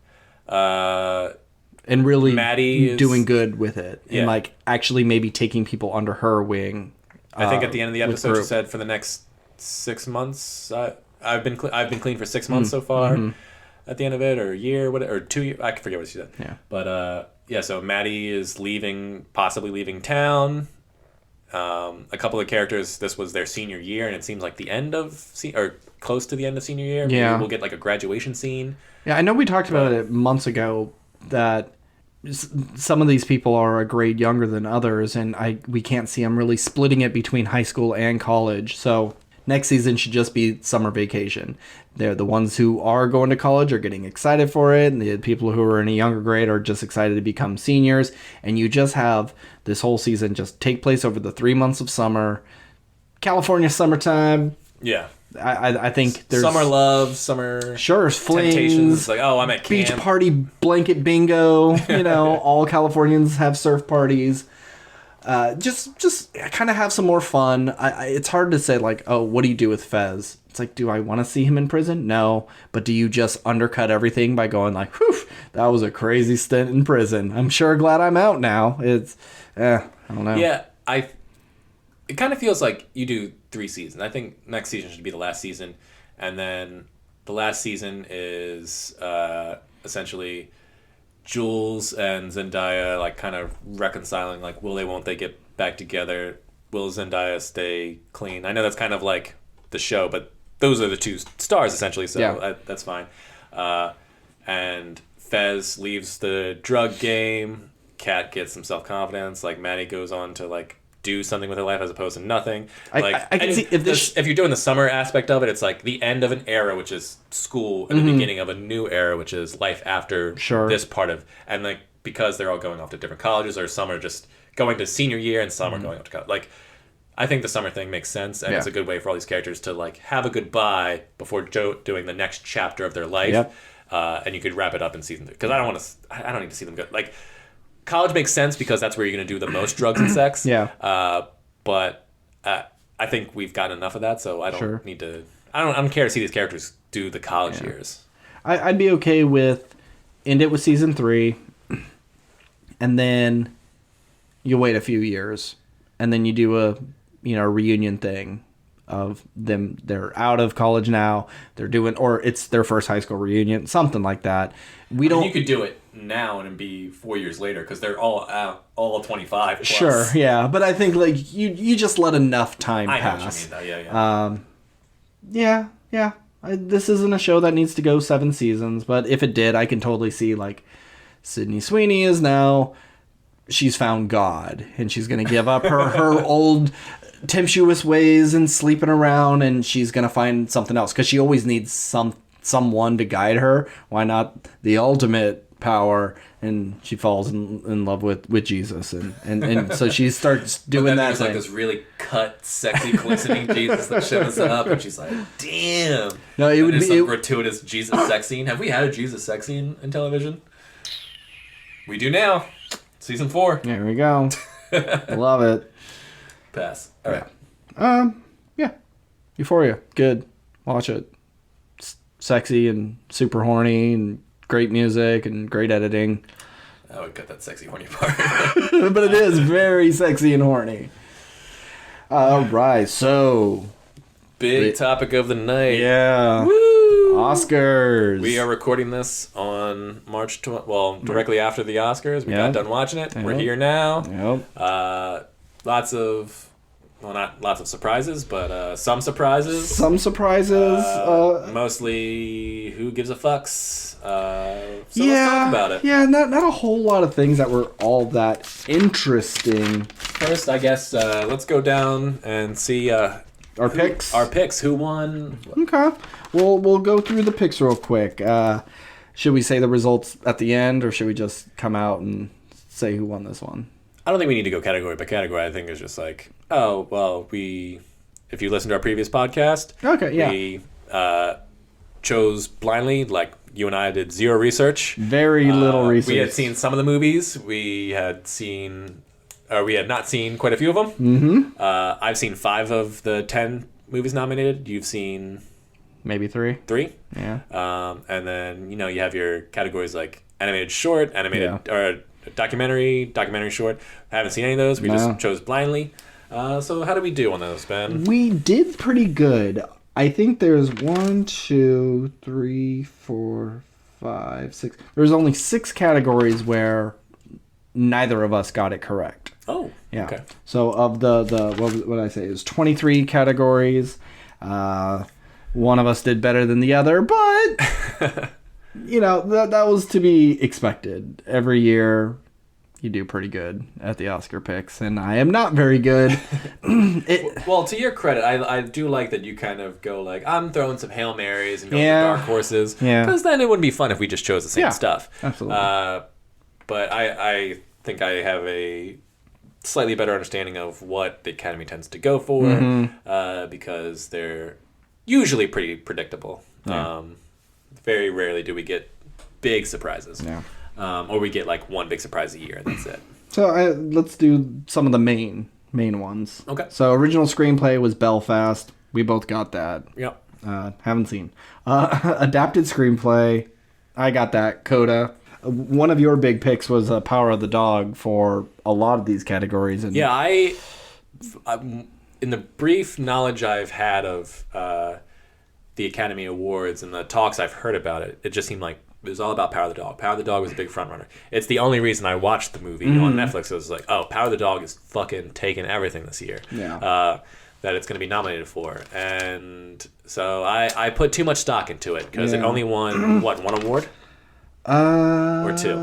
And really Maddie doing good with it. Yeah. And like actually maybe taking people under her wing. I think at the end of the episode she said for the next 6 months, I've been clean for 6 months so far. At the end of it, or a year, or 2 years, I forget what she said. Yeah. But so Maddie is possibly leaving town. A couple of characters, this was their senior year, and it seems like the end of or close to the end of senior year. Yeah. Maybe we'll get like a graduation scene. Yeah, I know we talked about it months ago that some of these people are a grade younger than others, and we can't see them really splitting it between high school and college. So Next season should just be summer vacation. They're the ones who are going to college are getting excited for it, and the people who are in a younger grade are just excited to become seniors. And you just have this whole season just take place over the 3 months of summer. California summertime. Yeah. I think there's summer love, summer flings, temptations. Like, oh, I'm at beach camp. party, blanket bingo. You know, all Californians have surf parties. Just kind of have some more fun. It's hard to say, like, oh, what do you do with Fez? It's like, do I want to see him in prison? No. But do you just undercut everything by going like, whew, that was a crazy stint in prison. I'm sure glad I'm out now. It's, I don't know. Yeah, it kind of feels like you do 3 seasons. I think next season should be the last season. And then the last season is essentially Jules and Zendaya, like, kind of reconciling, like, will they, won't they get back together? Will Zendaya stay clean? I know that's kind of like the show, but those are the 2 stars, essentially, so that's fine. And Fez leaves the drug game. Kat gets some self-confidence. Like, Maddie goes on to, like, do something with her life as opposed to nothing. Like, I can see if you're doing the summer aspect of it, it's like the end of an era, which is school, and the beginning of a new era, which is life after this part of, and like because they're all going off to different colleges, or some are just going to senior year and some are going up to college. Like, I think the summer thing makes sense, and it's a good way for all these characters to like have a goodbye before doing the next chapter of their life, and you could wrap it up in season 3. Because I don't need to see them go like. College makes sense because that's where you're going to do the most drugs and sex. But I think we've gotten enough of that, so I don't need to. I don't care to see these characters do the college years. I'd be okay with end it with season 3, and then you wait a few years, and then you do a reunion thing of them. They're out of college now. They're doing, or it's their first high school reunion, something like that. You could do it now and it'd be 4 years later because they're all out, all 25 plus. Sure, yeah, but I think like you just let enough time pass. I know what you mean, though. Yeah. This isn't a show that needs to go 7 seasons, but if it did, I can totally see like Sydney Sweeney is now, she's found God and she's gonna give up her old tempestuous ways and sleeping around, and she's gonna find something else because she always needs someone to guide her. Why not the ultimate power? And she falls in love with Jesus, and so she starts doing that. There's like this really cut, sexy, glistening Jesus that shows up, and she's like, "Damn!" No, it would be some gratuitous Jesus sex scene. Have we had a Jesus sex scene in television? We do now. Season 4. There we go. Love it. Pass. All right. Yeah. Euphoria. Good. Watch it. Sexy and super horny and great music and great editing. I would cut that sexy horny part. But it is very sexy and horny. All right. So. Big topic of the night. Yeah. Woo! Oscars. We are recording this on March 20th. Well, directly after the Oscars. We got done watching it. We're here now. Yep. Lots of... Well, not lots of surprises, but some surprises. Some surprises. Mostly who gives a fucks. So let's talk about it. Yeah, not a whole lot of things that were all that interesting. First, I guess, let's go down and see... our picks? Our picks. Who won? Okay. We'll go through the picks real quick. Should we say the results at the end, or should we just come out and say who won this one? I don't think we need to go category by category. I think it's just like, oh, well, if you listen to our previous podcast, we chose blindly, like you and I did zero research. Very little research. We had seen some of the movies. We had not seen quite a few of them. Mm-hmm. I've seen 5 of the 10 movies nominated. You've seen... Maybe 3. 3? Yeah. And then, you have your categories like animated short, or documentary short. I haven't seen any of those. We just chose blindly. So how did we do on those, Ben? We did pretty good. I think there's 1, 2, 3, 4, 5, 6. There's only 6 categories where neither of us got it correct. Oh, yeah. Okay. So of the what did I say? It was 23 categories. One of us did better than the other, but that was to be expected. Every year, you do pretty good at the Oscar picks, and I am not very good. Well, to your credit, I do like that you kind of go like, I'm throwing some Hail Marys and going Yeah. for dark horses. Yeah. Because then it wouldn't be fun if we just chose the same stuff. Absolutely. But I think I have a slightly better understanding of what the Academy tends to go for because they're usually pretty predictable. Yeah. Very rarely do we get big surprises. Yeah. Or we get like one big surprise a year and that's it. So let's do some of the main ones. Okay. So original screenplay was Belfast. We both got that. Yep. Haven't seen. Adapted screenplay, I got that. Coda. One of your big picks was Power of the Dog for a lot of these categories. And Yeah, in the brief knowledge I've had of the Academy Awards and the talks I've heard about it, it just seemed like it was all about Power of the Dog. Power of the Dog was a big front runner. It's the only reason I watched the movie on Netflix. It was like, oh, Power of the Dog is fucking taking everything this year. Yeah. That it's going to be nominated for. And so I put too much stock into it because it only won, what, one award? Or two?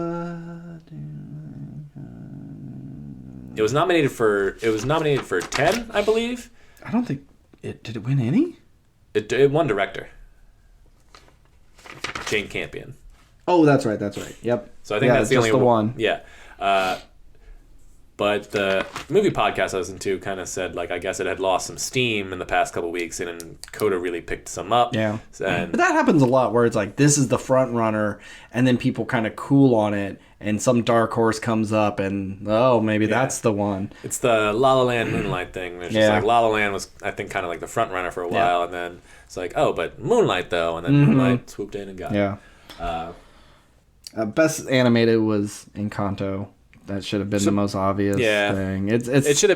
It was nominated for 10, I believe. I don't think did it win any? It won director. Jane Campion. Oh, that's right. Yep. So I think that's the just only the one. Yeah. But the movie podcast I listened to kind of said, like, I guess it had lost some steam in the past couple of weeks, and Coda really picked some up. Yeah. And But that happens a lot where it's like, this is the front runner, and then people kind of cool on it, and some dark horse comes up, and, oh, maybe that's the one. it's the La La Land Moonlight thing. It's just like La La Land was, I think, kind of like the front runner for a while, and then it's like, oh, but Moonlight, though, and then Moonlight swooped in and got it. Yeah. Best animated was Encanto. That should have been the most obvious thing. It should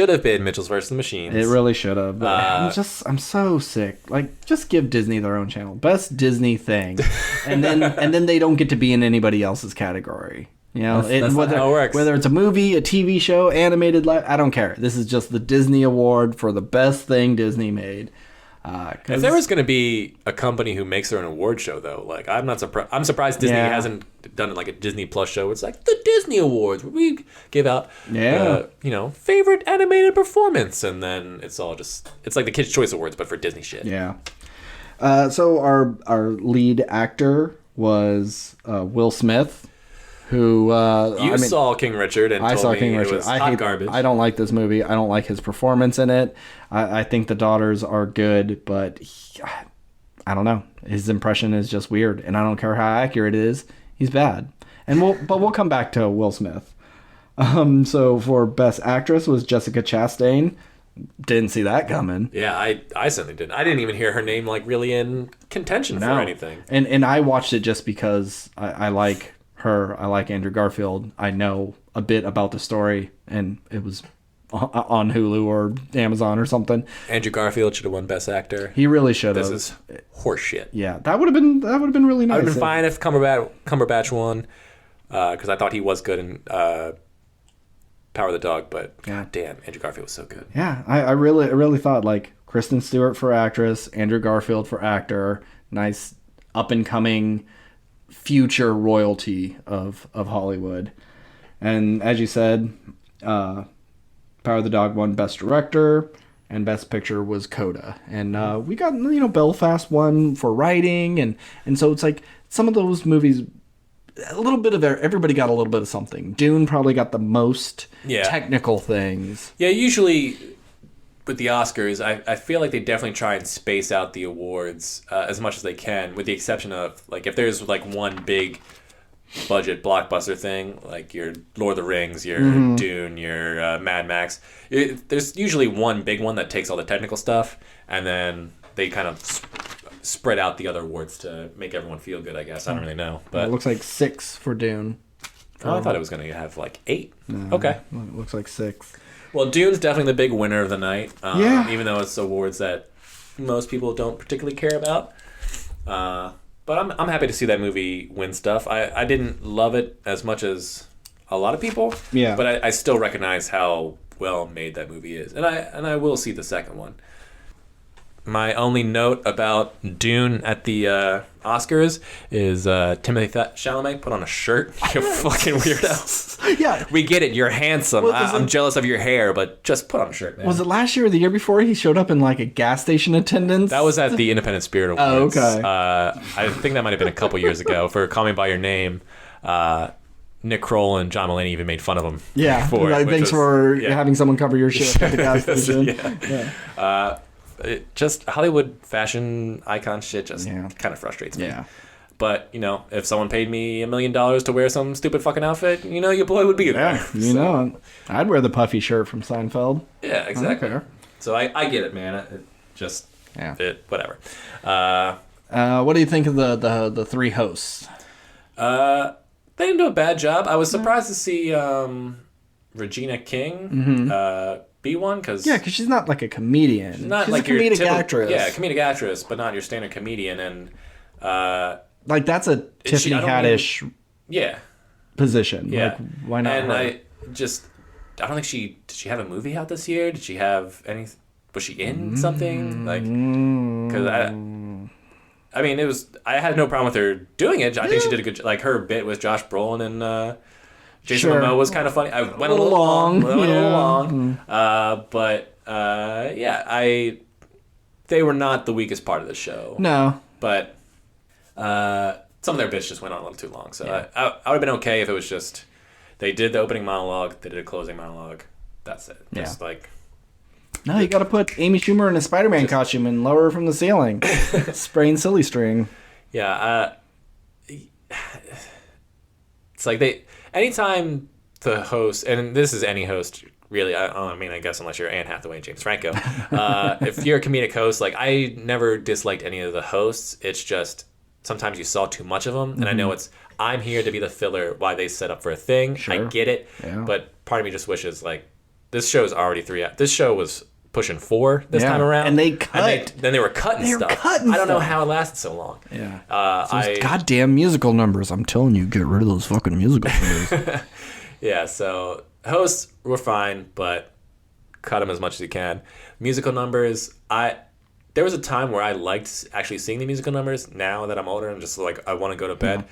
have been Mitchell's versus the Machines. It really should have. I'm so sick. Like, just give Disney their own channel. Best Disney thing, and then they don't get to be in anybody else's category. You know, that's not how it works. Whether it's a movie, a TV show, animated, I don't care. This is just the Disney Award for the best thing Disney made. If there was going to be a company who makes their own award show, though, like I'm not surprised. I'm surprised Disney hasn't done like a Disney Plus show. It's like the Disney Awards where we give out, favorite animated performance, and then it's like the Kids' Choice Awards, but for Disney shit. Yeah. So our lead actor was Will Smith, who saw King Richard and told me it was hot garbage. I don't like this movie. I don't like his performance in it. I think the daughters are good, but I don't know. His impression is just weird, and I don't care how accurate it is. He's bad. And we'll come back to Will Smith. So for Best Actress was Jessica Chastain. Didn't see that coming. Yeah, I certainly didn't. I didn't even hear her name like really in contention for anything. And I watched it just because I like her. I like Andrew Garfield. I know a bit about the story, and it was on Hulu or Amazon or something. Andrew Garfield should have won Best Actor. He really should have. This is horseshit. Yeah, that would have been really nice. I would have been fine if Cumberbatch won, because I thought he was good in Power of the Dog. But god damn, Andrew Garfield was so good. Yeah, I really thought like Kristen Stewart for actress, Andrew Garfield for actor, nice up and coming future royalty of Hollywood. And as you said, Power of the Dog won Best Director, and Best Picture was Coda. And we got, Belfast won for writing, and so it's like some of those movies, a little bit of everybody got a little bit of something. Dune probably got the most technical things. Yeah, usually with the Oscars, I feel like they definitely try and space out the awards as much as they can, with the exception of, like, if there's, like, one big budget blockbuster thing, like your Lord of the Rings, your Dune, your Mad Max, there's usually one big one that takes all the technical stuff, and then they kind of spread out the other awards to make everyone feel good, I guess. I don't really know. But it looks like 6 for Dune. I thought it was going to have, like, 8. No, okay. It looks like 6. Well, Dune's definitely the big winner of the night, yeah. Even though it's awards that most people don't particularly care about. But I'm happy to see that movie win stuff. I didn't love it as much as a lot of people, but I still recognize how well made that movie is, and I will see the second one. my only note about Dune at the Oscars is Timothy Chalamet put on a shirt. You fucking weirdo. Yeah. We get it. You're handsome. Well, I'm jealous of your hair, but just put on a shirt, man. Was it last year or the year before he showed up in like a gas station attendance? That was at the Independent Spirit Awards. Oh, okay. I think that might have been a couple years ago for Call Me By Your Name. Nick Kroll and John Mulaney even made fun of him. Yeah. For it, Thanks for having someone cover your shit at the gas station. Yeah. It just Hollywood fashion icon shit just kind of frustrates me. Yeah. But, if someone paid me $1 million to wear some stupid fucking outfit, your boy would be there. Yeah, I'd wear the puffy shirt from Seinfeld. Yeah, exactly. Okay. So I get it, man. Whatever. What do you think of the three hosts? They didn't do a bad job. I was surprised to see Regina King be one because she's not like a comedian. She's not she's like a comedic your actress. Yeah, comedic actress, but not your standard comedian. And like that's a Tiffany Haddish position. Yeah, like, why not? And her? I don't think did she have a movie out this year? Did she have any? Was she in something like? Because I mean, I had no problem with her doing it. I think she did a good. Like her bit with Josh Brolin and Jason Momoa was kind of funny. I went a little long. But they were not the weakest part of the show. No, but some of their bits just went on a little too long. So I would have been okay if it was just they did the opening monologue, they did a closing monologue. That's it. Just no, you got to put Amy Schumer in a Spider-Man costume and lower her from the ceiling, spraying silly string. Yeah, it's like anytime the host, and this is any host really. I guess unless you're Anne Hathaway and James Franco. If you're a comedic host, like I never disliked any of the hosts. It's just sometimes you saw too much of them, and I know I'm here to be the filler while they set up for a thing. Sure. I get it, but part of me just wishes like this show is already 3 hours. This show was pushing 4 this time around, and they cut. Then they were cutting stuff. I don't know how it lasted so long. Yeah, those goddamn musical numbers. I'm telling you, get rid of those fucking musical numbers. Yeah, so hosts were fine, but cut them as much as you can. Musical numbers, there was a time where I liked actually seeing the musical numbers. Now that I'm older, I'm just like, I want to go to bed.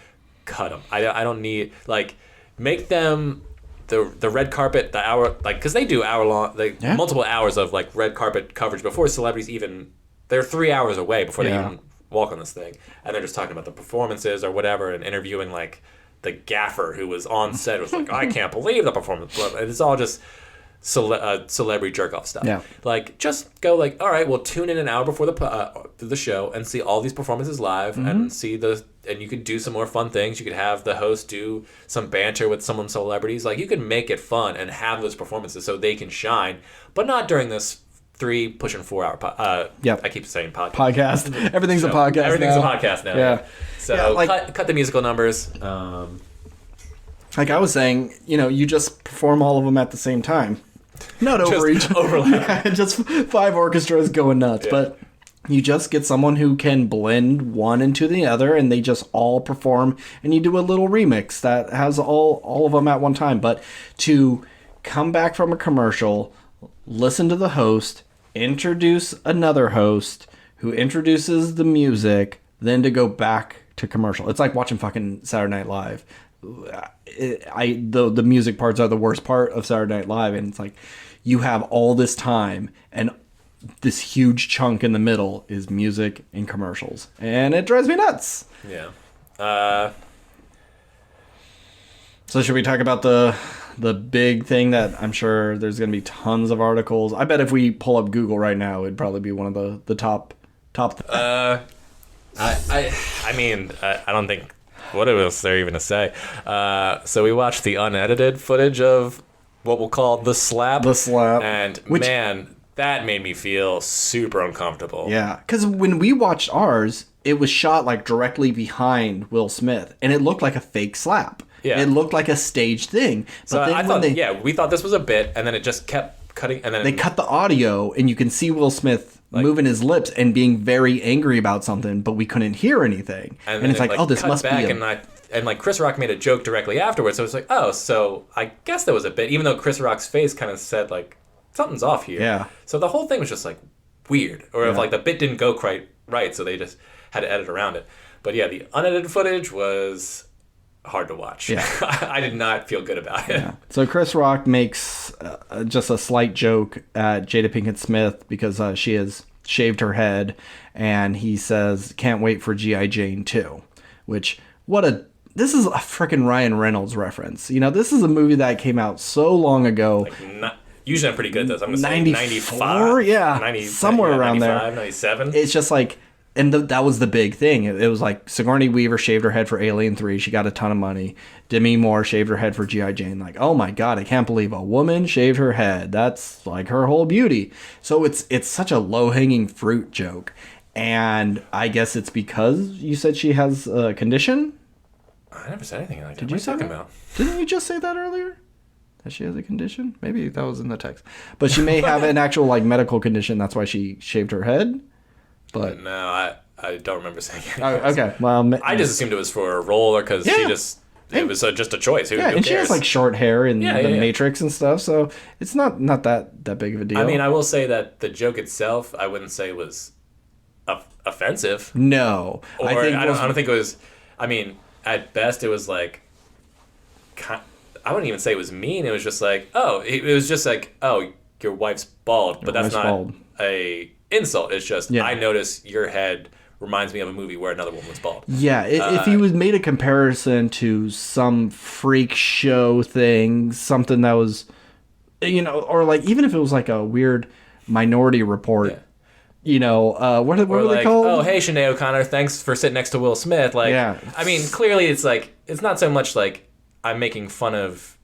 Cut them. I don't need, like, make them the red carpet, the hour, like, because they do hour-long, multiple hours of, like, red carpet coverage before celebrities even, they're 3 hours away before they even walk on this thing. And they're just talking about the performances or whatever and interviewing, like, the gaffer who was on set was like, I can't believe the performance. It's all just celebrity jerk-off stuff. Yeah. Like, just go like, all right, we'll tune in an hour before the show and see all these performances live and see and you could do some more fun things. You could have the host do some banter with some celebrities. Like, you could make it fun and have those performances so they can shine, but not during this 3 pushing 4 hour I keep saying podcast. Everything's a podcast. Everything's a podcast now. Yeah. So cut the musical numbers. Like I was saying, you just perform all of them at the same time. Not over each overlap. Just 5 orchestras going nuts. Yeah. But you just get someone who can blend one into the other, and they just all perform, and you do a little remix that has all of them at one time. But to come back from a commercial, listen to the host, introduce another host who introduces the music, then to go back to commercial. It's like watching fucking Saturday Night Live. The music parts are the worst part of Saturday Night Live, and it's like you have all this time and this huge chunk in the middle is music and commercials, and it drives me nuts. Yeah. So should we talk about the big thing that I'm sure there's going to be tons of articles? I bet if we pull up Google right now, it'd probably be one of the top. I mean, I don't think. What else is there even to say? So we watched the unedited footage of what we'll call the slap. And man, that made me feel super uncomfortable. Yeah, because when we watched ours, it was shot like directly behind Will Smith, and it looked like a fake slap. Yeah. It looked like a staged thing. But so I thought, we thought this was a bit, and then it just kept cutting. And then they cut the audio, and you can see Will Smith moving his lips and being very angry about something, but we couldn't hear anything. And it's like, oh, this must be. And Chris Rock made a joke directly afterwards, so it's like, oh, so I guess there was a bit, even though Chris Rock's face kind of said like something's off here. Yeah. So the whole thing was just like, weird, or if like the bit didn't go quite right, so they just had to edit around it. But yeah, the unedited footage was hard to watch. Yeah. I did not feel good about it. Yeah. So Chris Rock makes just a slight joke at Jada Pinkett Smith because she has shaved her head, and he says, "Can't wait for G.I. Jane 2," which this is a freaking Ryan Reynolds reference. You know, this is a movie that came out so long ago. Usually I'm pretty good at this. I'm going to say 94? 95. Yeah, 90, somewhere around 95, there. 97. It's just like, and that was the big thing. It was like Sigourney Weaver shaved her head for Alien 3. She got a ton of money. Demi Moore shaved her head for G.I. Jane. Like, oh my God, I can't believe a woman shaved her head. That's like her whole beauty. So it's such a low-hanging fruit joke. And I guess it's because you said she has a condition? I never said anything like that. Did what you are say talking that? about? Didn't you just say that earlier? That she has a condition? Maybe that was in the text. But she may have an actual like medical condition. That's why she shaved her head. But no, I don't remember saying anything. Okay. Well, I just assumed it was for a role, or because she just it was just a choice. Who and cares? she has like short hair in the yeah. Matrix and stuff, so it's not that big of a deal. I mean, I will say that the joke itself, I wouldn't say was offensive. No, Or I don't think it was. I mean, at best, it was like. I wouldn't even say it was mean. It was just like, it was just like, your wife's bald, but that's not a insult. It's just I notice your head reminds me of a movie where another woman was bald. Yeah, if he was made a comparison to some freak show thing, something that was, or like even if it was like a weird Minority Report. Yeah. What were they called? Oh, hey, Sinead O'Connor, thanks for sitting next to Will Smith. Like, I mean, clearly it's like, it's not so much like I'm making fun of,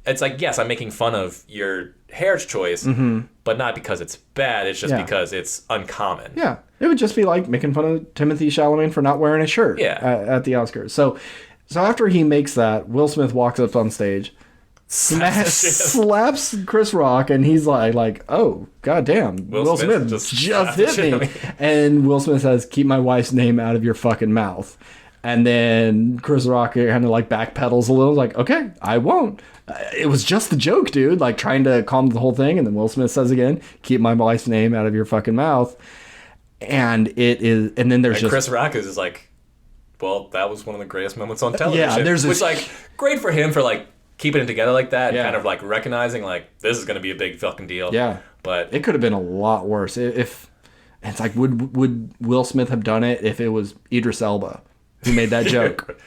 it's like, yes, I'm making fun of your hair choice, but not because it's bad, it's just because it's uncommon. Yeah, it would just be like making fun of Timothée Chalamet for not wearing a shirt at the Oscars. So after he makes that, Will Smith walks up on stage, slaps Chris Rock, and he's like, oh, goddamn, Will Smith just hit me. And Will Smith says, keep my wife's name out of your fucking mouth. And then Chris Rock kind of like backpedals a little, like, okay, I won't. It was just a joke, dude, like trying to calm the whole thing. And then Will Smith says again, keep my wife's name out of your fucking mouth. And then there's Chris Rock is like, well, that was one of the greatest moments on television. Yeah, there's which like great for him for like keeping it together like that, kind of like recognizing like this is going to be a big fucking deal. Yeah, but it could have been a lot worse. If it's like, would Will Smith have done it if it was Idris Elba who made that joke?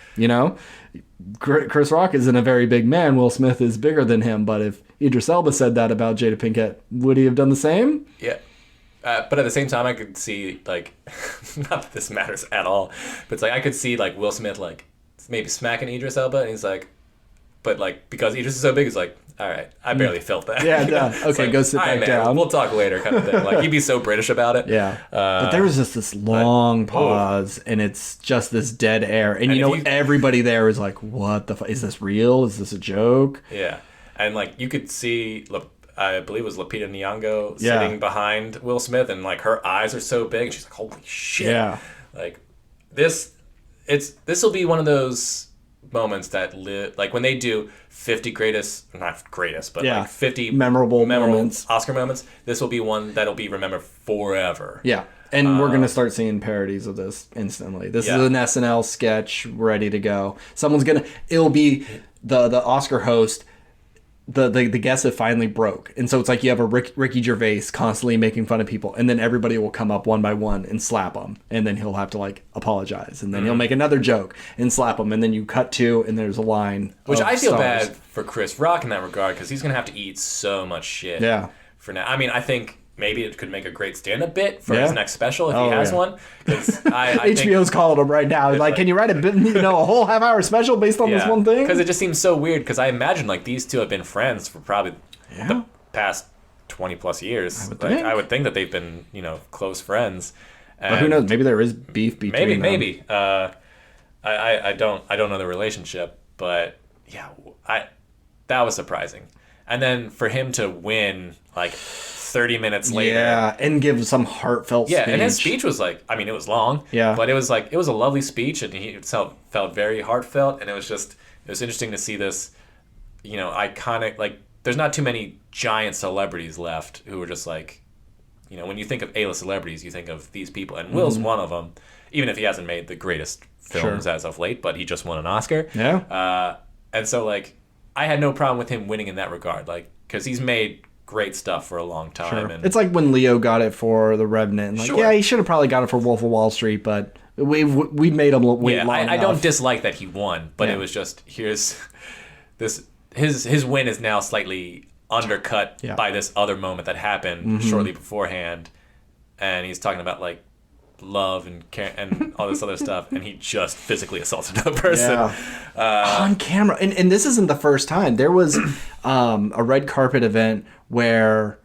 Chris Rock isn't a very big man. Will Smith is bigger than him. But if Idris Elba said that about Jada Pinkett, would he have done the same? Yeah. But at the same time, I could see, like, not that this matters at all, but it's like I could see, like, Will Smith, like, maybe smacking Idris Elba, and he's like, but, like, because Idris is so big, he's like, all right, I barely felt that. Yeah, okay, like, go sit back down. We'll talk later kind of thing. Like, he'd be so British about it. Yeah. But there was just this long pause, and it's just this dead air. And everybody there is like, what the fuck? Is this real? Is this a joke? Yeah. And, like, you could see... I believe it was Lupita Nyong'o sitting behind Will Smith, and like her eyes are so big, and she's like, "Holy shit!" Yeah, like this will be one of those moments that like when they do 50 greatest, not greatest, but like 50 memorable moments, Oscar moments. This will be one that'll be remembered forever. Yeah, and we're gonna start seeing parodies of this instantly. This is an SNL sketch ready to go. It'll be the Oscar host. The guests have finally broke, and so it's like you have a Ricky Gervais constantly making fun of people, and then everybody will come up one by one and slap him, and then he'll have to like apologize, and then he'll make another joke and slap him, and then you cut to, and there's a line. Which I feel bad for Chris Rock in that regard, because he's gonna have to eat so much shit. Yeah. For now, I mean, I think maybe it could make a great stand-up bit for his next special if he has one. HBO's calling him right now. Like, can you write a whole half-hour special based on this one thing? Because it just seems so weird. Because I imagine like these two have been friends for probably the past 20+ years. I would think that they've been close friends. But who knows? Maybe there is beef between them. Maybe. I don't know the relationship, but yeah, that was surprising. And then for him to win like 30 minutes later. Yeah, and give some heartfelt speech. Yeah, and his speech was like, I mean, it was long. Yeah. But it was a lovely speech, and he felt very heartfelt, and it was interesting to see this, iconic, like, there's not too many giant celebrities left who were just like, You know, when you think of A-list celebrities, you think of these people, and Will's one of them. Even if he hasn't made the greatest films as of late, but he just won an Oscar. Yeah. And so like, I had no problem with him winning in that regard, like because he's made great stuff for a long time. Sure. And it's like when Leo got it for The Revenant. Like, yeah, he should have probably got it for Wolf of Wall Street, but we made him wait long enough. I don't dislike that he won, but it was just here's this his win is now slightly undercut by this other moment that happened shortly beforehand, and he's talking about like love and care and all this other stuff, and he just physically assaulted another person on camera. And this isn't the first time. There was a red carpet event where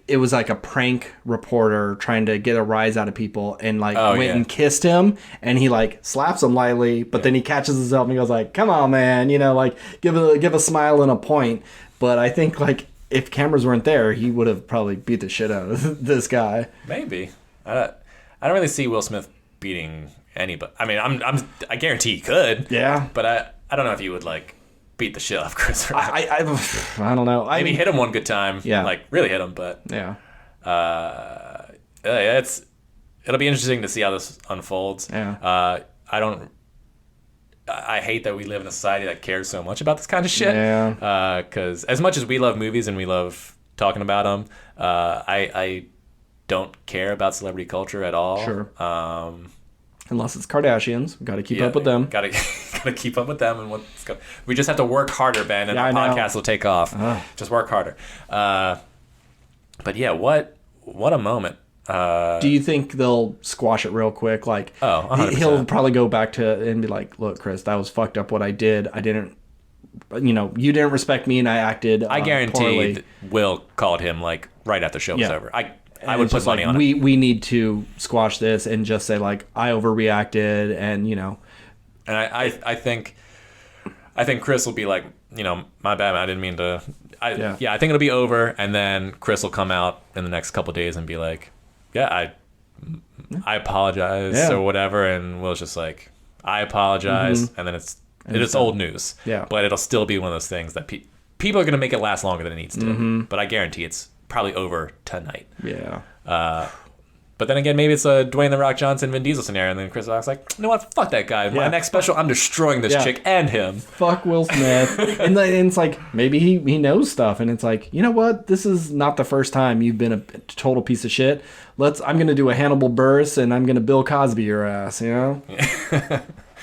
it was like a prank reporter trying to get a rise out of people, and like went and kissed him, and he like slaps him lightly, but then he catches himself and he goes like, "Come on, man," you know, like give a smile and a point. But I think like if cameras weren't there, he would have probably beat the shit out of this guy. Maybe. I don't really see Will Smith beating anybody. I mean, I guarantee he could. Yeah. But I don't know if he would like beat the shit out of Chris Rock. I don't know. Maybe hit him one good time. Yeah. Like really hit him, but yeah. It'll be interesting to see how this unfolds. Yeah. I hate that we live in a society that cares so much about this kind of shit. Yeah. Because as much as we love movies and we love talking about them, I don't care about celebrity culture at all. Sure. Unless it's Kardashians, we got to keep up with them. Got to keep up with them, and we just have to work harder, Ben, and our podcast will take off. Just work harder. But yeah, what a moment. Do you think they'll squash it real quick? Like, 100%. He'll probably go back to and be like, "Look, Chris, that was fucked up. What I did, I didn't. You know, you didn't respect me, and I acted. I guarantee poorly." Will called him like right after the show was over. I would put money on it. We need to squash this and just say like I overreacted, and you know. And I think Chris will be like, you know, my bad, I didn't mean to. I think it'll be over, and then Chris will come out in the next couple of days and be like, yeah, I apologize or whatever, and Will's just like, I apologize, and then it's old news. Yeah. But it'll still be one of those things that people are gonna make it last longer than it needs to. But I guarantee it's probably over tonight. Yeah. But then again, maybe it's a Dwayne "The Rock" Johnson, Vin Diesel scenario, and then Chris Rock's like, you know what? Fuck that guy. My next special, I'm destroying this chick and him. Fuck Will Smith. and it's like, maybe he knows stuff, and it's like, you know what? This is not the first time you've been a total piece of shit. I'm going to do a Hannibal Buress, and I'm going to Bill Cosby your ass, you know?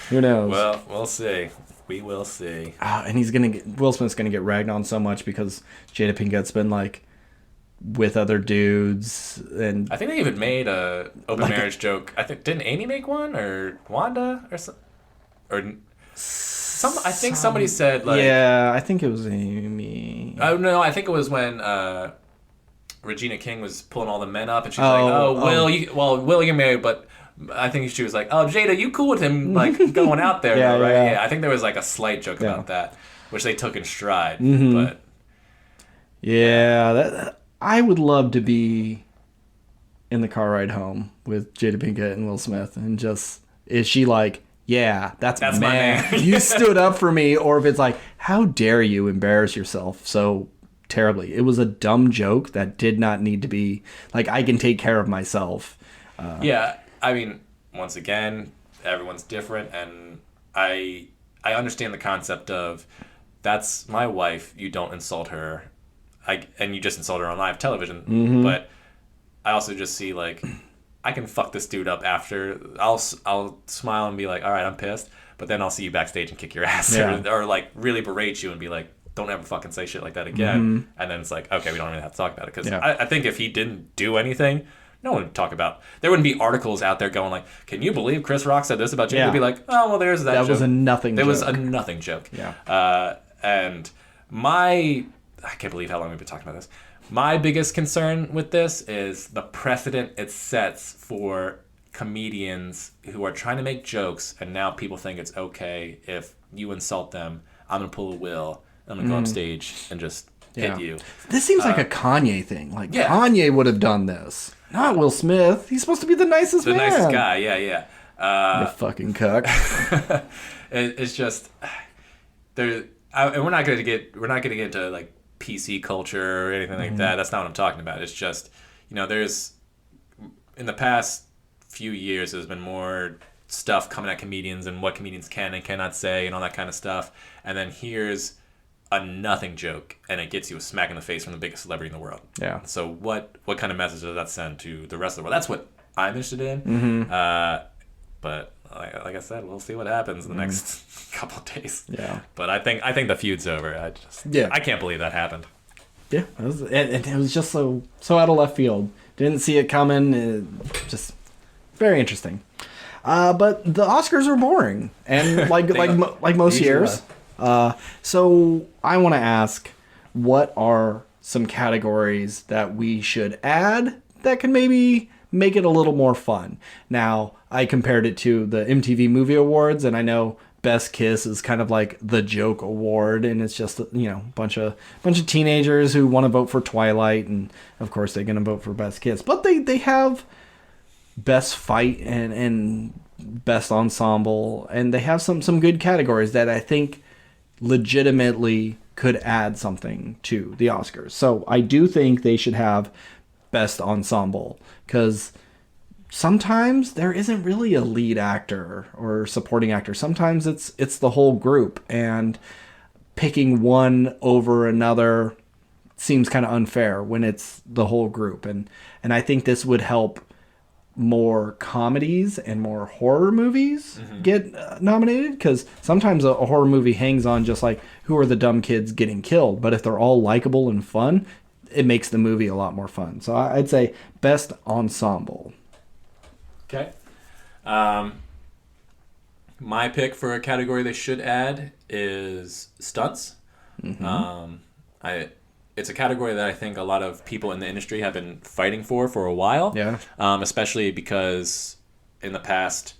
Who knows? Well, we'll see. We will see. And Will Smith's going to get ragged on so much because Jada Pinkett's been like, with other dudes, and I think they even made a open marriage joke. I think didn't Amy make one, or Wanda, or some? I think somebody said like, yeah, I think it was Amy. Oh no, I think it was when Regina King was pulling all the men up, and she's like, Will, you're married, but I think she was like, oh, Jada, you cool with him like going out there, right? Yeah, I think there was like a slight joke about that, which they took in stride, but yeah, I would love to be in the car ride home with Jada Pinkett and Will Smith, and just, is she like, yeah, that's my man. You stood up for me, or if it's like, how dare you embarrass yourself so terribly. It was a dumb joke that did not need to be, like, I can take care of myself. Yeah, I mean, once again, everyone's different, and I understand the concept of, that's my wife, you don't insult her. And you just insult her on live television, but I also just see like, I can fuck this dude up after. I'll smile and be like, all right, I'm pissed, but then I'll see you backstage and kick your ass, or like really berate you and be like, don't ever fucking say shit like that again. And then it's like, okay, we don't even have to talk about it, because I think if he didn't do anything, no one would talk about. There wouldn't be articles out there going like, can you believe Chris Rock said this about Jada? It'd be like, oh well, there's that joke. Was a nothing. There was a nothing joke. Yeah. And I can't believe how long we've been talking about this. My biggest concern with this is the precedent it sets for comedians who are trying to make jokes, and now people think it's okay if you insult them. I'm going to pull a Will. I'm going to go up stage and just hit you. This seems like a Kanye thing. Like, Kanye would have done this. Not Will Smith. He's supposed to be the nicest man. The nicest guy, yeah. You fucking cuck. It's just... and we're not going to get into, like, PC culture or anything like that. That's not what I'm talking about. It's just, there's in the past few years, there's been more stuff coming at comedians and what comedians can and cannot say and all that kind of stuff. And then here's a nothing joke, and it gets you a smack in the face from the biggest celebrity in the world. Yeah. So what kind of message does that send to the rest of the world? That's what I'm interested in. Mm-hmm. But like I said, we'll see what happens in the next couple of days. Yeah. But I think the feud's over. I can't believe that happened. Yeah, it was just so out of left field. Didn't see it coming. Just very interesting. But the Oscars are boring, and like most years. So I want to ask, what are some categories that we should add that can maybe make it a little more fun? Now, I compared it to the MTV Movie Awards, and I know Best Kiss is kind of like the joke award, and it's just bunch of teenagers who want to vote for Twilight, and of course they're gonna vote for Best Kiss. But they have Best Fight and Best Ensemble, and they have some good categories that I think legitimately could add something to the Oscars. So I do think they should have Best Ensemble, because sometimes there isn't really a lead actor or supporting actor. Sometimes it's the whole group, and picking one over another seems kind of unfair when it's the whole group. And I think this would help more comedies and more horror movies get nominated, because sometimes a horror movie hangs on just like, who are the dumb kids getting killed? But if they're all likable and fun, it makes the movie a lot more fun. So I'd say Best Ensemble. Okay. My pick for a category they should add is stunts. It's a category that I think a lot of people in the industry have been fighting for a while. Yeah. Especially because in the past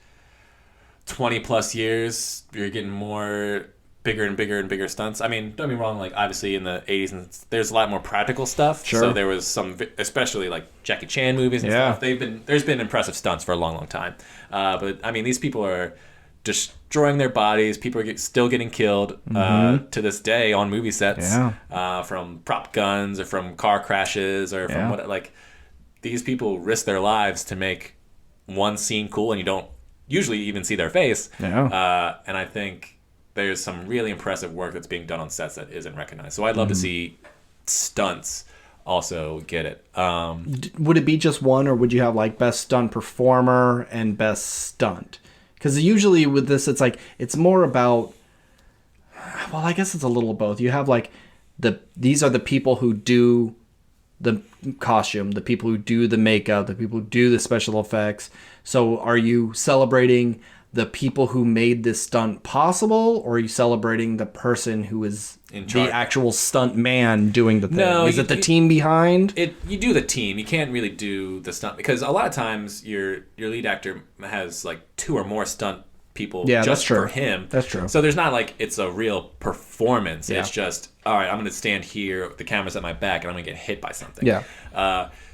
20 plus years, you're getting more bigger and bigger and bigger stunts. I mean, don't be wrong, like obviously in the 80s there's a lot more practical stuff. Sure. So there was some, especially like Jackie Chan movies and stuff. There's been impressive stunts for a long time. But I mean, these people are destroying their bodies. People are still getting killed to this day on movie sets, from prop guns or from car crashes or from what, like, these people risk their lives to make one scene cool, and you don't usually even see their face. And I think there's some really impressive work that's being done on sets that isn't recognized. So I'd love to see stunts also get it. Would it be just one, or would you have like Best Stunt Performer and Best Stunt? Because usually with this, it's like, it's more about, well, I guess it's a little of both. You have like these are the people who do the costume, the people who do the makeup, the people who do the special effects. So are you celebrating the people who made this stunt possible, or are you celebrating the person who is the actual stunt man doing the thing? No, is it the team behind? You do the team. You can't really do the stunt, because a lot of times your lead actor has like 2 or more stunt people just for him. That's true. So there's not like it's a real performance. It's just, all right, I'm going to stand here, the camera's at my back, and I'm going to get hit by something.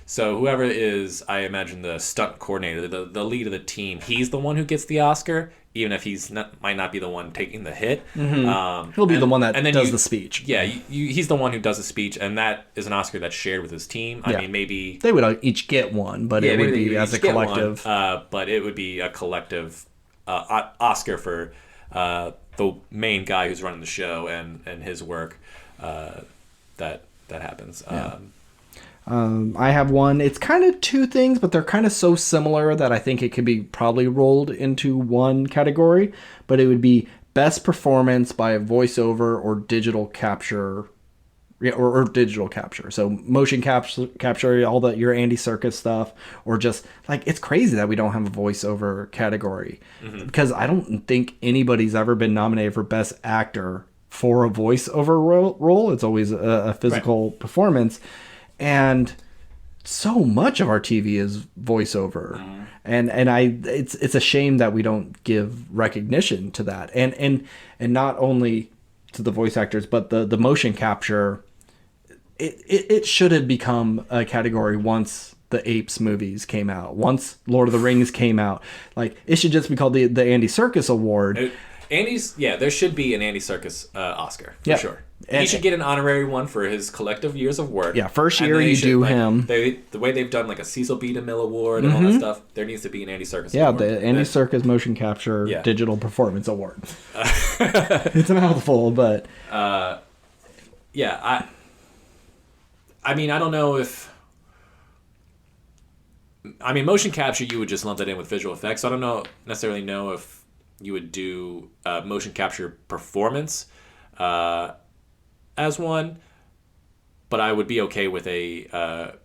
So whoever is, I imagine, the stunt coordinator, the lead of the team, he's the one who gets the Oscar, even if might not be the one taking the hit. He'll be the one that does the speech. Yeah, he's the one who does the speech, and that is an Oscar that's shared with his team. I mean, maybe they would each get one, but it would be as a collective. But it would be a collective Oscar for the main guy who's running the show and his work. That happens. I have one. It's kind of 2 things, but they're kind of so similar that I think it could be probably rolled into one category. But it would be Best Performance by a Voiceover or Digital Capture, or digital capture. So motion capture, all that, your Andy Serkis stuff, or just like, it's crazy that we don't have a voiceover category, because I don't think anybody's ever been nominated for Best Actor for a voiceover role. It's always a physical performance. And so much of our TV is voiceover, and it's a shame that we don't give recognition to that, and not only to the voice actors, but the motion capture. It should have become a category once the Apes movies came out, once Lord of the Rings came out. Like, it should just be called the Andy Serkis Award. there should be an Andy Serkis Oscar for Yeah. sure. And he should get an honorary one for his collective years of work. Yeah, first And year they you should, do like, him. The way they've done like a Cecil B. DeMille Award and all that stuff, there needs to be an Andy Serkis Yeah, award. the Andy Serkis Motion Capture Yeah. Digital Performance Award. It's a mouthful, but yeah, I mean, I don't know if. I mean, motion capture, you would just lump that in with visual effects. So I don't necessarily know if you would do motion capture performance as one, but I would be okay with if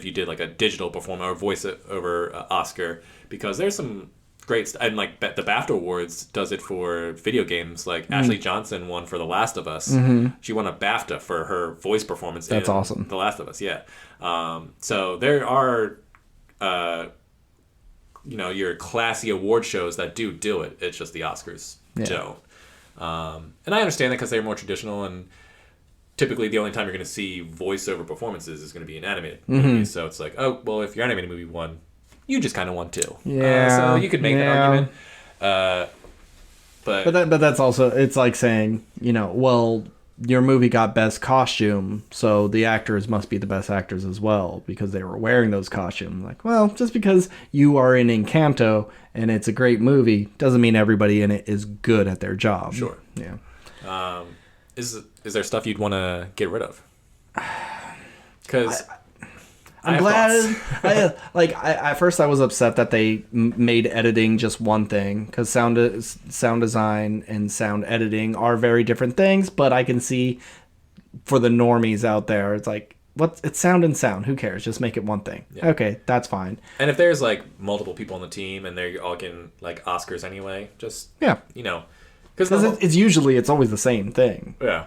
you did like a digital performer or voice over Oscar, because there's some great and like the BAFTA Awards does it for video games. Like Ashley Johnson won for The Last of Us. She won a BAFTA for her voice performance. That's in awesome. The Last of Us, yeah. So there are, your classy award shows that do it. It's just the Oscars don't. And I understand that because they're more traditional, and typically the only time you're going to see voiceover performances is going to be in animated movies. So it's like, oh, well, if your animated movie won, you just kind of won too. Yeah. So you could make that argument. But that's also, it's like saying, well, your movie got best costume, so the actors must be the best actors as well because they were wearing those costumes. Like, well, just because you are in Encanto and it's a great movie doesn't mean everybody in it is good at their job. Sure. Yeah. Is there stuff you'd want to get rid of? Because I'm glad. At first I was upset that they made editing just one thing, because sound design and sound editing are very different things. But I can see for the normies out there, it's like, it's sound and sound. Who cares? Just make it one thing. Yeah. Okay, that's fine. And if there's like multiple people on the team and they're all getting like Oscars anyway, just because it's always the same thing. Yeah.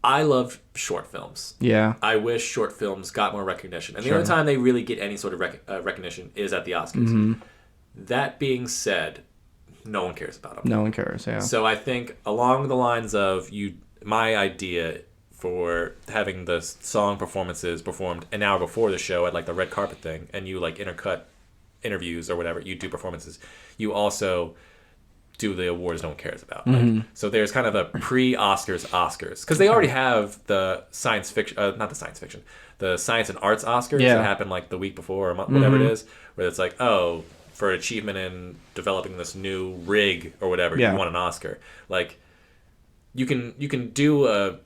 I love short films. Yeah. I wish short films got more recognition. And the only time they really get any sort of recognition is at the Oscars. That being said, no one cares about them. No one cares, yeah. So I think along the lines of my idea for having the song performances performed an hour before the show at like the red carpet thing, and you like intercut interviews or whatever, you do performances. You also do the awards no one cares about. So there's kind of a pre-Oscars, because they already have the science fiction, the science and arts Oscars that happened like the week before or whatever it is, where it's like, oh, for achievement in developing this new rig or whatever, you won an Oscar. Like, you can still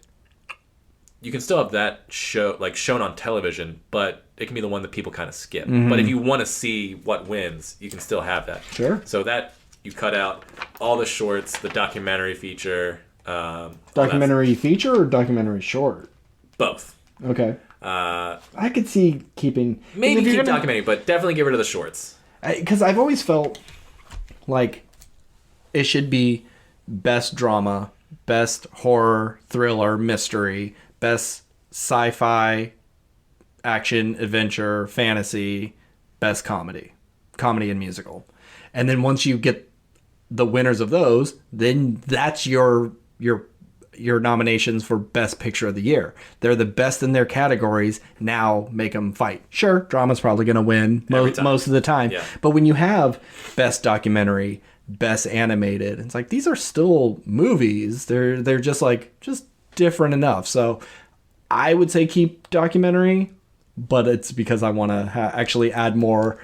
have that show like shown on television, but it can be the one that people kind of skip. But if you want to see what wins, you can still have that. Sure. So that you cut out all the shorts, the documentary feature. Documentary feature or documentary short? Both. Okay. I could see keeping... Maybe keep documentary, but definitely get rid of the shorts. Because I've always felt like it should be best drama, best horror, thriller, mystery, best sci-fi, action, adventure, fantasy, best comedy and musical. And then once you get the winners of those, then that's your nominations for best picture of the year. They're the best in their categories. Now make them fight. Sure, drama's probably going to win most of the time. Yeah. But when you have best documentary, best animated, it's like these are still movies. They're just different enough. So I would say keep documentary, but it's because I want to actually add more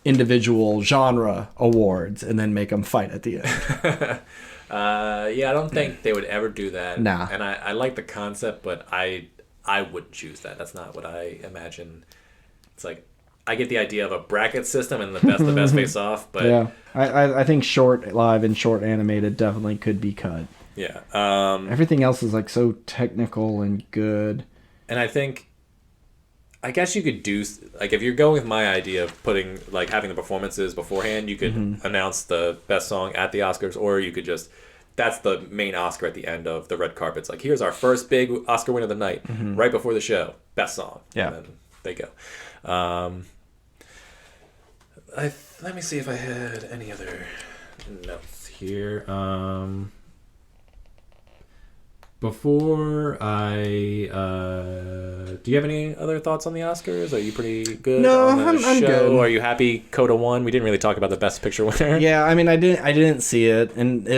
individual genre awards and then make them fight at the end. I don't think they would ever do that. Nah. And I like the concept, but I wouldn't choose that. That's not what I imagine. It's like, I get the idea of a bracket system and the best face off, but yeah, I think short live and short animated definitely could be cut. Yeah. Everything else is like so technical and good. And I guess you could do, like, if you're going with my idea of putting, like, having the performances beforehand, you could announce the best song at the Oscars, or you could just, that's the main Oscar at the end of the red carpet. It's like, here's our first big Oscar win of the night, right before the show, best song. Yeah. And then they go. Let me see if I had any other notes here. Before I Do you have any other thoughts on the Oscars? Are you pretty good? No, on the I'm show? good. Are you happy Coda won? We didn't really talk about the Best Picture winner. Yeah, I mean, I didn't see it, and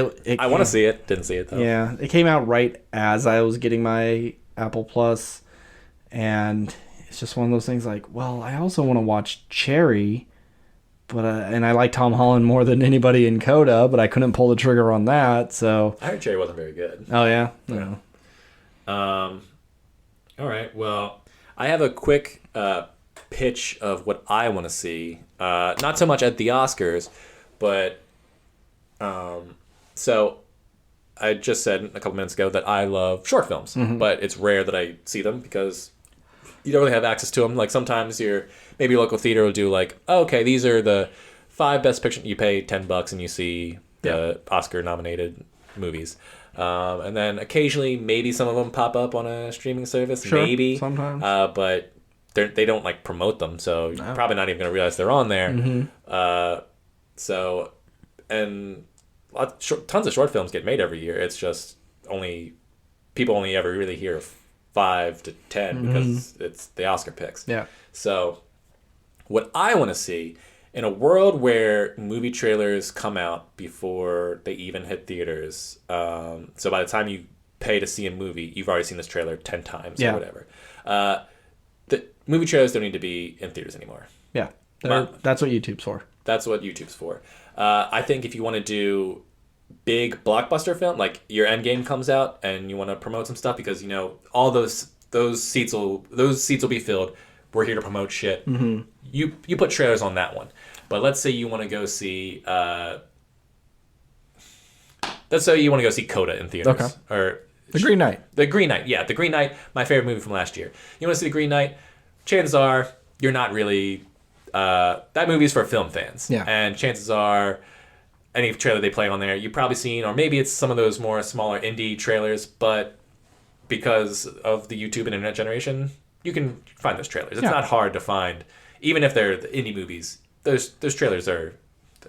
I want to see it. Didn't see it though. Yeah, it came out right as I was getting my Apple Plus, and it's just one of those things like, well, I also want to watch Cherry, but and I like Tom Holland more than anybody in Coda, but I couldn't pull the trigger on that, so. I heard Cherry wasn't very good. Oh yeah, no. All right. Well, I have a quick pitch of what I want to see. Not so much at the Oscars, but so I just said a couple minutes ago that I love short films, but it's rare that I see them because you don't really have access to them. Like sometimes maybe your local theater will do like, oh, okay, these are the 5 best picture. You pay $10 and you see the Oscar nominated movies. And then occasionally, maybe some of them pop up on a streaming service. Sure, maybe sometimes. But they don't like promote them, so you're probably not even gonna realize they're on there. So, and tons of short films get made every year. It's just people only ever really hear 5 to 10 because it's the Oscar picks. Yeah. So, what I want to see in a world where movie trailers come out before they even hit theaters, so by the time you pay to see a movie, you've already seen this trailer 10 times or whatever. The movie trailers don't need to be in theaters anymore. Yeah, that's what YouTube's for. That's what YouTube's for. I think if you want to do big blockbuster film, like your Endgame comes out and you want to promote some stuff because all those seats will be filled. We're here to promote shit. You put trailers on that one. But let's say you want to go see Coda in theaters. Okay. Or The Green Knight. The Green Knight, yeah. The Green Knight, my favorite movie from last year. You want to see The Green Knight? Chances are you're not really... that movie is for film fans. Yeah. And chances are any trailer they play on there, you've probably seen, or maybe it's some of those more smaller indie trailers, but because of the YouTube and internet generation, you can find those trailers. It's not hard to find. Even if they're the indie movies, those trailers are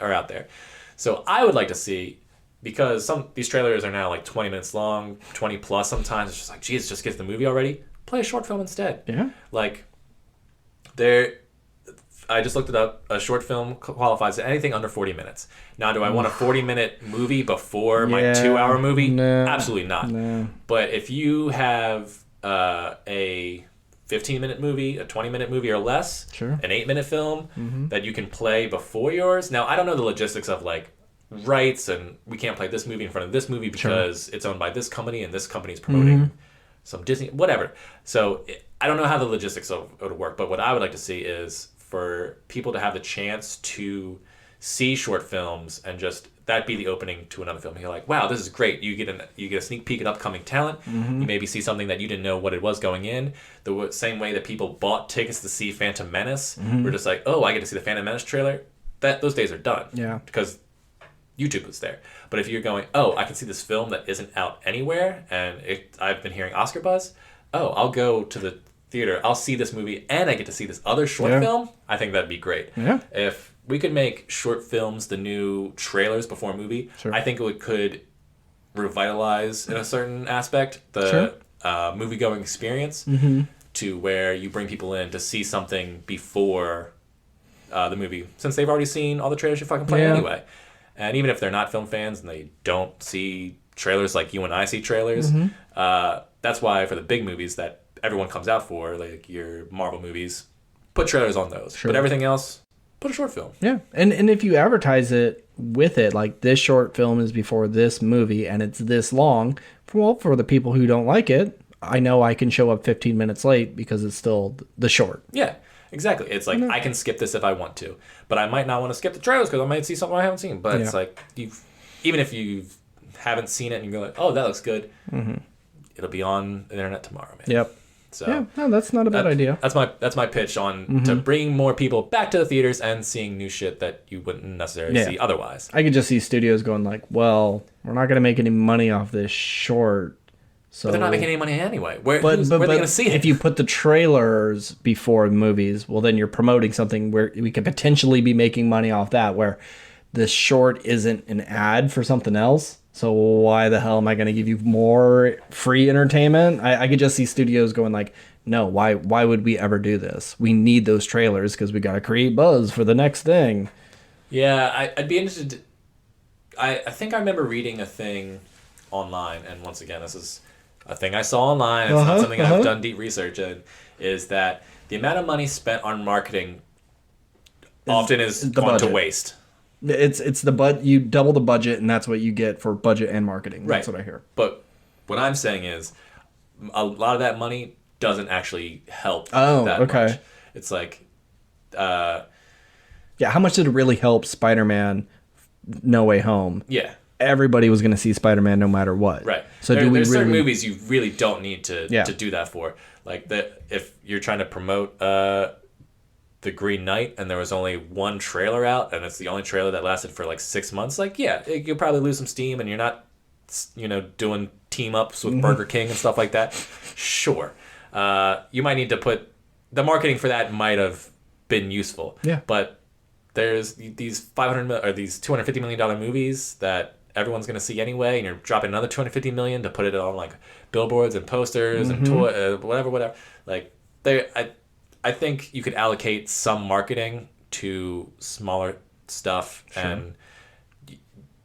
out there. So I would like to see, because these trailers are now like 20 minutes long, 20 plus sometimes. It's just like, geez, just get the movie already. Play a short film instead. Yeah. Like, I just looked it up. A short film qualifies as anything under 40 minutes. Now, do I want a 40-minute movie before my 2-hour movie? No. Absolutely not. No. But if you have a 15-minute movie, a 20-minute movie or less, an 8-minute film that you can play before yours. Now, I don't know the logistics of like rights and we can't play this movie in front of this movie because it's owned by this company and this company is promoting some Disney, whatever. So I don't know how the logistics of it would work, but what I would like to see is for people to have the chance to see short films and just that be the opening to another film. You're like, wow, this is great. You get a sneak peek at upcoming talent. You maybe see something that you didn't know what it was going in. The same way that people bought tickets to see Phantom Menace. We're just like, oh, I get to see the Phantom Menace trailer. Those days are done. Yeah. Because YouTube was there. But if you're going, oh, I can see this film that isn't out anywhere and I've been hearing Oscar buzz. Oh, I'll go to the theater. I'll see this movie and I get to see this other short film. I think that'd be great. Yeah. If we could make short films the new trailers before a movie, I think it could revitalize in a certain aspect the movie-going experience to where you bring people in to see something before the movie, since they've already seen all the trailers you fucking play anyway. And even if they're not film fans and they don't see trailers like you and I see trailers, that's why for the big movies that everyone comes out for, like your Marvel movies, put trailers on those. But everything else, put a short film. Yeah. And if you advertise it with it, like this short film is before this movie and it's this long, well, for the people who don't like it, I know I can show up 15 minutes late because it's still the short. Yeah, exactly. It's like I can skip this if I want to, but I might not want to skip the trailers because I might see something I haven't seen. But it's like, even if you haven't seen it and you go like, oh, that looks good, it'll be on the internet tomorrow, man. Yep. So yeah, no, that's not a bad idea. That's my pitch on to bring more people back to the theaters and seeing new shit that you wouldn't necessarily see otherwise. I could just see studios going like, well, we're not going to make any money off this short. So but they're not making any money anyway. Where are they going to see it? If you put the trailers before movies, well, then you're promoting something where we could potentially be making money off that, where this short isn't an ad for something else. So why the hell am I going to give you more free entertainment? I could just see studios going like, no, why would we ever do this? We need those trailers because we got to create buzz for the next thing. Yeah, I'd be interested. I think I remember reading a thing online, and once again, this is a thing I saw online. It's not something I've done deep research in. Is that the amount of money spent on marketing often is gone to waste. It's the you double the budget, and that's what you get for budget and marketing. That's what I hear. But what I'm saying is, a lot of that money doesn't actually help. That much. It's like, how much did it really help Spider-Man No Way Home? Yeah. Everybody was going to see Spider-Man no matter what. Right. So there's certain movies you really don't need to do that for. Like if you're trying to promote The Green Knight and there was only one trailer out and it's the only trailer that lasted for like 6 months, like you'll probably lose some steam and you're not doing team ups with Burger King and stuff like that. Sure. You might need to put the marketing for that might have been useful. Yeah. But there's these these $250 million movies that everyone's going to see anyway, and you're dropping another $250 million to put it on like billboards and posters and whatever. Like I think you could allocate some marketing to smaller stuff, and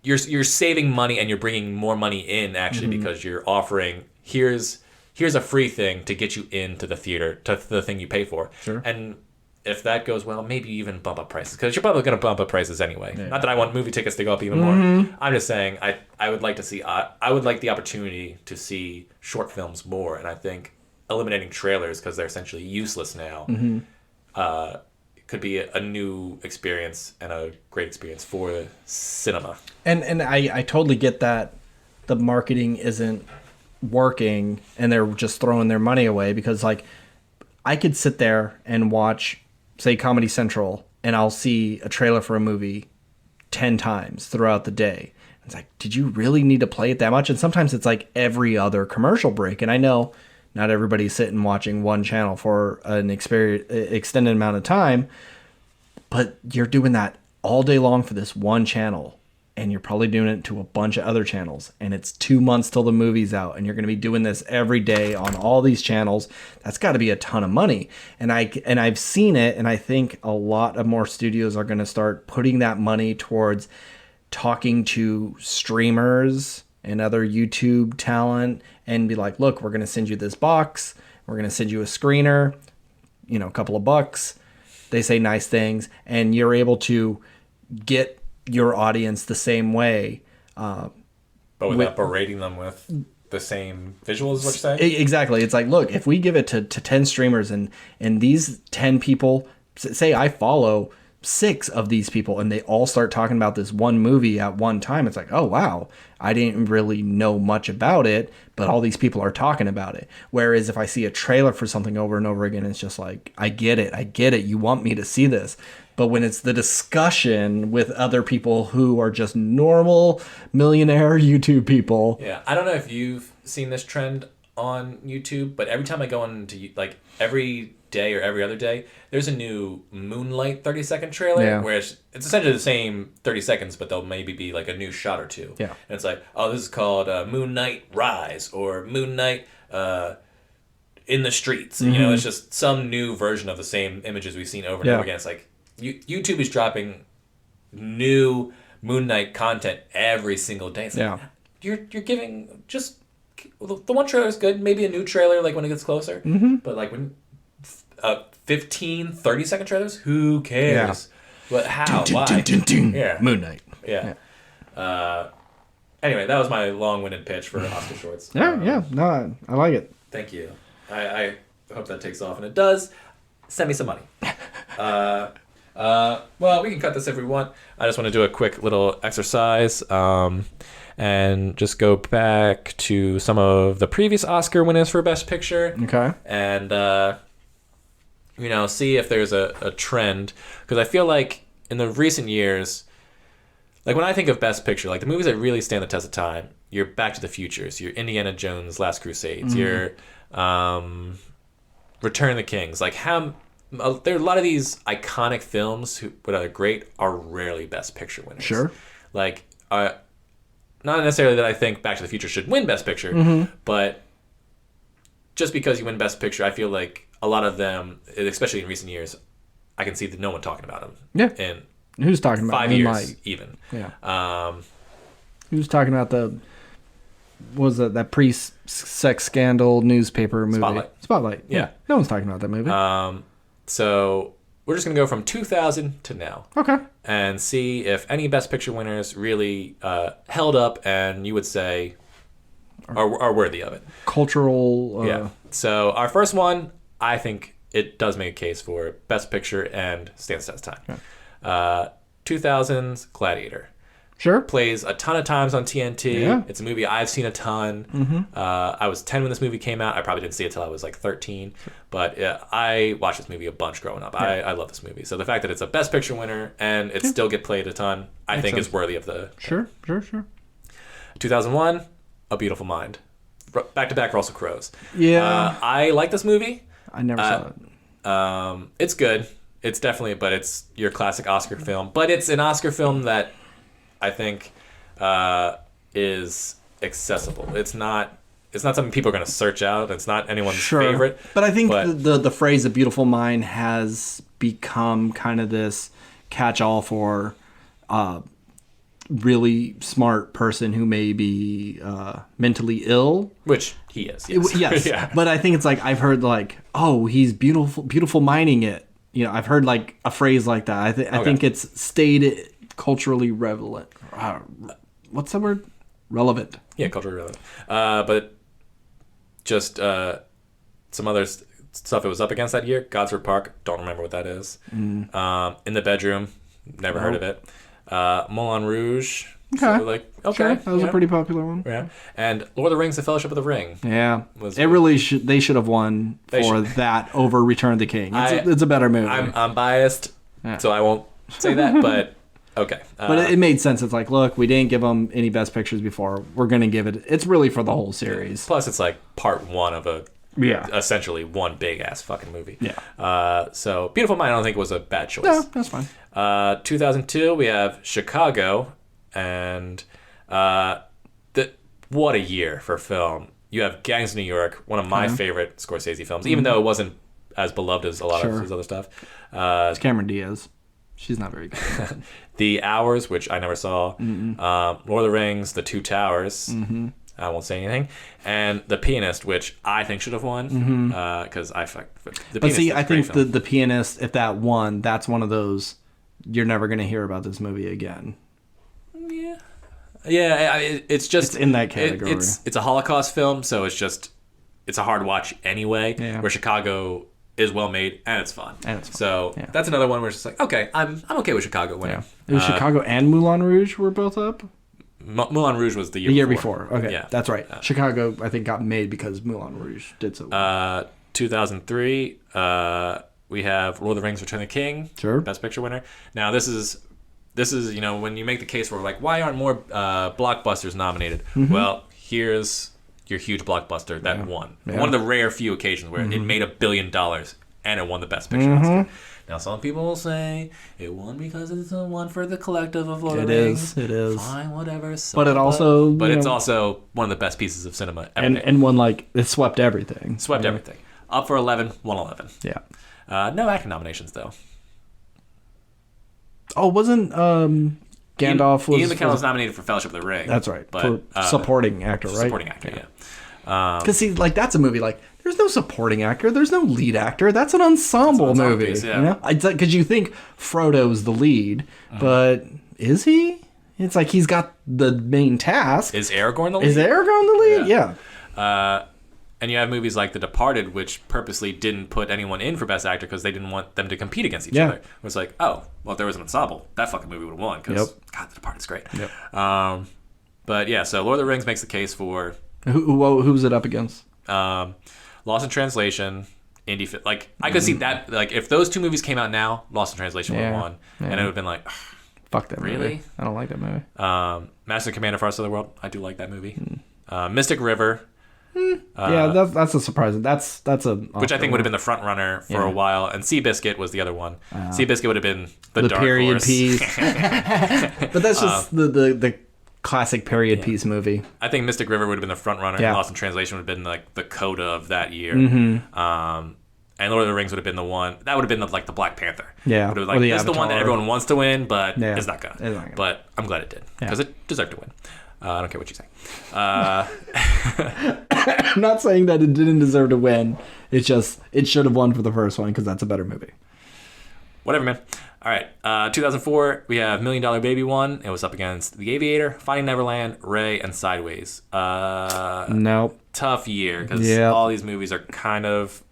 you're saving money and you're bringing more money in actually because you're offering here's a free thing to get you into the theater to the thing you pay for. Sure. And if that goes well, maybe you even bump up prices because you're probably going to bump up prices anyway. Yeah. Not that I want movie tickets to go up even more. I'm just saying I would like to see I would like the opportunity to see short films more, and I think eliminating trailers because they're essentially useless now could be a new experience and a great experience for cinema. And I totally get that the marketing isn't working and they're just throwing their money away because like I could sit there and watch, say, Comedy Central, and I'll see a trailer for a movie 10 times throughout the day. It's like, did you really need to play it that much? And sometimes it's like every other commercial break. And I know not everybody's sitting watching one channel for an extended amount of time, but you're doing that all day long for this one channel. And you're probably doing it to a bunch of other channels. And it's 2 months till the movie's out. And you're going to be doing this every day on all these channels. That's got to be a ton of money. And I've seen it. And I think a lot of more studios are going to start putting that money towards talking to streamers and other YouTube talent and be like, look, we're going to send you this box. We're going to send you a screener, a couple of bucks. They say nice things. And you're able to get your audience the same way, but without berating them with the same visuals, what you're saying? Exactly. It's like, look, if we give it to 10 streamers and these 10 people, say I follow 6 of these people and they all start talking about this one movie at one time, it's like, oh wow, I didn't really know much about it, but all these people are talking about it. Whereas if I see a trailer for something over and over again, it's just like, I get it, you want me to see this. But when it's the discussion with other people who are just normal millionaire YouTube people. Yeah, I don't know if you've seen this trend on YouTube, but every time I go into, like, every day or every other day, there's a new Moonlight 30-second trailer where it's essentially the same 30 seconds, but there'll maybe be, like, a new shot or two. Yeah. And it's like, oh, this is called Moon Knight Rise or Moon Knight in the Streets. It's just some new version of the same images we've seen over and over again. It's like, YouTube is dropping new Moon Knight content every single day. It's like, you're giving just the one trailer is good, maybe a new trailer like when it gets closer. But like when 15, 30-second trailers, who cares? But how? Why? Yeah. Moon Knight. Yeah. Anyway, that was my long-winded pitch for Oscar shorts. No, I like it. Thank you. I hope that takes off, and it does. Send me some money. Well, we can cut this if we want. I just want to do a quick little exercise and just go back to some of the previous Oscar winners for Best Picture. Okay. And, see if there's a trend. Because I feel like in the recent years, like when I think of Best Picture, like the movies that really stand the test of time, you're Back to the Futures, you're Indiana Jones' Last Crusades, you're Return of the Kings. Like how there are a lot of these iconic films that are great are rarely Best Picture winners. Sure. Like, not necessarily that I think Back to the Future should win Best Picture, but just because you win Best Picture, I feel like a lot of them, especially in recent years, I can see that no one talking about them. Yeah. In Who's talking about 5 years, even. Yeah. Who's talking about that pre-sex scandal newspaper movie? Spotlight. Yeah. No one's talking about that movie. So we're just going to go from 2000 to now. Okay. And see if any Best Picture winners really held up and you would say are worthy of it. Cultural. Yeah. So our first one, I think it does make a case for Best Picture and stands the test of time. Okay. 2000's Gladiator. Sure. Plays a ton of times on TNT. Yeah. It's a movie I've seen a ton. I was 10 when this movie came out. I probably didn't see it till I was like 13. But I watched this movie a bunch growing up. I love this movie. So the fact that it's a Best Picture winner and it still get played a ton, I think is worthy of the... Sure. 2001, A Beautiful Mind. Back-to-back Russell Crowes. Yeah. I like this movie. I never saw it. It's good. It's definitely... But it's your classic Oscar film. But it's an Oscar film that... I think is accessible. It's not something people are going to search out. It's not anyone's favorite. But I think the phrase "a beautiful mind" has become kind of this catch-all for really smart person who may be mentally ill. Which he is. Yes. Yes. Yeah. But I think it's like I've heard like, oh, he's beautiful minding it. You know, I've heard like a phrase like that. I think it's stated culturally relevant. What's the word? Relevant. Yeah, culturally relevant. But just some other stuff it was up against that year. Godsford Park. Don't remember what that is. In the Bedroom. Never heard of it. Moulin Rouge. Okay. So sure. That was a pretty popular one. Yeah. And Lord of the Rings: The Fellowship of the Ring. Yeah. They should have won that over Return of the King. It's a better movie. I'm biased, so I won't say that, but okay. But it made sense. It's like, look, we didn't give them any Best Pictures before. We're going to give it. It's really for the whole series. Plus, it's like part one of essentially one big ass fucking movie. Yeah. So Beautiful Mind, I don't think was a bad choice. No, that's fine. 2002, we have Chicago, and what a year for film. You have Gangs of New York, one of my favorite Scorsese films, even though it wasn't as beloved as a lot of his other stuff. It's Cameron Diaz. She's not very good. The Hours, which I never saw. Lord of the Rings, The Two Towers. I won't say anything. And The Pianist, which I think should have won. Because I think the Pianist, if that won, that's one of those, you're never going to hear about this movie again. Yeah. Yeah, it's just... It's in that category. It's a Holocaust film, so it's a hard watch anyway. Yeah. Where Chicago is well made and it's fun. So that's another one where it's just like, okay, I'm okay with Chicago winning. Yeah. It was Chicago and Moulin Rouge were both up? Moulin Rouge was the year before. Okay, yeah. That's right. Chicago, I think, got made because Moulin Rouge did so well. 2003, we have Lord of the Rings: Return of the King. Sure. Best Picture winner. Now, this is when you make the case for like, why aren't more blockbusters nominated? Well, here's your huge blockbuster that won. Yeah. One of the rare few occasions where it made $1 billion and it won the Best Picture Oscar. Now, some people will say it won because it's the one for the collective of Lord of the Rings. It is. Fine, whatever. But it also... But it's also one of the best pieces of cinema ever made. And one, like, it swept everything. Swept everything. Up for 11, won 11. Yeah. No acting nominations, though. Oh, wasn't Gandalf... Ian McKellen was nominated for Fellowship of the Ring. That's right. But, for supporting actor, right? Supporting actor, yeah. Because see, like, that's a movie like there's no supporting actor, there's no lead actor, that's an ensemble movie. Piece, yeah. You know, because you think Frodo's the lead, but is he? It's like he's got the main task. Is Aragorn the lead? Is Aragorn the lead? Yeah. And you have movies like The Departed, which purposely didn't put anyone in for Best Actor because they didn't want them to compete against each other. It was like, oh, well, if there was an ensemble, that fucking movie would have won because God, The Departed's great. Yep. But yeah, so Lord of the Rings makes the case for. Who was it up against? Lost in Translation, Indie. Like I could see that. Like if those two movies came out now, Lost in Translation would have won, and it would have been like, fuck that movie. Really? I don't like that movie. Master and Commander: Farce of the World. I do like that movie. Mystic River. Yeah, that's a surprise. That's a which I think would have been the front runner for a while, and Seabiscuit was the other one. Seabiscuit would have been the dark period horse. piece. But that's just the classic period piece movie. I think Mystic River would have been the front runner, Yeah. and Lost in Translation would have been like the coda of that year. And Lord of the Rings would have been the one that would have been the Black Panther. Yeah, would have or like the this is the one that Avatar. everyone wants to win, but Yeah. it's not gonna. It's not gonna. But I'm glad it did because it deserved to win. I don't care what you say. I'm not saying that it didn't deserve to win. It's just it should have won for the first one because that's a better movie. Whatever, man. All right. 2004, we have $1 Million Baby won. It was up against The Aviator, Finding Neverland, Ray, and Sideways. Nope. Tough year because Yep. all these movies are kind of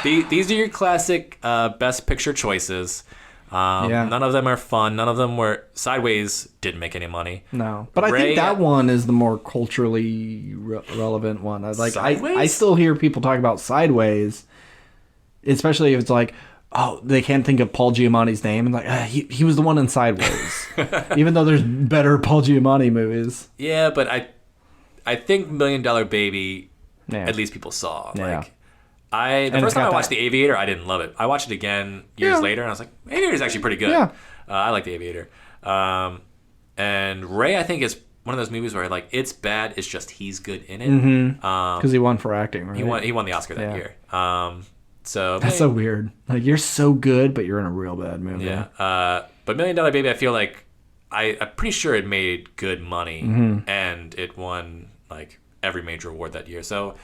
these are your classic best picture choices. None of them are fun. None of them were. Sideways didn't make any money. No, but I Ray- think that one is the more culturally relevant one. I Sideways? still hear people talk about Sideways, especially if it's like, oh, they can't think of Paul Giamatti's name, and like he was the one in Sideways, even though there's better Paul Giamatti movies. Yeah, but I think $1 Million Baby, Yeah. at least people saw. Yeah. Like the it's first time got I watched that- The Aviator, I didn't love it. I watched it again years Yeah. later, and I was like, Aviator's actually pretty good. Yeah. I like The Aviator. And Ray, I think, is one of those movies where like it's bad, it's just he's good in it. Because he won for acting, right? He won the Oscar that year. So That's so weird. Like you're so good, but you're in a real bad movie. yeah. But $1 Million Baby, I feel like I'm pretty sure it made good money, and it won like every major award that year. So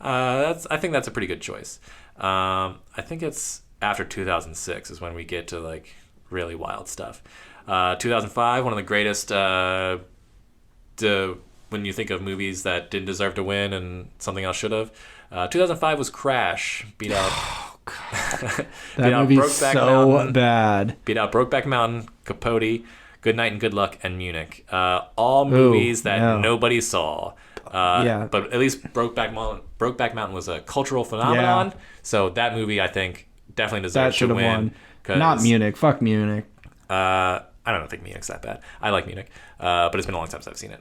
I think that's a pretty good choice. I think it's after 2006 is when we get to like really wild stuff. 2005, one of the greatest. When you think of movies that didn't deserve to win and something else should have, 2005 was Crash. Beat out. That movie's so bad. Beat out Brokeback Mountain, Capote, Good Night and Good Luck, and Munich. All movies that nobody saw. But at least Brokeback Mountain was a cultural phenomenon. Yeah. So that movie, I think, definitely That deserves to should have win. won. Not Munich. Fuck Munich. I don't think Munich's that bad. I like Munich, but it's been a long time since I've seen it.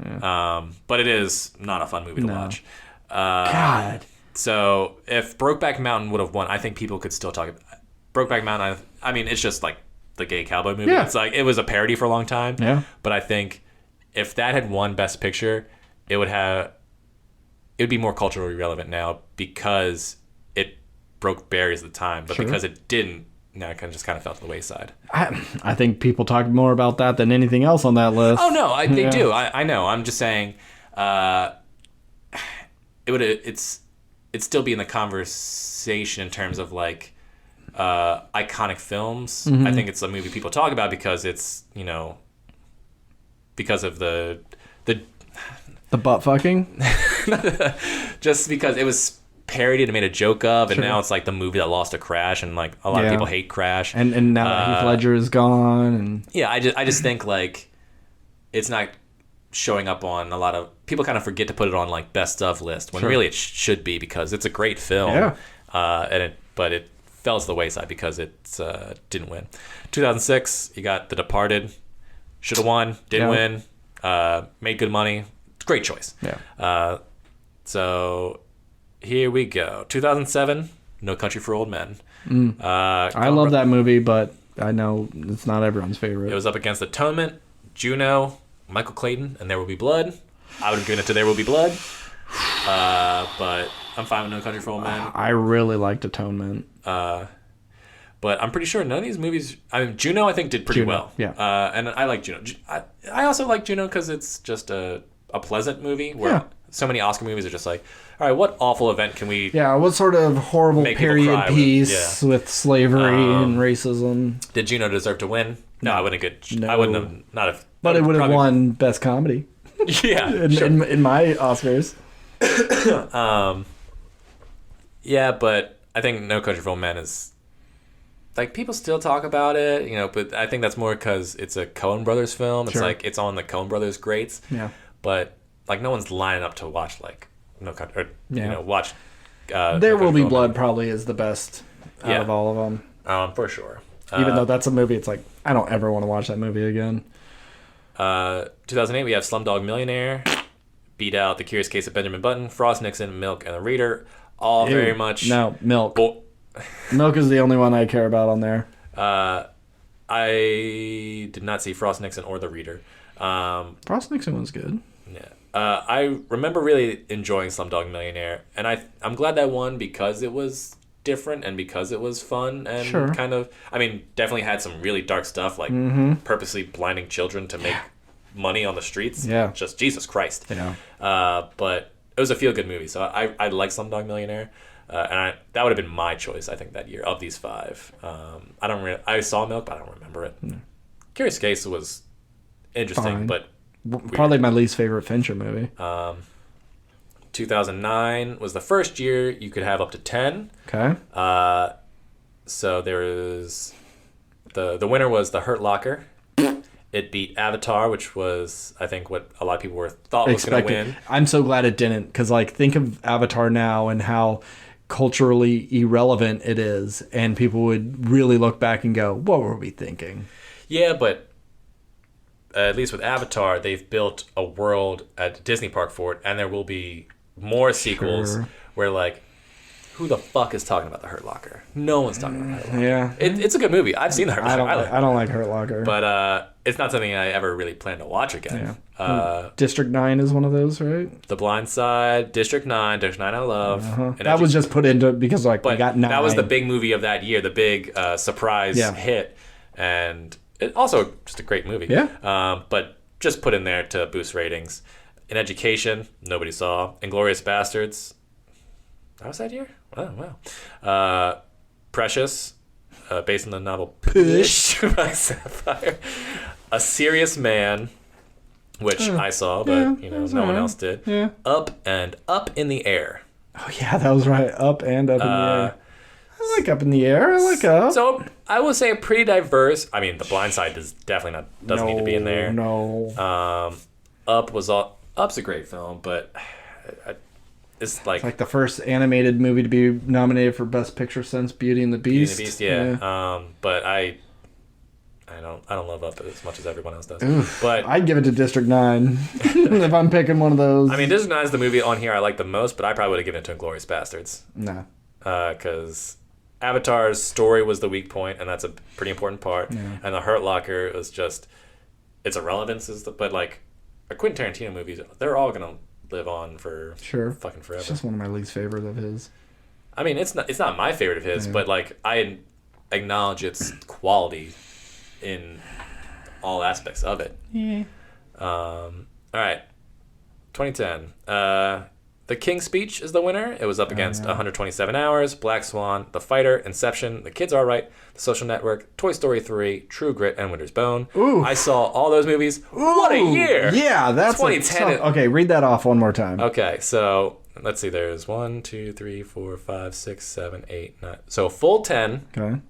But it is not a fun movie to watch. God. So if Brokeback Mountain would have won, I think people could still talk about Brokeback Mountain. I mean, it's just like the gay cowboy movie. Yeah. It's like it was a parody for a long time. Yeah. But I think if that had won Best Picture, it would be more culturally relevant now because it broke barriers at the time. But because it didn't, now it just kind of fell to the wayside. I think people talk more about that than anything else on that list. Oh no, they do. I know. I'm just saying, it'd still be in the conversation in terms of like iconic films. I think it's a movie people talk about because it's because of the butt fucking. just because it was parodied and made a joke of, and now it's like the movie that lost to Crash, and like a lot of people hate Crash. And now that Heath Ledger is gone, and yeah, I just think like it's not showing up on a lot of people. Kind of forget to put it on like best of list when really it should be because it's a great film. Yeah. But it fell to the wayside because it didn't win. 2006, you got The Departed. Should have won, didn't win. Made good money. Great choice. Yeah. So here we go. 2007, No Country for Old Men. I love that movie, but I know it's not everyone's favorite. It was up against Atonement, Juno, Michael Clayton, and There Will Be Blood. I would have given it to There Will Be Blood, but I'm fine with No Country for Old Men. I really liked Atonement. But I'm pretty sure none of these movies. I mean, Juno, I think did pretty well. Yeah. And I like Juno. I also like Juno because it's just a pleasant movie where so many Oscar movies are just like, all right, what awful event can we? Yeah, what sort of horrible Make people period cry with? piece with slavery and racism? Did Juno deserve to win? No, I wouldn't get. No. I wouldn't have. Not if. But it would have won Best Comedy Yeah. in my Oscars. Yeah, but I think No Country for Old Men is. Like, people still talk about it, but I think that's more because it's a Coen Brothers film. It's like, it's on the Coen Brothers greats. Yeah. But, like, no one's lining up to watch, like, No Country, watch... There No Will Country Be for Old Blood Men. probably is the best out of all of them. For sure. Even though that's a movie, it's like, I don't ever want to watch that movie again. 2008, we have Slumdog Millionaire. beat out The Curious Case of Benjamin Button, Frost Nixon, Milk, and The Reader. All Ew. very much. No, Milk. Milk is the only one I care about on there. I did not see Frost Nixon or The Reader. Frost Nixon was good. Yeah. I remember really enjoying Slumdog Millionaire, and I'm glad that won because it was different and because it was fun and kind of, I mean, definitely had some really dark stuff like purposely blinding children to make money on the streets. Yeah. Just Jesus Christ. Yeah. But it was a feel-good movie, so I like Slumdog Millionaire. And that would have been my choice, I think, that year of these five. I saw Milk, but I don't remember it. Curious Case was interesting, Fine. but probably my least favorite Fincher movie. 2009 was the first year you could have up to 10. Okay. So there was the winner was The Hurt Locker. It beat Avatar, which was, I think, what a lot of people thought was going to win. I'm so glad it didn't, because think of Avatar now and how culturally irrelevant it is, and people would really look back and go, "What were we thinking?" Yeah, but at least with Avatar, they've built a world at Disney Park for it, and there will be more sequels where who the fuck is talking about The Hurt Locker? No one's talking about The Hurt Locker. Yeah, it's a good movie. I've seen The Hurt Locker. I don't like Hurt Locker, but it's not something I ever really plan to watch again. Yeah. District 9 is one of those, right? The Blind Side, District 9 I love. And that was just put into because we got 9. That was the big movie of that year, the big surprise hit, and it also just a great movie. Yeah. But just put in there to boost ratings. In Education, nobody saw. Inglourious Bastards. That was that year? Wow. Precious, based on the novel Push by Sapphire. A Serious Man, which I saw, but no one else did. Yeah. Up and Up in the Air. Oh yeah, that was right. Up and Up in the Air. I like Up in the Air. I like Up. So I would say pretty diverse. I mean, The Blind Side doesn't need to be in there. No. Up's a great film, but it's like the first animated movie to be nominated for Best Picture since Beauty and the Beast. Yeah. But I don't love Up as much as everyone else does. Oof, but I'd give it to District 9 if I'm picking one of those. I mean, District 9 is the movie on here I like the most, but I probably would have given it to Inglourious Bastards. No. Because Avatar's story was the weak point, and that's a pretty important part. Yeah. And The Hurt Locker was just its irrelevance but a Quentin Tarantino movies, they're all gonna live on for fucking forever. It's just one of my least favorite of his. I mean, it's not my favorite of his, but I acknowledge its quality in all aspects of it. Yeah. All right, 2010. The King's Speech is the winner. It was up against 127 Hours, Black Swan, The Fighter, Inception, The Kids Are Alright, The Social Network, Toy Story 3, True Grit, and Winter's Bone. Ooh. I saw all those movies. Ooh. What a year! Yeah, that's 2010. Okay, read that off one more time. Okay, so let's see. There's 1, 2, 3, 4, 5, 6, 7, 8, 9. So full 10. Okay.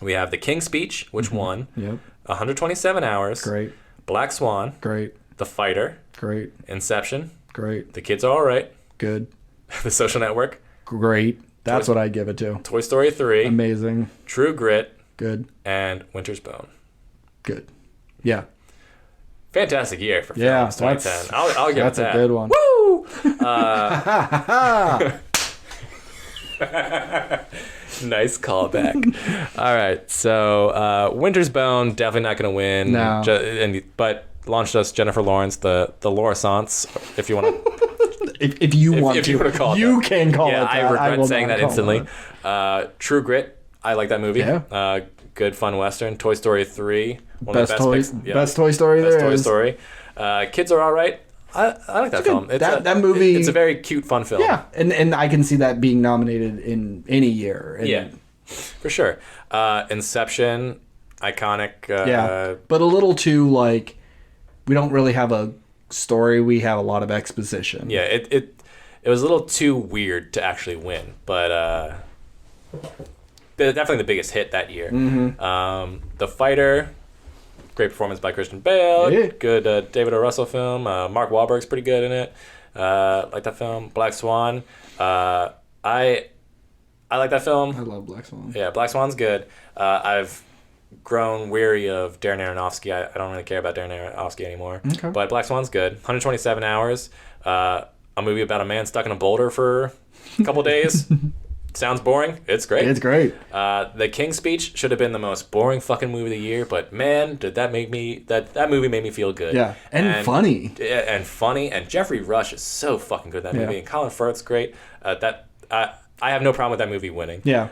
We have The King's Speech, which won. Yep. 127 Hours. Great. Black Swan. Great. The Fighter. Great. Inception. Great. The Kids Are Alright. Good. The Social Network. Great. That's what I give it to. Toy Story 3. Amazing. True Grit. Good. And Winter's Bone. Good. Yeah. Fantastic year for films, 2010. I'll give it that. That's a good one. Woo! Nice callback. All right, so Winter's Bone, definitely not going to win. No. But launched us Jennifer Lawrence, the Lawrence, if you want to. If you want to call it you that. Can call it that. that. I regret saying that instantly. True Grit, I like that movie. Yeah. Good fun western. Toy Story 3, best Toy Story there Toy is. Story. Kids Are Alright. I like that film. That movie. It's a very cute, fun film. Yeah, and I can see that being nominated in any year. Yeah, for sure. Inception, iconic. But a little too we don't really have a story. We have a lot of exposition. Yeah, it was a little too weird to actually win, but definitely the biggest hit that year. Mm-hmm. The Fighter. Great performance by Christian Bale. Yeah. Good David O. Russell film. Mark Wahlberg's pretty good in it. Like that film. Black Swan. I like that film. I love Black Swan. Yeah, Black Swan's good. I've grown weary of Darren Aronofsky. I don't really care about Darren Aronofsky anymore. Okay. But Black Swan's good. 127 hours. A movie about a man stuck in a boulder for a couple days. Sounds boring. It's great. It's great. The King's Speech should have been the most boring fucking movie of the year, but man, did that make me that movie made me feel good. Yeah, and funny. And funny, and Jeffrey Rush is so fucking good in that movie, and Colin Firth's great. I have no problem with that movie winning. Yeah.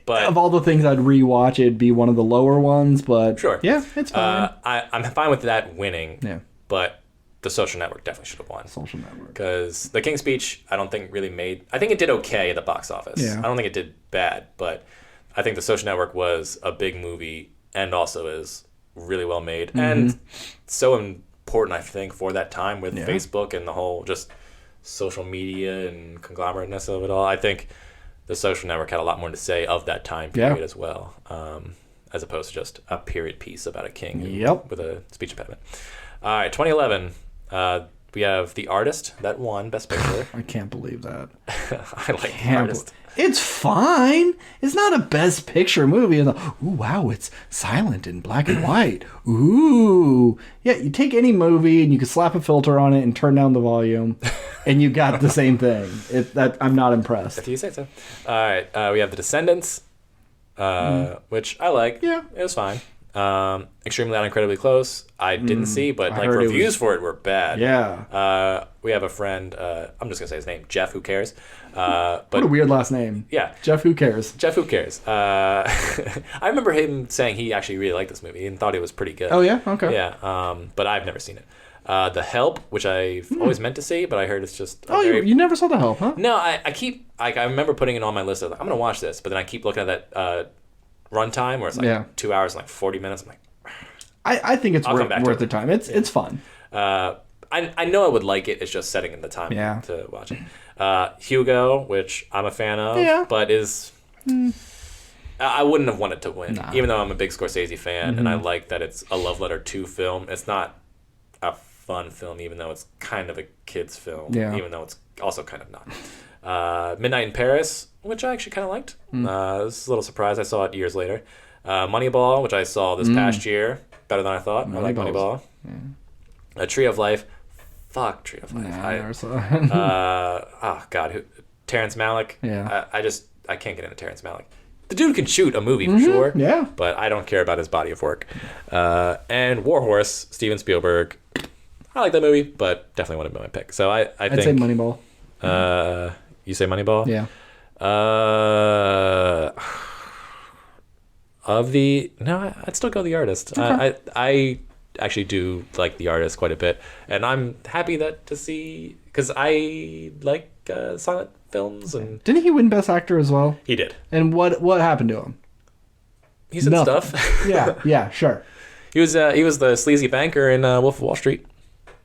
But of all the things I'd rewatch, it'd be one of the lower ones, but sure. Yeah, it's fine. I'm fine with that winning. Yeah. But The Social Network definitely should have won. Social Network. Because The King's Speech, I don't think really made... I think it did okay at the box office. Yeah. I don't think it did bad, but I think The Social Network was a big movie and also is really well made. And so important, I think, for that time with Facebook and the whole just social media and conglomerateness of it all. I think The Social Network had a lot more to say of that time period as well, as opposed to just a period piece about a king with a speech impediment. All right, 2011, we have The Artist. That won Best Picture. I can't believe that. I like The Artist. It's fine. It's not a Best Picture movie. Ooh, wow, it's silent in black and white. Ooh. Yeah, you take any movie and you can slap a filter on it and turn down the volume, and you got the same thing. I'm not impressed. If you say so. All right, we have The Descendants, which I like. Yeah. It was fine. Extremely Loud, Incredibly Close. I didn't see, but like reviews for it were bad. Yeah. We have a friend. I'm just gonna say his name, Jeff. Who cares? But What a weird last name. Yeah, Jeff. Who cares? Jeff. Who cares? I remember him saying he actually really liked this movie and thought it was pretty good. Oh yeah. Okay. Yeah. But I've never seen it. The Help, which I've always meant to see, but I heard it's just. You never saw The Help, huh? No, I keep. I remember putting it on my list. I'm gonna watch this, but then I keep looking at that. Runtime where it's like 2 hours and like 40 minutes. I'm like, I think it's worth the time. It's fun. I know I would like it. It's just setting in the time to watch it. Hugo, which I'm a fan of, but is I wouldn't have wanted to win, even though I'm a big Scorsese fan and I like that it's a love letter to film. It's not a fun film, even though it's kind of a kid's film, even though it's also kind of not. Midnight in Paris, which I actually kind of liked. It was a little surprised. I saw it years later. Moneyball, which I saw this past year. Better than I thought. I like Moneyball. A Tree of Life. Fuck Tree of Life. I never saw it. Oh, God. Terrence Malick. Yeah. I can't get into Terrence Malick. The dude can shoot a movie for sure. Yeah. But I don't care about his body of work. And War Horse, Steven Spielberg. I like that movie, but definitely wouldn't be my pick. So I'd say Moneyball. You say Moneyball? Yeah. I'd still go The Artist. Okay. I actually do like The Artist quite a bit, and I'm happy to see because I like silent films. And didn't he win Best Actor as well? He did. And what happened to him? He said stuff. yeah, sure. He was the sleazy banker in Wolf of Wall Street.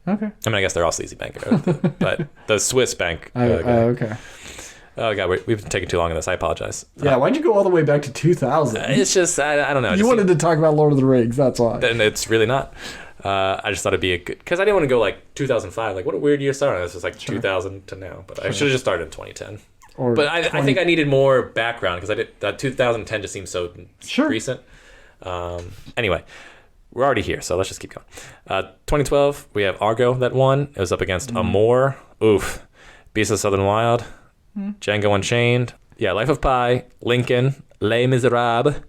Okay. I mean, I guess they're all sleazy bankers, but the Swiss bank. Okay. Oh God, we've been taking too long on this. I apologize. Yeah, why'd you go all the way back to 2000? It's just I don't know. You wanted to talk about Lord of the Rings, that's why. And it's really not. I just thought it'd be a good because I didn't want to go like 2005. Like what a weird year to start on. This was like 2000 to now, but I should have just started in 2010. But I think I needed more background because I did that 2010 just seems so recent. Anyway. We're already here, so let's just keep going. 2012, we have Argo that won. It was up against Amour. Oof. Beast of the Southern Wild. Django Unchained. Yeah, Life of Pi. Lincoln. Les Miserables.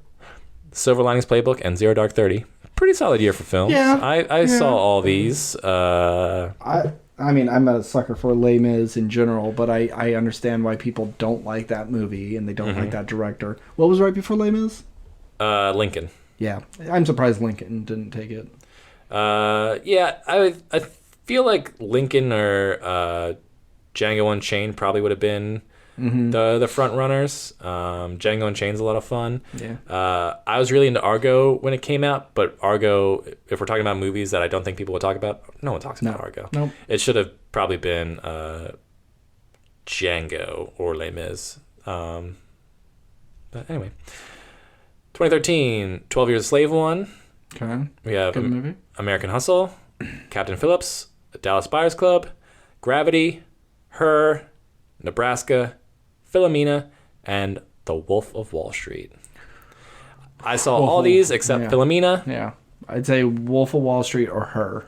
Silver Linings Playbook. And Zero Dark 30. Pretty solid year for films. Yeah. I saw all these. I mean, I'm a sucker for Les Mis in general, but I understand why people don't like that movie and they don't like that director. What was right before Les Mis? Lincoln. Yeah, I'm surprised Lincoln didn't take it. Yeah, I feel like Lincoln or Django Unchained probably would have been the front runners. Django Unchained's a lot of fun. Yeah. I was really into Argo when it came out, but Argo, if we're talking about movies that I don't think people would talk about, no one talks about Argo. Nope. It should have probably been Django or Les Mis. But anyway. 2013, 12 Years a Slave won. Okay. We have Good movie. American Hustle, Captain Phillips, Dallas Buyers Club, Gravity, Her, Nebraska, Philomena, and The Wolf of Wall Street. I saw all these except Philomena. Yeah. I'd say Wolf of Wall Street or Her.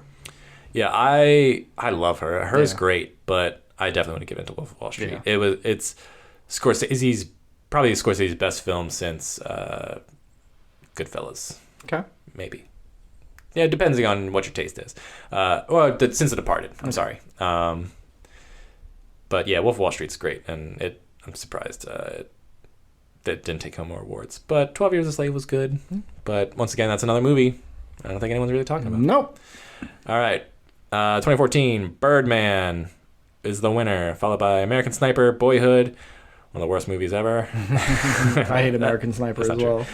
Yeah, I love her. Her's great, but I definitely want to give it to Wolf of Wall Street. Yeah. It's Scorsese's probably Scorsese's best film since Goodfellas. Okay. Maybe. Yeah, depending on what your taste is. Since The Departed. I'm sorry. But yeah, Wolf of Wall Street's great, and I'm surprised that didn't take home more awards. But 12 Years a Slave was good. But once again, that's another movie I don't think anyone's really talking about. Nope. All right. 2014, Birdman is the winner, followed by American Sniper, Boyhood, one of the worst movies ever. I hate American Sniper as well.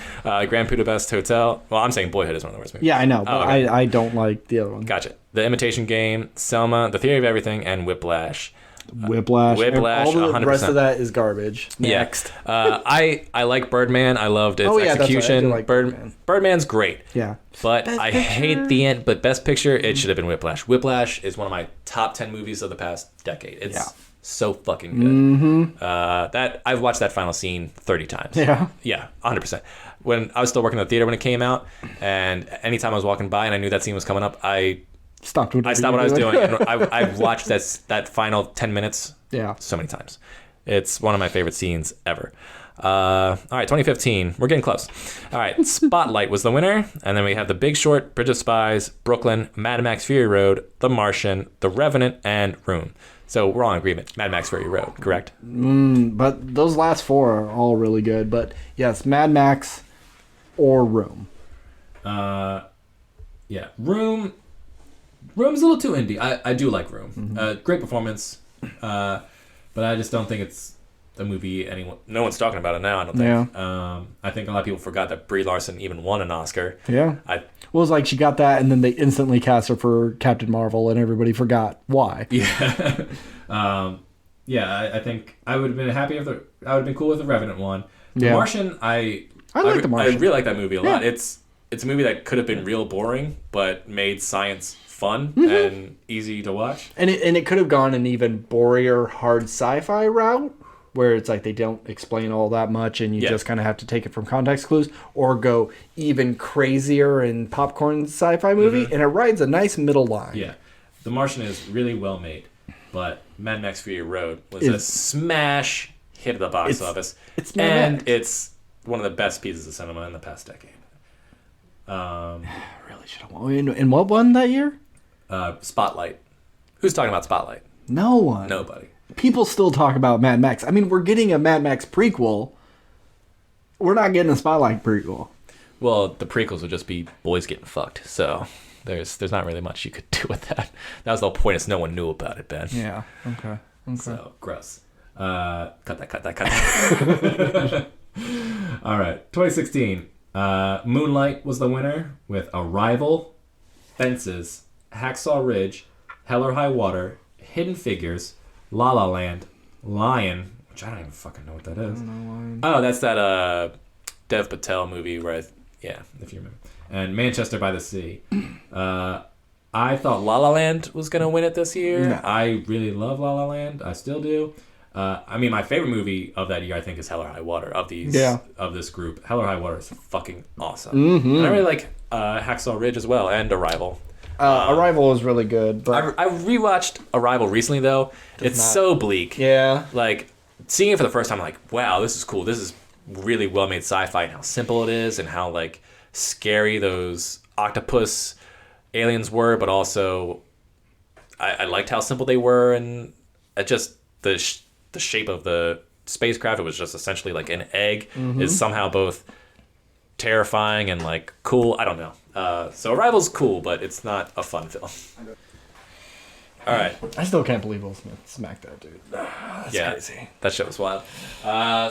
Grand Budapest Hotel. Well, I'm saying Boyhood is one of the worst movies. Yeah, I know, but I don't like the other one. Gotcha. The Imitation Game, Selma, The Theory of Everything, and Whiplash. Whiplash. All the 100%. rest of that is garbage. Next. Yeah. I like Birdman. I loved its execution. That's right. I do like Birdman's great. Yeah. But I hate the end. But Best Picture, it should have been Whiplash. Whiplash is one of my top 10 movies of the past decade. It's so fucking good. Mm-hmm. That I've watched that final scene 30 times. Yeah. Yeah, 100%. When I was still working in the theater when it came out, and anytime I was walking by and I knew that scene was coming up, I stopped what I was doing. And I've watched that final 10 minutes so many times. It's one of my favorite scenes ever. All right, 2015. We're getting close. All right, Spotlight was the winner. And then we have The Big Short, Bridge of Spies, Brooklyn, Mad Max Fury Road, The Martian, The Revenant, and Room. So we're all in agreement. Mad Max Fury Road, correct? But those last four are all really good. But yes, Mad Max or Room. Yeah, Room's a little too indie. I do like Room. Mm-hmm. Great performance, but I just don't think it's a movie No one's talking about it now, I don't think. I think a lot of people forgot that Brie Larson even won an Oscar. Yeah. Well, it's like she got that, and then they instantly cast her for Captain Marvel, and everybody forgot why. Yeah. I think I would have been happy I would have been cool with the Revenant one. The Martian, I like The Martian. I really like that movie a lot. It's a movie that could have been real boring, but made science fun and easy to watch. And it could have gone an even borier, hard sci-fi route, where it's like they don't explain all that much and you just kind of have to take it from context clues, or go even crazier in popcorn sci-fi movie, and it rides a nice middle line. Yeah. The Martian is really well made, but Mad Max Fury Road was a smash hit at the box office. It's one of the best pieces of cinema in the past decade. Really should have won. And what won that year? Spotlight. Who's talking about Spotlight? No one. Nobody. People still talk about Mad Max. I mean, we're getting a Mad Max prequel. We're not getting a Spotlight prequel. Well, the prequels would just be boys getting fucked. So there's not really much you could do with that. That was the whole point, is no one knew about it, Ben. Yeah. Okay. So gross. Cut that. All right. 2016. Moonlight was the winner with Arrival, Fences, Hacksaw Ridge, Hell or High Water, Hidden Figures, La La Land, Lion, which I don't even fucking know what that is. Oh, that's that Dev Patel movie where if you remember. And Manchester by the Sea. I thought La La Land was going to win it this year. No. I really love La La Land. I still do. I mean, my favorite movie of that year, I think, is Hell or High Water. Of this group, Hell or High Water is fucking awesome. Mm-hmm. And I really like Hacksaw Ridge as well, and Arrival. Arrival is really good, but I rewatched Arrival recently though. So bleak. Yeah. Like seeing it for the first time, I'm like, wow, this is cool. This is really well made sci-fi, and how simple it is, and how like scary those octopus aliens were, but also I liked how simple they were, and it just the shape of the spacecraft, it was just essentially like an egg, is somehow both terrifying and like cool. I don't know. So Arrival's cool, but it's not a fun film. All right. I still can't believe Will Smith smacked that dude. That's crazy. That shit was wild. I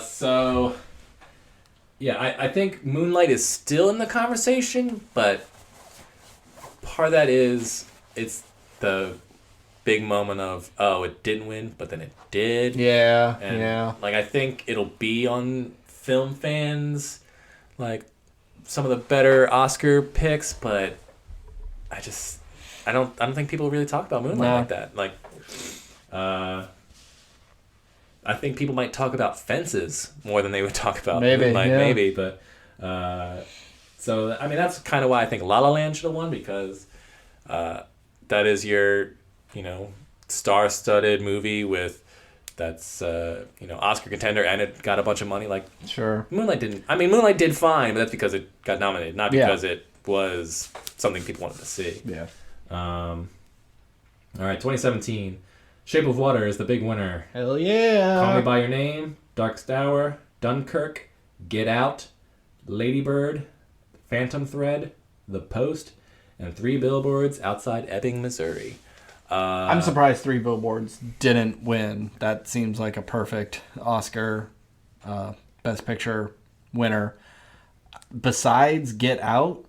think Moonlight is still in the conversation, but part of that is it's the big moment of, oh, it didn't win, but then it did. Yeah, and like I think it'll be on film fans, like some of the better Oscar picks, but I don't think people really talk about Moonlight like that. Like, I think people might talk about Fences more than they would talk about Moonlight, maybe. But So I mean, that's kind of why I think La La Land should have won, because that is your, star-studded movie with that's Oscar contender, and it got a bunch of money. Like, Sure. Moonlight didn't. I mean, Moonlight did fine, but that's because it got nominated, not because it was something people wanted to see. Yeah. All right, 2017. Shape of Water is the big winner. Hell yeah. Call Me by Your Name, Darkest Hour, Dunkirk, Get Out, Lady Bird, Phantom Thread, The Post, and 3 Billboards Outside Ebbing, Missouri. I'm surprised 3 Billboards didn't win. That seems like a perfect Oscar Best Picture winner. Besides Get Out,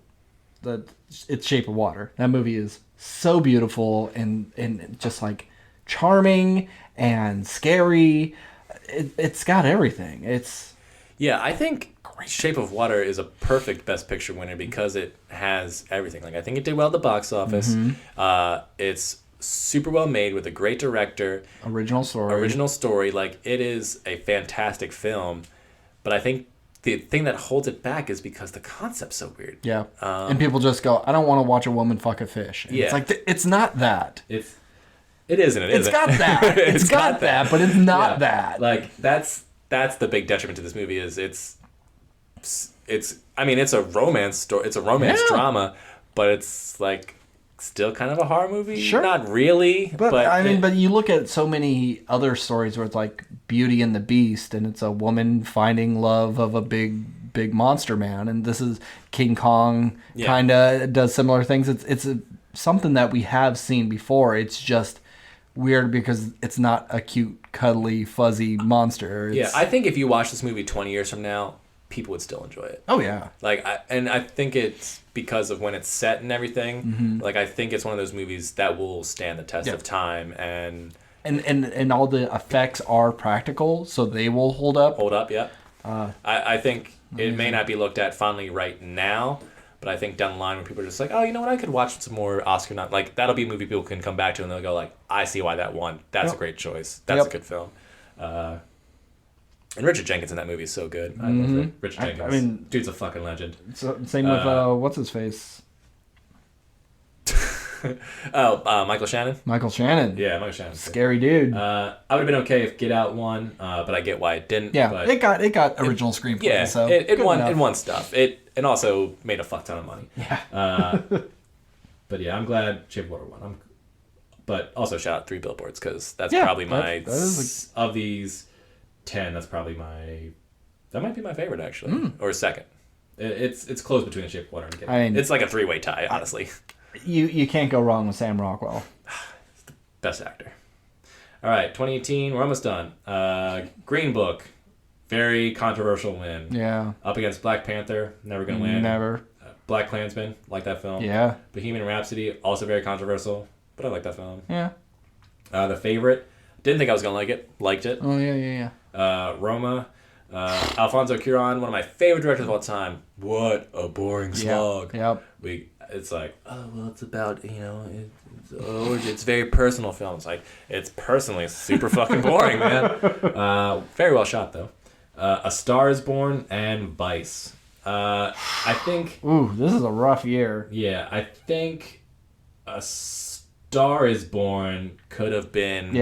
it's Shape of Water. That movie is so beautiful and just like charming and scary. It's got everything. Yeah, I think Shape of Water is a perfect Best Picture winner because it has everything. Like, I think it did well at the box office. Mm-hmm. It's super well made with a great director. Original story. Like, it is a fantastic film. But I think the thing that holds it back is because the concept's so weird. Yeah. And people just go, I don't want to watch a woman fuck a fish. And it's like, it's not that. It isn't. It's got that. It's got that, but it's not that. Like, that's the big detriment to this movie is it's a romance story. It's a romance drama, but it's like still kind of a horror movie. Sure. Not really. But you look at so many other stories where it's like Beauty and the Beast, and it's a woman finding love of a big monster man, and this is King Kong. Kind of does similar things. It's something that we have seen before. It's just weird because it's not a cute, cuddly, fuzzy monster. I think if you watch this movie 20 years from now, people would still enjoy it. Oh yeah. Like, I think it's because of when it's set and everything. Mm-hmm. Like, I think it's one of those movies that will stand the test of time, and all the effects are practical, so they will hold up. Yeah. I think it may not be looked at fondly right now, but I think down the line when people are just like, oh, you know what, I could watch some more Oscar like, that'll be a movie people can come back to and they'll go like, I see why that won. That's a great choice. That's a good film. And Richard Jenkins in that movie is so good. I love Richard Jenkins. I mean, dude's a fucking legend. So, same with what's his face? Michael Shannon. Michael Shannon. Yeah, Michael Shannon. Scary dude. I would have been okay if Get Out won, but I get why it didn't. Yeah, but it got original screenplay. Yeah, so it won stuff. It also made a fuck ton of money. Yeah. But yeah, I'm glad Shape of Water won. But also shout out 3 Billboards because that's probably of these 10. That's probably that might be my favorite actually, or second. It's close between the Shape of Water and Get Out. I mean, it's like a 3-way tie, honestly. You can't go wrong with Sam Rockwell. Best actor. All right, 2018. We're almost done. Green Book, very controversial win. Yeah. Up against Black Panther, never gonna win. Never. Black Klansman, like that film. Yeah. Bohemian Rhapsody, also very controversial, but I like that film. Yeah. The Favorite, didn't think I was gonna like it. Liked it. Oh yeah. Roma, Alfonso Cuarón, one of my favorite directors of all time. What a boring slog. Yep. It's like, oh well, it's about it's very personal film. It's like, it's personally super fucking boring, man. Very well shot though. A Star Is Born and Vice. I think. Ooh, this is a rough year. Yeah, I think A Star Is Born could have been.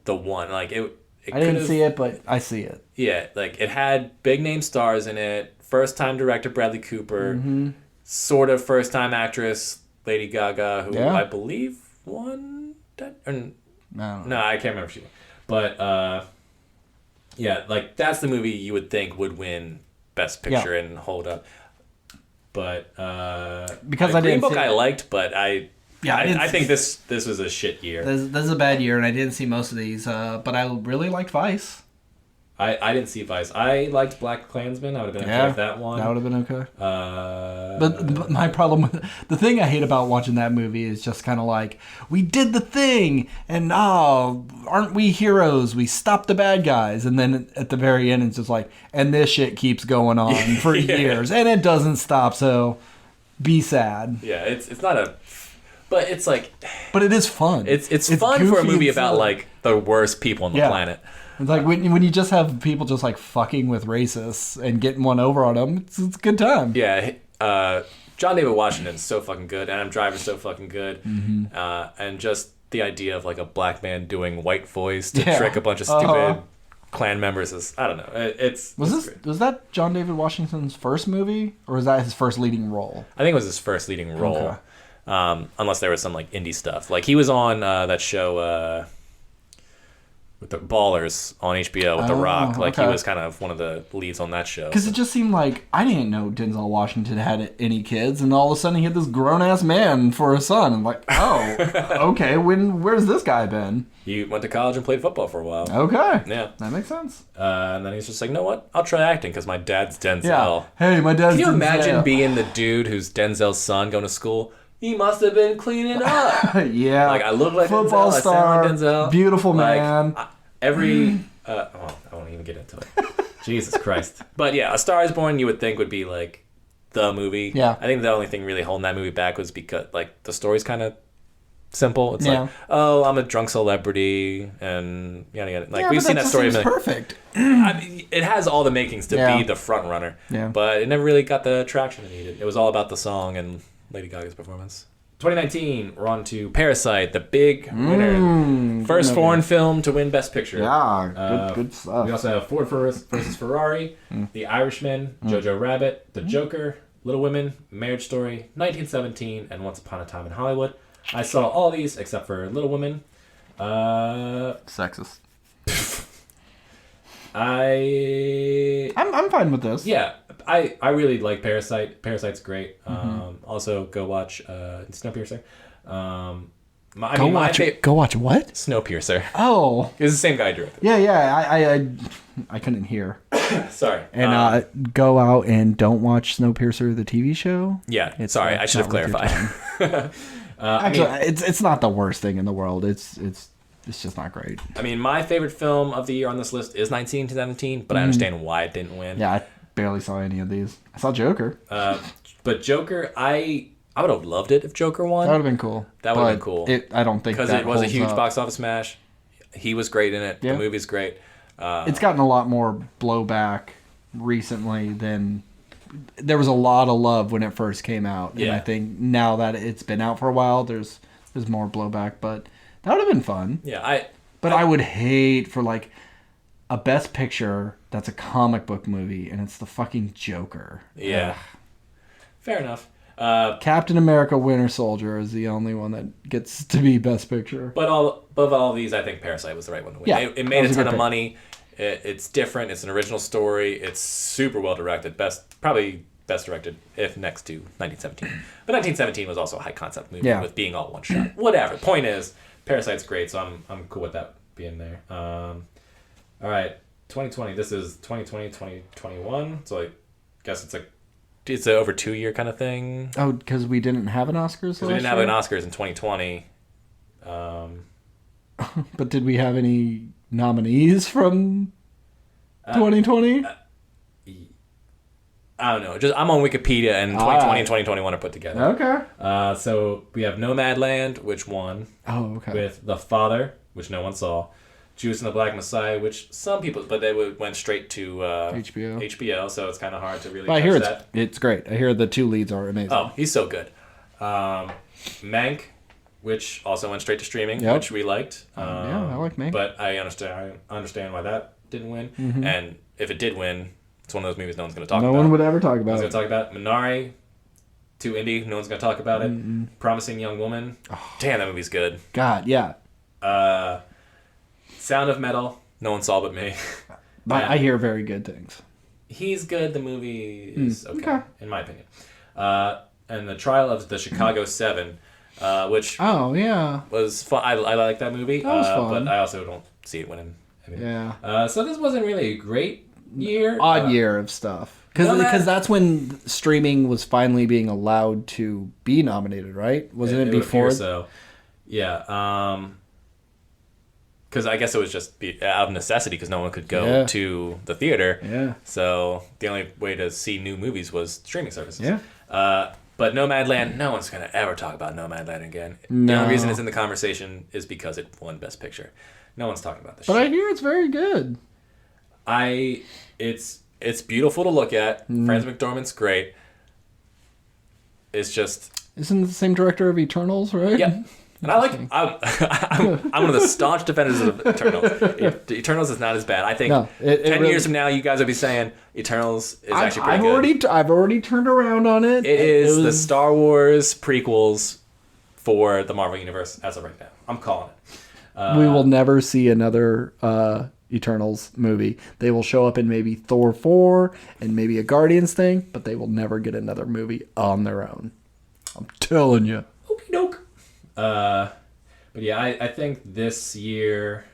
The one. Like it I didn't see it, but I see it. Yeah, like it had big name stars in it. First time director Bradley Cooper. Mm-hmm. Sort of first time actress Lady Gaga, who I believe won that. No, I can't remember if she won. But yeah, like that's the movie you would think would win Best Picture and hold up. But because I Green didn't Book see I liked, but I think this was a shit year. This is a bad year, and I didn't see most of these. But I really liked Vice. I didn't see Vice. I liked Black Klansman. I would have been okay with that one. That would have been okay. But my problem with the thing I hate about watching that movie is just kind of like, we did the thing, and aren't we heroes? We stopped the bad guys, and then at the very end, it's just like, and this shit keeps going on for years, and it doesn't stop. So be sad. Yeah, it's not a. But it's like. But it is fun. It's fun for a movie about like the worst people on the planet. It's like when you just have people just like fucking with racists and getting one over on them, it's a good time. Yeah, John David Washington's so fucking good. Adam Driver's so fucking good. And just the idea of like a black man doing white voice to trick a bunch of stupid Klan members is, I don't know. Was that John David Washington's first movie, or was that his first leading role? I think it was his first leading role. Okay. Unless there was some like indie stuff. Like he was on that show with the Ballers on HBO with The Rock. Like he was kind of one of the leads on that show. Because it just seemed like I didn't know Denzel Washington had any kids, and all of a sudden he had this grown ass man for a son. I'm like, oh, okay. Where's this guy been? He went to college and played football for a while. Okay, yeah, that makes sense. And then he's just like, you know what? I'll try acting because my dad's Denzel. Yeah. Hey, my dad's. Can you imagine Denzel. being the dude who's Denzel's son going to school? He must have been cleaning up. Yeah. Like I look like football Denzel, star, I sound like Denzel. beautiful like, man. I won't even get into it. Jesus Christ. But yeah, A Star Is Born you would think would be like the movie. Yeah. I think the only thing really holding that movie back was because like the story's kind of simple. It's like, oh, I'm a drunk celebrity and yada yada. Like we've seen that story. Perfect. I mean, it has all the makings to be the front runner. Yeah. But it never really got the traction it needed. It was all about the song and Lady Gaga's performance. 2019, we're on to Parasite, the big winner. First foreign film to win Best Picture. Yeah, good stuff. We also have Ford versus Ferrari, The Irishman, Jojo Rabbit, The Joker, Little Women, Marriage Story, 1917, and Once Upon a Time in Hollywood. I saw all these except for Little Women. Sexist. I'm fine with this. Yeah, I really like Parasite. Parasite's great. Also, go watch Snowpiercer. Go watch what? Snowpiercer. Oh, It's the same guy who directed. Yeah. I couldn't hear. Sorry. And go out and don't watch Snowpiercer, the TV show. Yeah. Sorry, I should have clarified. Actually, it's not the worst thing in the world. It's just not great. I mean, my favorite film of the year on this list is 1917, but I understand why it didn't win. Yeah, I barely saw any of these. I saw Joker. But Joker, I would have loved it if Joker won. That would have been cool. That would have been cool. I don't think because it was a huge box office smash. He was great in it. Yeah. The movie's great. It's gotten a lot more blowback recently than... There was a lot of love when it first came out. And I think now that it's been out for a while, there's more blowback. But that would have been fun. Yeah, I would hate for like a Best Picture that's a comic book movie and it's the fucking Joker. Yeah. Fair enough. Captain America Winter Soldier is the only one that gets to be Best Picture. But above all these, I think Parasite was the right one to win. Yeah, it made a ton of money. It's different. It's an original story. It's super well directed. Probably best directed, if next to 1917. But 1917 was also a high concept movie with being all one shot. Whatever. Point is, Parasite's great, so I'm cool with that being there. All right, 2020. This is 2020, 2021. So I guess it's an over 2-year kind of thing. Oh, because we didn't have an Oscars. Because we didn't have an Oscars in 2020. But did we have any nominees from 2020? I don't know. Just I'm on Wikipedia, and 2020 and 2021 are put together. Okay. So we have Nomadland, which won. Oh, okay. With The Father, which no one saw. Judas and the Black Messiah, which some people, but they went straight to HBO, so it's kind of hard to really. But I hear it's great. I hear the two leads are amazing. Oh, he's so good. Mank, which also went straight to streaming, which we liked. I like Mank. But I understand why that didn't win. Mm-hmm. And if it did win, it's one of those movies no one's going to talk about. No one would ever talk about it. No one's going to talk about Minari, too indie. No one's going to talk about it. Mm-mm. Promising Young Woman. Damn, that movie's good. God, yeah. Sound of Metal. No one saw but me. But I hear very good things. He's good. The movie is okay, in my opinion. And The Trial of the Chicago 7, which was fun. I like that movie, that was fun. but I also don't see it winning. Yeah. So this wasn't really a great year. Odd year of stuff. Because that's when streaming was finally being allowed to be nominated, right? Wasn't it before? So, yeah. Because I guess it was just out of necessity because no one could go to the theater. Yeah. So the only way to see new movies was streaming services. Yeah. But Nomadland, no one's going to ever talk about Nomadland again. No. The only reason it's in the conversation is because it won Best Picture. No one's talking about this But shit. I hear it's very good. It's beautiful to look at. Frances McDormand's great. It's just... Isn't it the same director of Eternals, right? Yep. And I'm one of the staunch defenders of Eternals. Eternals is not as bad. I think 10 years from now, you guys will be saying Eternals is actually pretty good. I've already turned around on it. It is the Star Wars prequels for the Marvel Universe as of right now. I'm calling it. We will never see another Eternals movie. They will show up in maybe Thor 4 and maybe a Guardians thing, but they will never get another movie on their own. I'm telling you. Okie doke. But yeah, I think this year,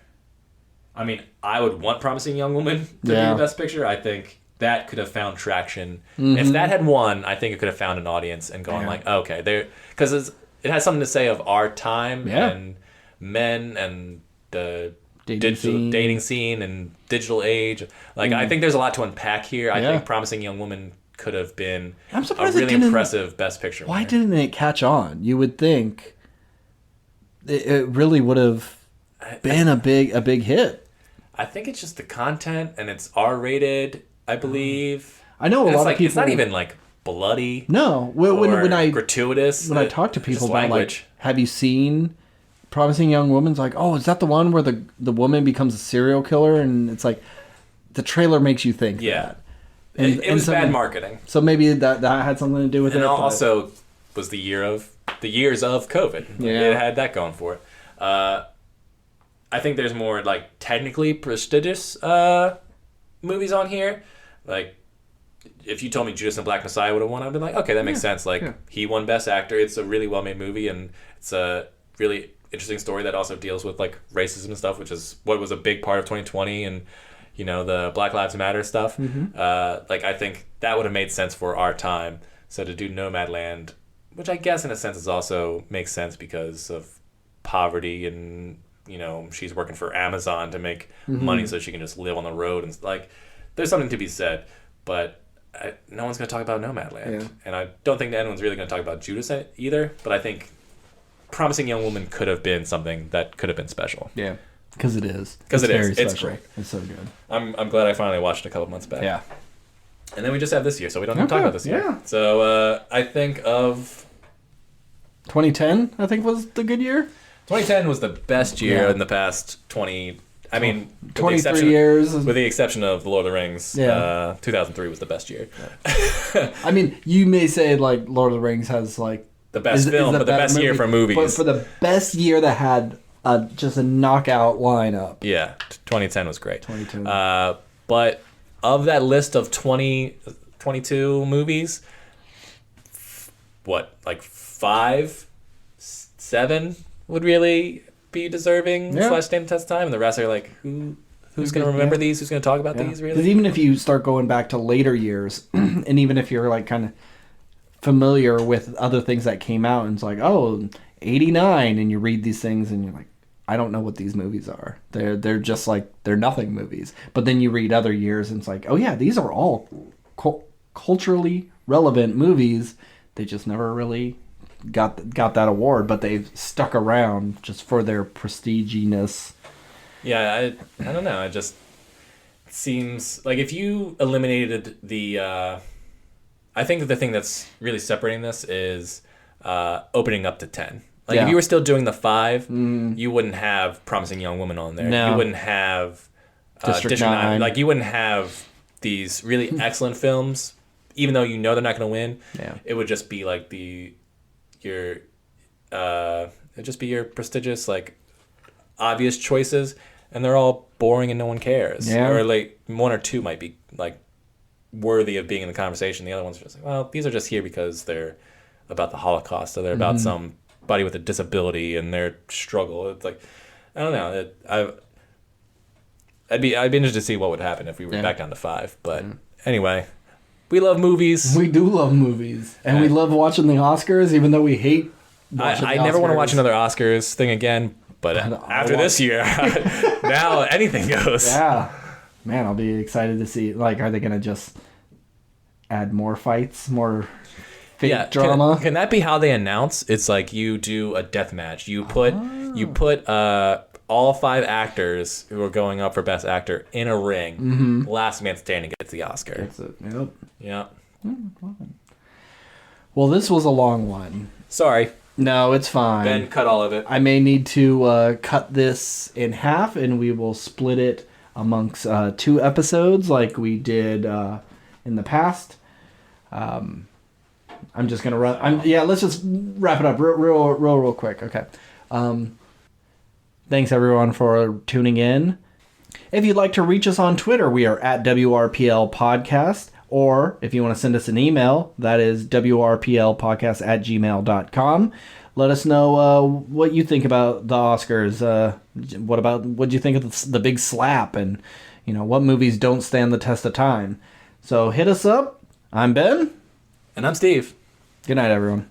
I mean, I would want Promising Young Woman to be the best picture. I think that could have found traction. If that had won, I think it could have found an audience and gone like, oh, okay, because it has something to say of our time and men and the dating scene and digital age. Like, I think there's a lot to unpack here. I think Promising Young Woman could have been a really impressive best picture winner. Why didn't it catch on? You would think it really would have been a big hit. I think it's just the content, and it's R-rated, I believe. I know a lot of people... It's not even, like, bloody. No. When I gratuitous. When I talk to people about, like, have you seen Promising Young Woman? It's like, oh, is that the one where the woman becomes a serial killer? And it's like, the trailer makes you think that. And it was bad marketing. So maybe that had something to do with it. And also was the years of COVID. Yeah. It had that going for it. I think there's more like technically prestigious movies on here. Like, if you told me Judas and the Black Messiah would have won, I'd be like, okay, that makes sense. Like, he won Best Actor. It's a really well-made movie, and it's a really interesting story that also deals with like racism and stuff, which is what was a big part of 2020 and, you know, the Black Lives Matter stuff. Like, I think that would have made sense for our time. So to do Nomadland, which I guess in a sense is also makes sense because of poverty and, you know, she's working for Amazon to make money so she can just live on the road, and like, there's something to be said, but no one's going to talk about Nomadland. And I don't think anyone's really going to talk about Judas either, but I think Promising Young Woman could have been something that could have been special. Yeah, because it is. Because it is. Very It's special. great. It's so good. I'm glad I finally watched it a couple months back. Yeah. And then we just have this year, so we don't have to talk about this year. Yeah. So I think of 2010, I think, was the good year. 2010 was the best year in the past 20. I mean, 23 years. With the exception of The Lord of the Rings, 2003 was the best year. I mean, you may say like Lord of the Rings has like the best film, but the best year for movies. But for the best year that had just a knockout lineup. Yeah, 2010 was great. 2010. But of that list of 22 movies, what, like 5, 7 would really be deserving / stand the test of time, and the rest are like, who's going to remember these? Who's going to talk about these, really? Because even if you start going back to later years, and even if you're like kind of familiar with other things that came out, and it's like, oh, 89, and you read these things, and you're like, I don't know what these movies are. They're just like, they're nothing movies. But then you read other years, and it's like, oh yeah, these are all culturally relevant movies. They just never really got that award, but they've stuck around just for their prestiginess. Yeah, I don't know. It just seems like if you eliminated the... I think the thing that's really separating this is opening up to 10. Like, if you were still doing the 5, you wouldn't have Promising Young Woman on there. No. You wouldn't have District 9. Like, you wouldn't have these really excellent films, even though you know they're not going to win. Yeah. It would just be like it'd just be your prestigious, like, obvious choices, and they're all boring and no one cares. Yeah. Or like 1 or 2 might be like worthy of being in the conversation. The other ones are just like, well, these are just here because they're about the Holocaust, or they're about somebody with a disability and their struggle. It's like, I don't know. I'd be interested to see what would happen if we were back down to 5. But anyway, we love movies. We do love movies, and we love watching the Oscars, even though we hate. I never want to watch another Oscars thing again. But after this year, now anything goes. Yeah. Man, I'll be excited to see. Like, are they going to just add more fights, more fake drama? Can that be how they announce? It's like you do a death match. You put all 5 actors who are going up for Best Actor in a ring. Last man standing gets the Oscar. That's it. Yep. Yeah. Well, this was a long one. Sorry, No, it's fine. Ben cut all of it. I may need to cut this in half, and we will split it amongst 2 episodes like we did in the past. I'm just gonna run. Let's just wrap it up real quick. Okay. Thanks everyone for tuning in. If you'd like to reach us on Twitter, we are at WRPL Podcast. Or if you want to send us an email, that is wrplpodcast@gmail.com. Let us know what you think about the Oscars. What do you think of the big slap, and what movies don't stand the test of time? So hit us up. I'm Ben. And I'm Steve. Good night, everyone.